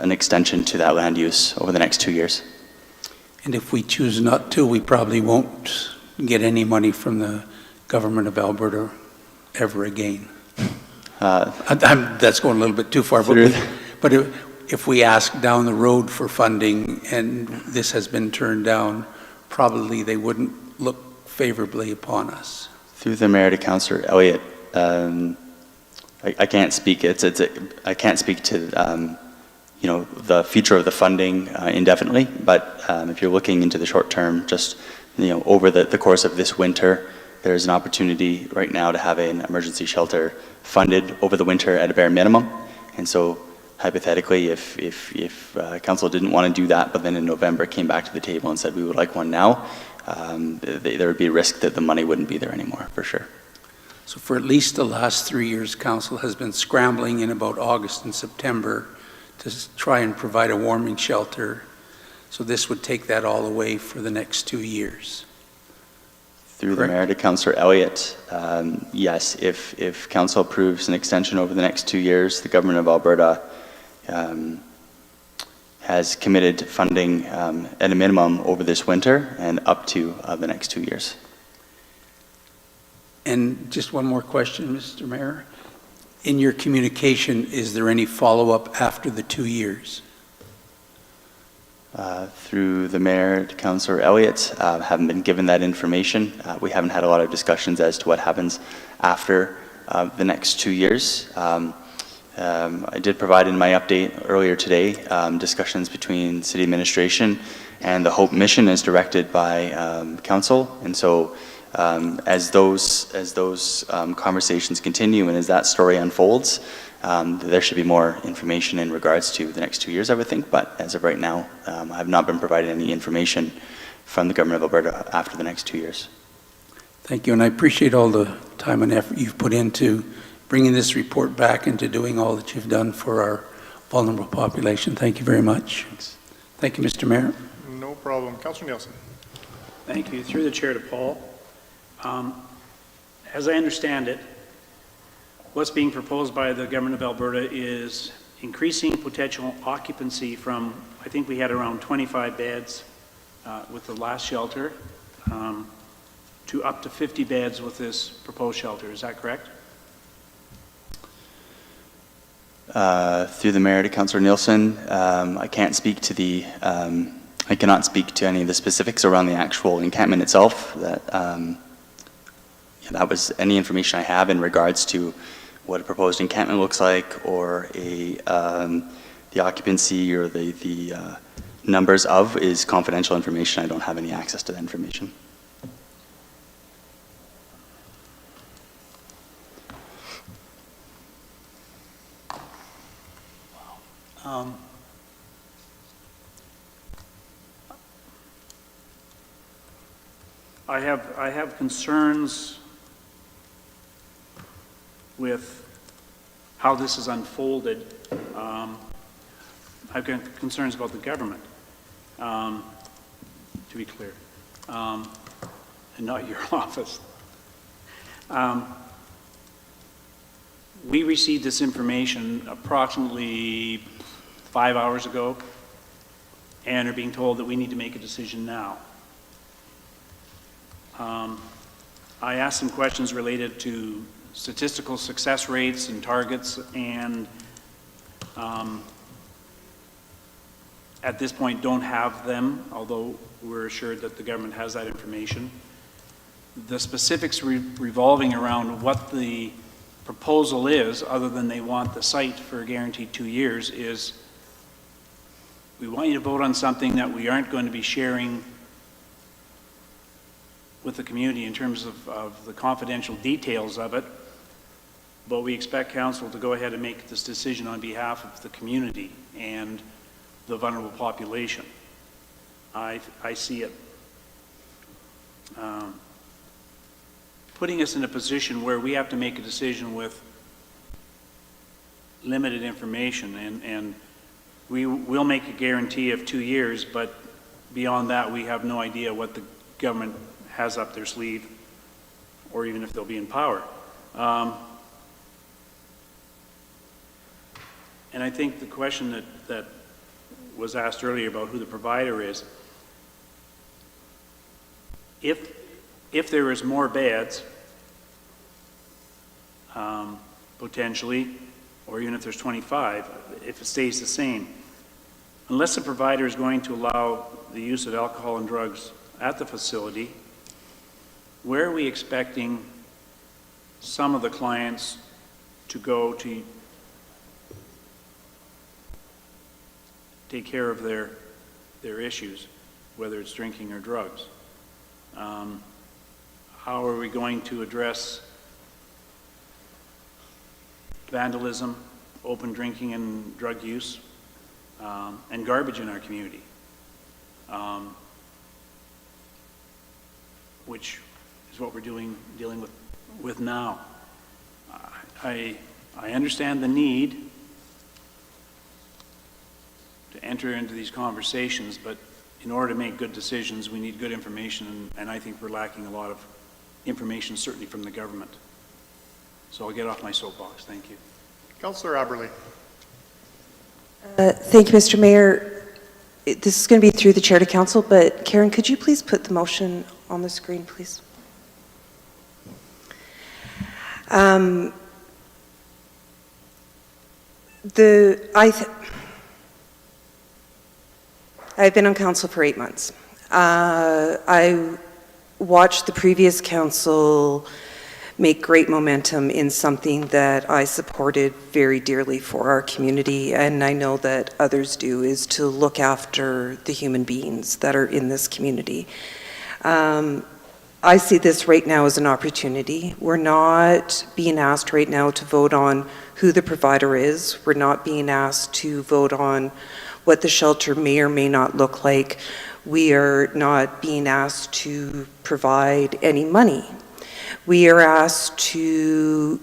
an extension to that land use over the next 2 years. And if we choose not to, we probably won't get any money from the government of Alberta ever again. That's going a little bit too far, but if we ask down the road for funding and this has been turned down, probably they wouldn't look favorably upon us. Through the Mayor to Councillor Elliott, I can't speak. I can't speak to the future of the funding indefinitely. But if you're looking into the short term, just over the course of this winter, there's an opportunity right now to have an emergency shelter funded over the winter at a bare minimum. And so, hypothetically, if council didn't want to do that, but then in November came back to the table and said we would like one now, there would be a risk that the money wouldn't be there anymore, for sure. So for at least the last 3 years, council has been scrambling in about August and September to try and provide a warming shelter. So this would take that all away for the next 2 years. Through Correct? the Mayor to Councillor Elliott, yes, if council approves an extension over the next 2 years, the government of Alberta has committed funding at a minimum over this winter and up to the next 2 years. And just one more question, Mr. Mayor. In your communication, is there any follow-up after the 2 years? Through the Mayor to Councillor Elliott, haven't been given that information. We haven't had a lot of discussions as to what happens after the next 2 years. I did provide in my update earlier today discussions between city administration and the Hope Mission as directed by council. And so as those conversations continue and as that story unfolds, there should be more information in regards to the next 2 years, I would think. But as of right now, I have not been provided any information from the government of Alberta after the next 2 years. Thank you, and I appreciate all the time and effort you've put into bringing this report back and to doing all that you've done for our vulnerable population. Thank you very much. Thanks. Thank you, Mr. Mayor. No problem. Councillor Nielsen. Thank you. Through the chair to Paul. As I understand it, what's being proposed by the government of Alberta is increasing potential occupancy from, I think we had around 25 beds with the last shelter, to up to 50 beds with this proposed shelter. Is that correct? Through the mayor to Councillor Nielsen, I can't speak to the, I cannot speak to any of the specifics around the actual encampment itself. That was any information I have in regards to what a proposed encampment looks like, or the occupancy or the numbers of is confidential information. I don't have any access to that information. I have concerns with how this is unfolded. I've got concerns about the government, to be clear, and not your office. We received this information approximately 5 hours ago and are being told that we need to make a decision now. I asked some questions related to statistical success rates and targets, and at this point don't have them, although we're assured that the government has that information. The specifics revolving around what the proposal is, other than they want the site for a guaranteed 2 years, is we want you to vote on something that we aren't going to be sharing with the community in terms of the confidential details of it, but we expect council to go ahead and make this decision on behalf of the community and the vulnerable population. I see it putting us in a position where we have to make a decision with limited information, and we will make a guarantee of 2 years, but beyond that we have no idea what the government has up their sleeve, or even if they'll be in power. And I think the question that was asked earlier about who the provider is, if there is more beds, potentially, or even if there's 25, if it stays the same, unless the provider is going to allow the use of alcohol and drugs at the facility, where are we expecting some of the clients to go to take care of their issues, whether it's drinking or drugs? How are we going to address vandalism, open drinking and drug use, and garbage in our community, which is what we're dealing with now. I understand the need to enter into these conversations, but in order to make good decisions, we need good information, and I think we're lacking a lot of information, certainly from the government. So I'll get off my soapbox. Thank you. Councillor Aberley. Thank you, Mr. Mayor. This is going to be through the chair to council, but Karen, could you please put the motion on the screen, please? I've been on council for 8 months. I watched the previous council make great momentum in something that I supported very dearly for our community, and I know that others do, is to look after the human beings that are in this community. I see this right now as an opportunity. We're not being asked right now to vote on who the provider is. We're not being asked to vote on what the shelter may or may not look like. We are not being asked to provide any money. We are asked to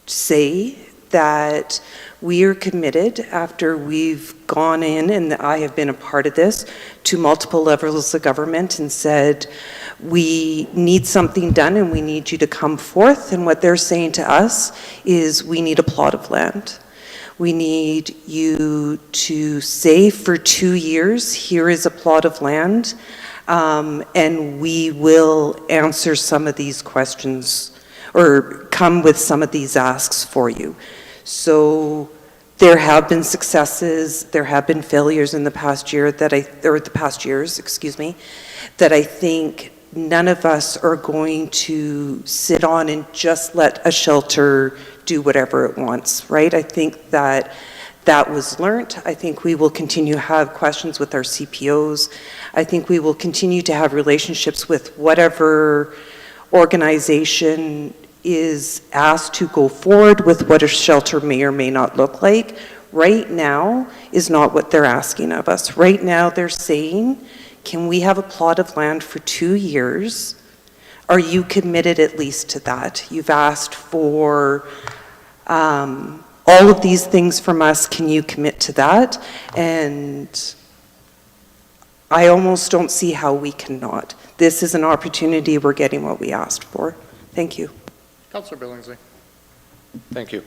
say that we are committed, after we've gone in, and I have been a part of this, to multiple levels of government and said, we need something done and we need you to come forth. And what they're saying to us is, we need a plot of land. We need you to say for 2 years, here is a plot of land, and we will answer some of these questions or come with some of these asks for you. So there have been successes, there have been failures in the past year that the past years, excuse me, that I think none of us are going to sit on and just let a shelter do whatever it wants, right? I think that was learnt. I think we will continue to have questions with our CPOs. I think we will continue to have relationships with whatever organization is asked to go forward with what a shelter may or may not look like. Right now is not what they're asking of us. Right now they're saying, can we have a plot of land for 2 years? Are you committed at least to that? You've asked for all of these things from us. Can you commit to that? And I almost don't see how we cannot. This is an opportunity. We're getting what we asked for. Thank you. Councillor Billingsley. Thank you.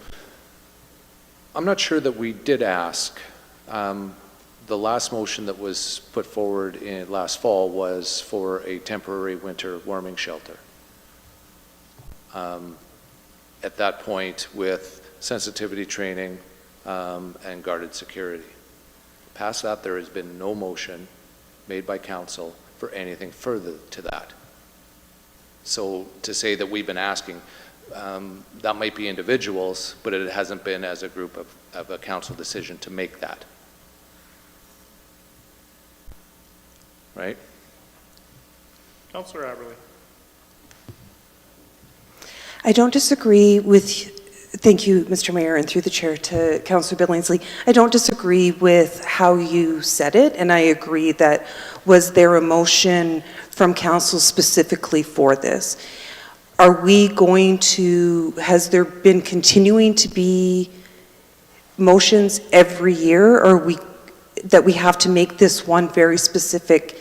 I'm not sure that we did ask. The last motion that was put forward in last fall was for a temporary winter warming shelter. At that point, with sensitivity training and guarded security. Past that, there has been no motion made by council for anything further to that. So to say that we've been asking, that might be individuals, but it hasn't been as a group of a council decision to make that. Right? Councillor Aberley. I don't disagree with, thank you, Mr. Mayor, and through the chair to Councillor Billingsley. I don't disagree with how you said it, and I agree that was there a motion from council specifically for this. Are we going to, has there been continuing to be motions every year, or that we have to make this one very specific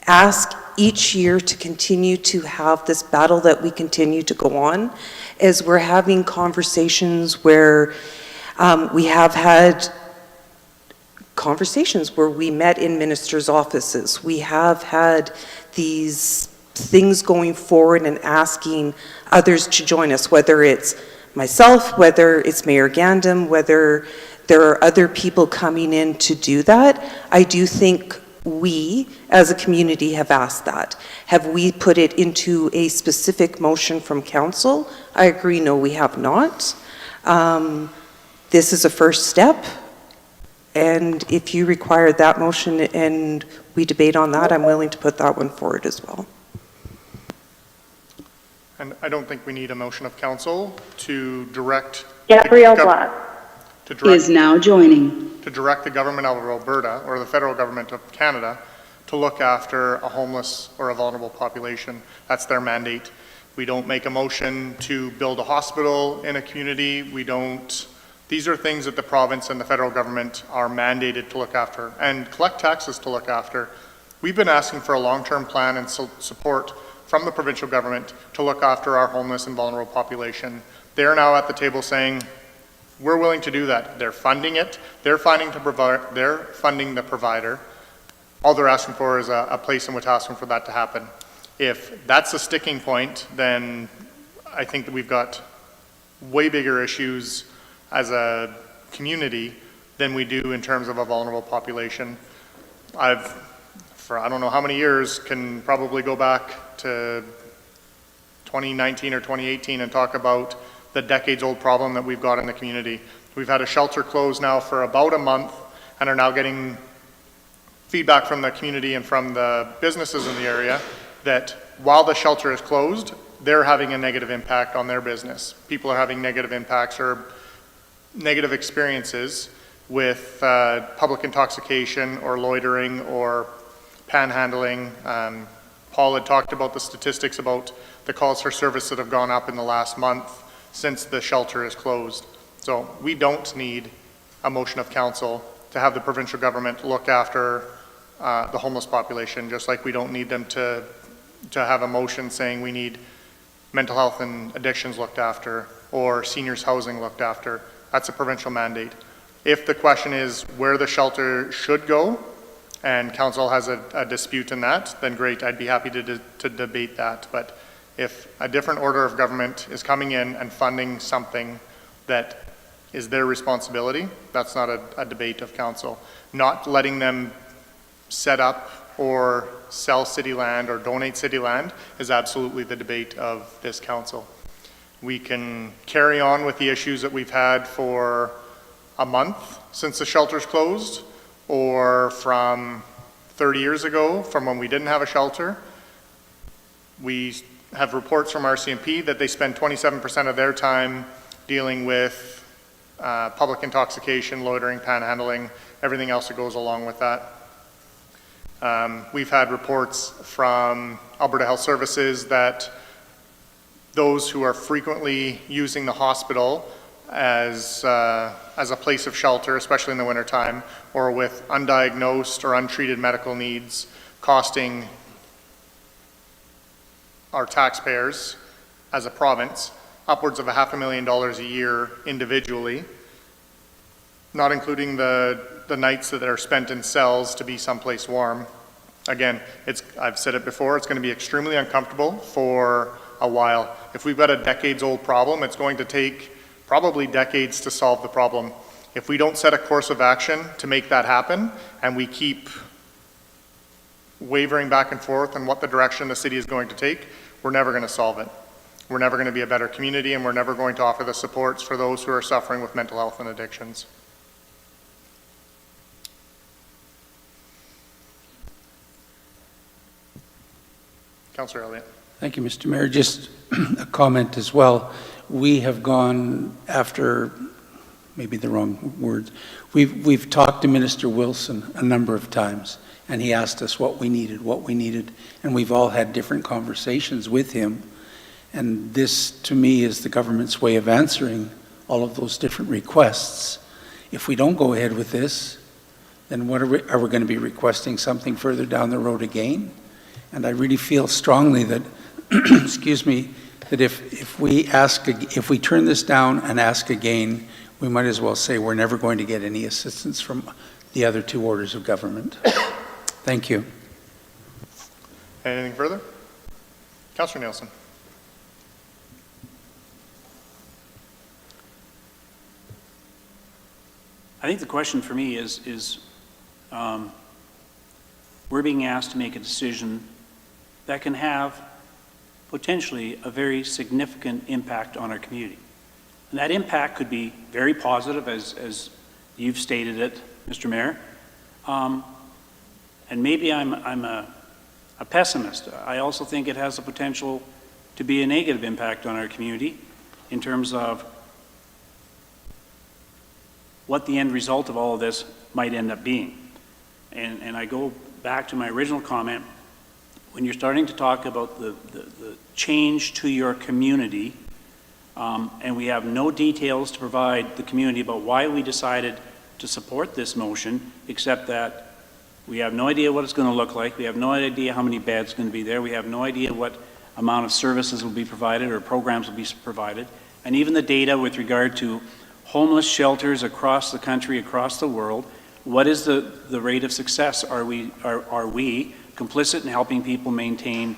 ask each year to continue to have this battle that we continue to go on, as we're having conversations where we have had conversations where we met in ministers' offices. We have had these things going forward and asking others to join us, whether it's myself, whether it's Mayor Gandam, whether there are other people coming in to do that. I do think we, as a community, have asked that. Have we put it into a specific motion from council? I agree, no, we have not. This is a first step, and if you require that motion and we debate on that, I'm willing to put that one forward as well. And I don't think we need a motion of council to direct. Gabrielle Black is now joining. To direct the government of Alberta or the federal government of Canada to look after a homeless or a vulnerable population. That's their mandate. We don't make a motion to build a hospital in a community. We don't. These are things that the province and the federal government are mandated to look after and collect taxes to look after. We've been asking for a long-term plan and support from the provincial government to look after our homeless and vulnerable population. They're now at the table saying, we're willing to do that. They're funding it. They're funding the provider. All they're asking for is a place in Wetaskiwin for that to happen. If that's a sticking point, then I think that we've got way bigger issues as a community than we do in terms of a vulnerable population. For I don't know how many years, can probably go back to 2019 or 2018 and talk about the decades-old problem that we've got in the community. We've had a shelter closed now for about a month and are now getting feedback from the community and from the businesses in the area that while the shelter is closed, they're having a negative impact on their business. People are having negative impacts or negative experiences with public intoxication or loitering or panhandling. Paul had talked about the statistics about the calls for service that have gone up in the last month since the shelter is closed. So we don't need a motion of council to have the provincial government look after the homeless population, just like we don't need them to have a motion saying we need mental health and addictions looked after or seniors housing looked after. That's a provincial mandate. If the question is where the shelter should go and council has a dispute in that, then great, I'd be happy to debate that. But if a different order of government is coming in and funding something that is their responsibility, that's not a debate of council. Not letting them set up or sell city land or donate city land is absolutely the debate of this council. We can carry on with the issues that we've had for a month since the shelter's closed, or from 30 years ago, from when we didn't have a shelter. We have reports from RCMP that they spend 27% of their time dealing with public intoxication, loitering, panhandling, everything else that goes along with that. We've had reports from Alberta Health Services that those who are frequently using the hospital as a place of shelter, especially in the wintertime, or with undiagnosed or untreated medical needs, costing our taxpayers as a province upwards of $500,000 a year individually, not including the nights that are spent in cells to be someplace warm. Again, I've said it before, it's going to be extremely uncomfortable for a while. If we've got a decades-old problem, it's going to take probably decades to solve the problem. If we don't set a course of action to make that happen, and we keep wavering back and forth on what the direction the city is going to take, we're never going to solve it. We're never going to be a better community, and we're never going to offer the supports for those who are suffering with mental health and addictions. Councillor Elliott. Thank you, Mr. Mayor. Just a comment as well. We have gone after, maybe the wrong words, we've talked to Minister Wilson a number of times, and he asked us what we needed, and we've all had different conversations with him. And this, to me, is the government's way of answering all of those different requests. If we don't go ahead with this, then what are we going to be requesting something further down the road again? And I really feel strongly that, excuse me, that if we turn this down and ask again, we might as well say we're never going to get any assistance from the other two orders of government. Thank you. Anything further? Councillor Nielsen. I think the question for me is we're being asked to make a decision that can have potentially a very significant impact on our community. And that impact could be very positive, as you've stated it, Mr. Mayor. And maybe I'm a pessimist. I also think it has the potential to be a negative impact on our community in terms of what the end result of all of this might end up being. And I go back to my original comment, when you're starting to talk about the change to your community, and we have no details to provide the community about why we decided to support this motion, except that we have no idea what it's going to look like, we have no idea how many beds are going to be there, we have no idea what amount of services will be provided or programs will be provided, and even the data with regard to homeless shelters across the country, across the world. What is the rate of success? Are we complicit in helping people maintain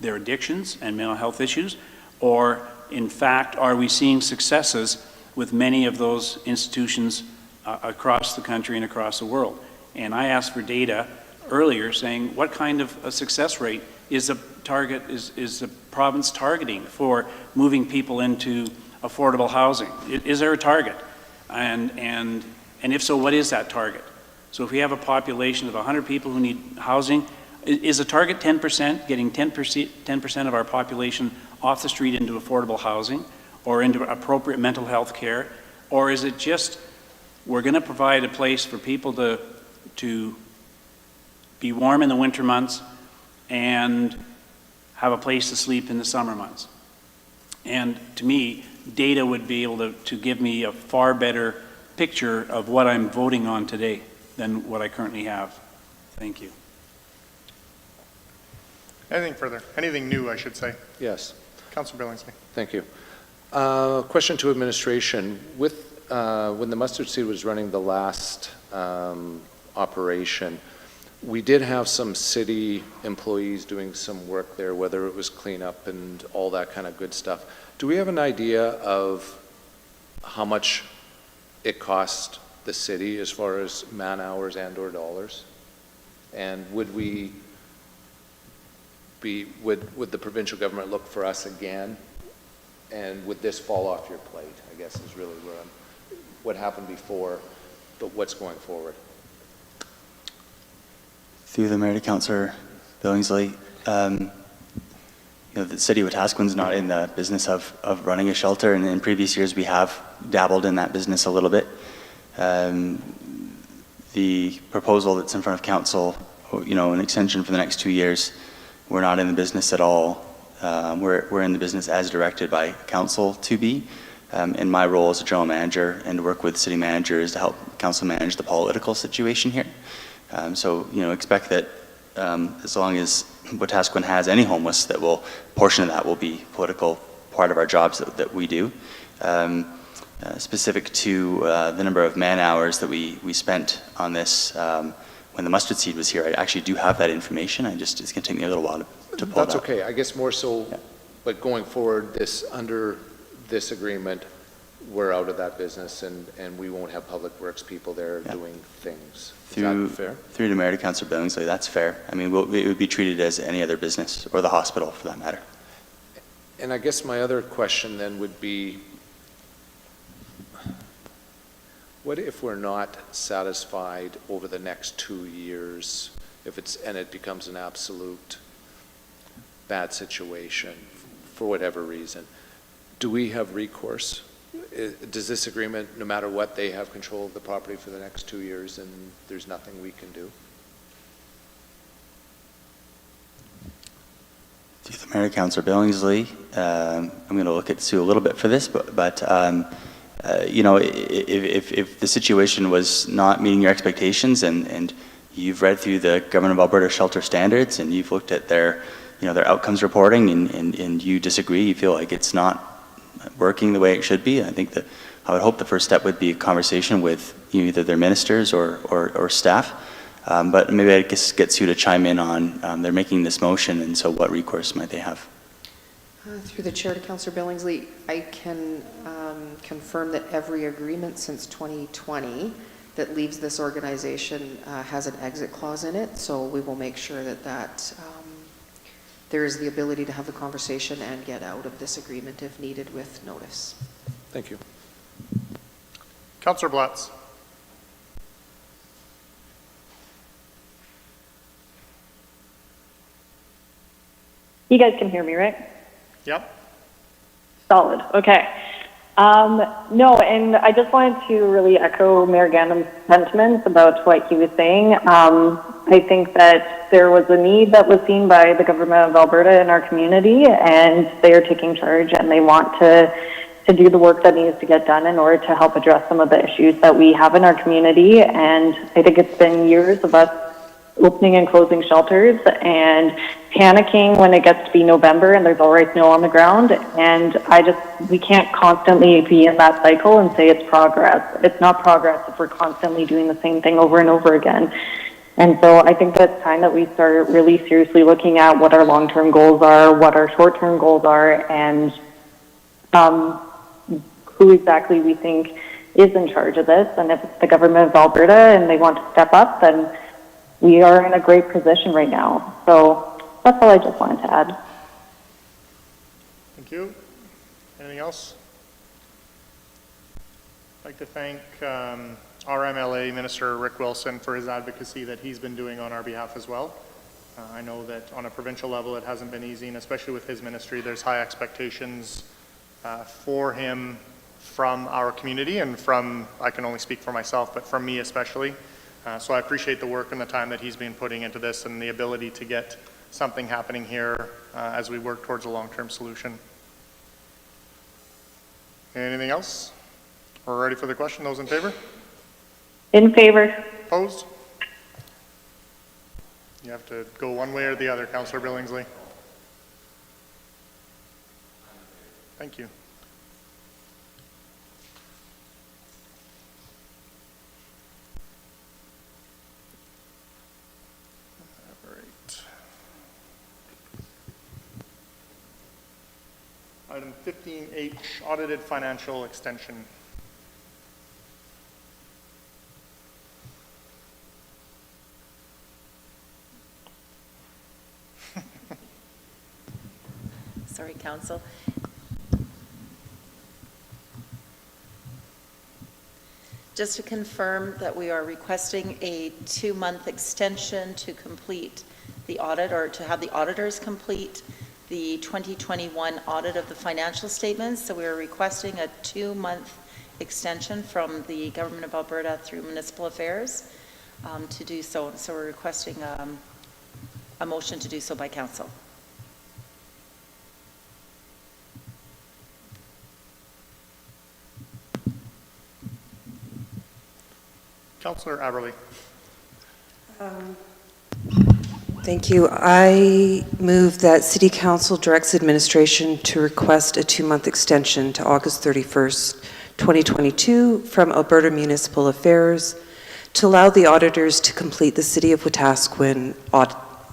their addictions and mental health issues? Or, in fact, are we seeing successes with many of those institutions across the country and across the world? And I asked for data earlier saying, what kind of a success rate is the province targeting for moving people into affordable housing? Is there a target? And if so, what is that target? So if we have a population of 100 people who need housing, is the target 10%, getting 10% of our population off the street into affordable housing or into appropriate mental health care? Or is it just we're going to provide a place for people to be warm in the winter months and have a place to sleep in the summer months? And to me, data would be able to give me a far better picture of what I'm voting on today than what I currently have. Thank you. Anything further? Anything new, I should say? Yes. Councillor Billingsley. Thank you. Question to administration. With, when the mustard seed was running the last operation, we did have some city employees doing some work there, whether it was cleanup and all that kind of good stuff. Do we have an idea of how much it cost the city as far as man hours and or dollars? And would we be, would the provincial government look for us again? And would this fall off your plate, I guess is really where what happened before, but what's going forward? Through the Mayor to Councillor Billingsley, the city of Wetaskiwin's not in the business of running a shelter, and in previous years we have dabbled in that business a little bit. The proposal that's in front of council, an extension for the next 2 years, we're not in the business at all. We're in the business as directed by council to be. And my role as a general manager and to work with city managers to help council manage the political situation here. So expect that as long as Wetaskiwin has any homeless, that will portion of that will be political part of our jobs that we do. Specific to the number of man hours that we spent on this when the mustard seed was here, I actually do have that information. It's going to take me a little while to pull That's it up. okay. I guess more so, yeah. But going forward, under this agreement, we're out of that business and we won't have public works people there doing things. Is that fair? Through the Mayor to Councillor Billingsley, that's fair. I mean, it would be treated as any other business, or the hospital for that matter. And I guess my other question then would be, what if we're not satisfied over the next 2 years, and it becomes an absolute bad situation for whatever reason? Do we have recourse? Does this agreement, no matter what, they have control of the property for the next 2 years and there's nothing we can do? To the Mayor to Councillor Billingsley, I'm going to look at Sue a little bit for this, but if the situation was not meeting your expectations and you've read through the Government of Alberta shelter standards and you've looked at their outcomes reporting and you disagree, you feel like it's not working the way it should be, I think that I would hope the first step would be a conversation with either their ministers or staff. But maybe I just get Sue to chime in on they're making this motion, and so what recourse might they have? Through the chair to Councillor Billingsley, I can confirm that every agreement since 2020 that leaves this organization has an exit clause in it, so we will make sure that there is the ability to have the conversation and get out of this agreement if needed with notice. Thank you. Councillor Blatz. You guys can hear me, right? Yep. Solid. Okay. No, and I just wanted to really echo Mayor Gannon's sentiments about what he was saying. I think that there was a need that was seen by the Government of Alberta in our community, and they are taking charge and they want to do the work that needs to get done in order to help address some of the issues that we have in our community. And I think it's been years of us opening and closing shelters and panicking when it gets to be November and there's already snow on the ground. And we can't constantly be in that cycle and say it's progress. It's not progress if we're constantly doing the same thing over and over again. And so I think that it's time that we start really seriously looking at what our long-term goals are, what our short-term goals are, and who exactly we think is in charge of this. And if it's the Government of Alberta and they want to step up, then we are in a great position right now. So that's all I just wanted to add. Thank you. Anything else? I'd like to thank our MLA, Minister Rick Wilson, for his advocacy that he's been doing on our behalf as well. I know that on a provincial level it hasn't been easy, and especially with his ministry, there's high expectations for him from our community and from, I can only speak for myself, but from me especially. So I appreciate the work and the time that he's been putting into this and the ability to get something happening here as we work towards a long-term solution. Anything else? We're ready for the question. Those in favor? In favor. Opposed? You have to go one way or the other, Councillor Billingsley. Thank you. All right. Item 15H, audited financial extension. Sorry, Council. Just to confirm that we are requesting a 2-month extension to complete the audit, or to have the auditors complete the 2021 audit of the financial statements. So we are requesting a 2-month extension from the Government of Alberta through Municipal Affairs to do so. So we're requesting a motion to do so by council. Councillor Aberley. Thank you. I move that City Council directs administration to request a 2-month extension to August 31st, 2022 from Alberta Municipal Affairs to allow the auditors to complete the City of Wetaskiwin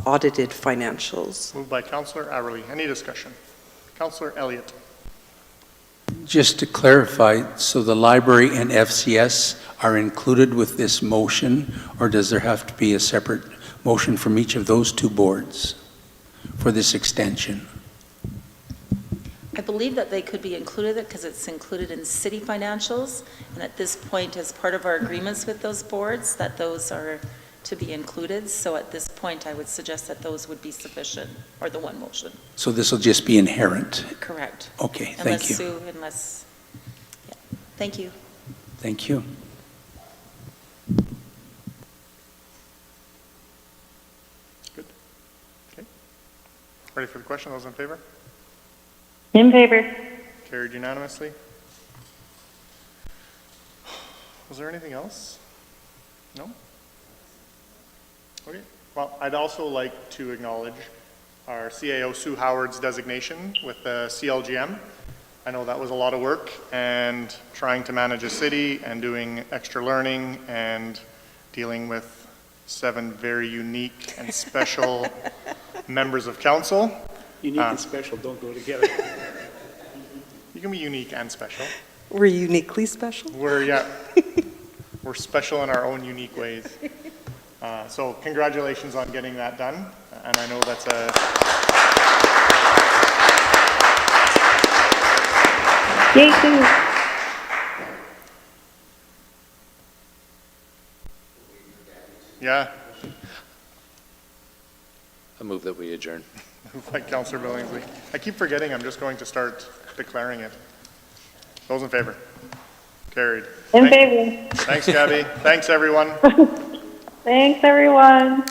audited financials. Moved by Councillor Aberley. Any discussion? Councillor Elliott. Just to clarify, so the library and FCS are included with this motion, or does there have to be a separate motion from each of those two boards for this extension? I believe that they could be included because it's included in city financials, and at this point, as part of our agreements with those boards, that those are to be included. So at this point, I would suggest that those would be sufficient, or the one motion. So this will just be inherent? Correct. Okay, thank you. Unless, yeah. Thank you. Thank you. Good. Okay. Ready for the question? Those in favor? In favor. Carried unanimously. Was there anything else? No? Okay. Well, I'd also like to acknowledge our CAO Sue Howard's designation with the CLGM. I know that was a lot of work, and trying to manage a city and doing extra learning and dealing with 7 very unique and special members of council. Unique and special don't go together. You can be unique and special. We're uniquely special? We're special in our own unique ways. So congratulations on getting that done. And I know that's a... Yay, Sue. Yeah. I move that we adjourn. Like Councillor Billingsley. I keep forgetting I'm just going to start declaring it. Those in favor? Carried. In favor. Thanks, Gabby. Thanks, everyone. Thanks, everyone.